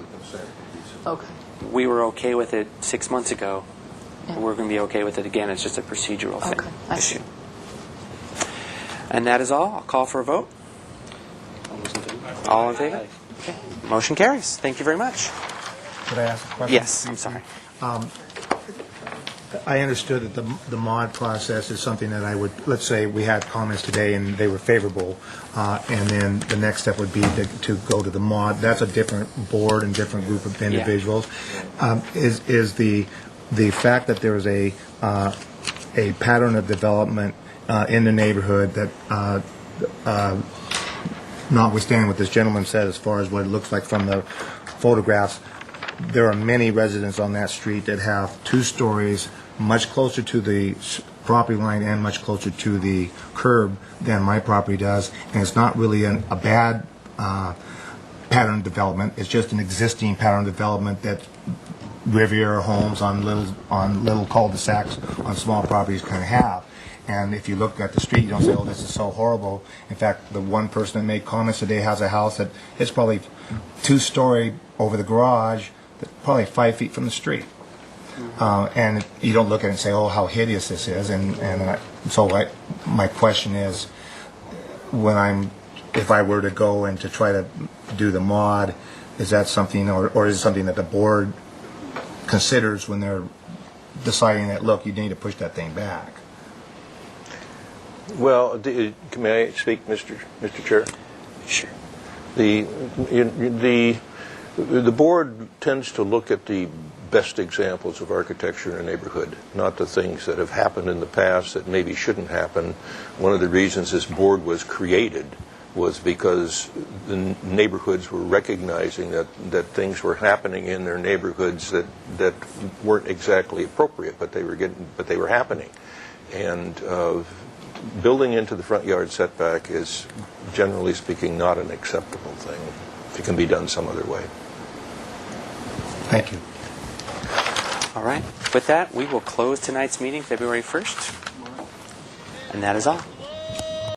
Speaker 11: Okay.
Speaker 1: we were okay with it 6 months ago, we're going to be okay with it again. It's just a procedural issue. And that is all. I'll call for a vote. All in favor? Okay. Motion carries. Thank you very much.
Speaker 9: Could I ask a question?
Speaker 1: Yes, I'm sorry.
Speaker 9: I understood that the mod process is something that I would, let's say we had comments today and they were favorable, and then the next step would be to go to the mod. That's a different board and different group of individuals. Is the fact that there is a pattern of development in the neighborhood that, notwithstanding what this gentleman said as far as what it looks like from the photographs, there are many residents on that street that have 2 stories much closer to the property line and much closer to the curb than my property does, and it's not really a bad pattern development. It's just an existing pattern development that Riviera homes on little cul-de-sacs on small properties kind of have. And if you look at the street, you don't say, oh, this is so horrible. In fact, the one person that made comments today has a house that is probably 2-story over the garage, probably 5 feet from the street. And you don't look at it and say, oh, how hideous this is. So my question is, if I were to go and to try to do the mod, is that something, or is it something that the board considers when they're deciding that, look, you need to push that thing back?
Speaker 3: Well, may I speak, Mr. Chair?
Speaker 1: Sure.
Speaker 3: The board tends to look at the best examples of architecture in a neighborhood, not the things that have happened in the past that maybe shouldn't happen. One of the reasons this board was created was because the neighborhoods were recognizing that things were happening in their neighborhoods that weren't exactly appropriate, but they were happening. And building into the front yard setback is, generally speaking, not an acceptable thing. It can be done some other way.
Speaker 9: Thank you.
Speaker 1: All right. With that, we will close tonight's meeting, February 1st. And that is all.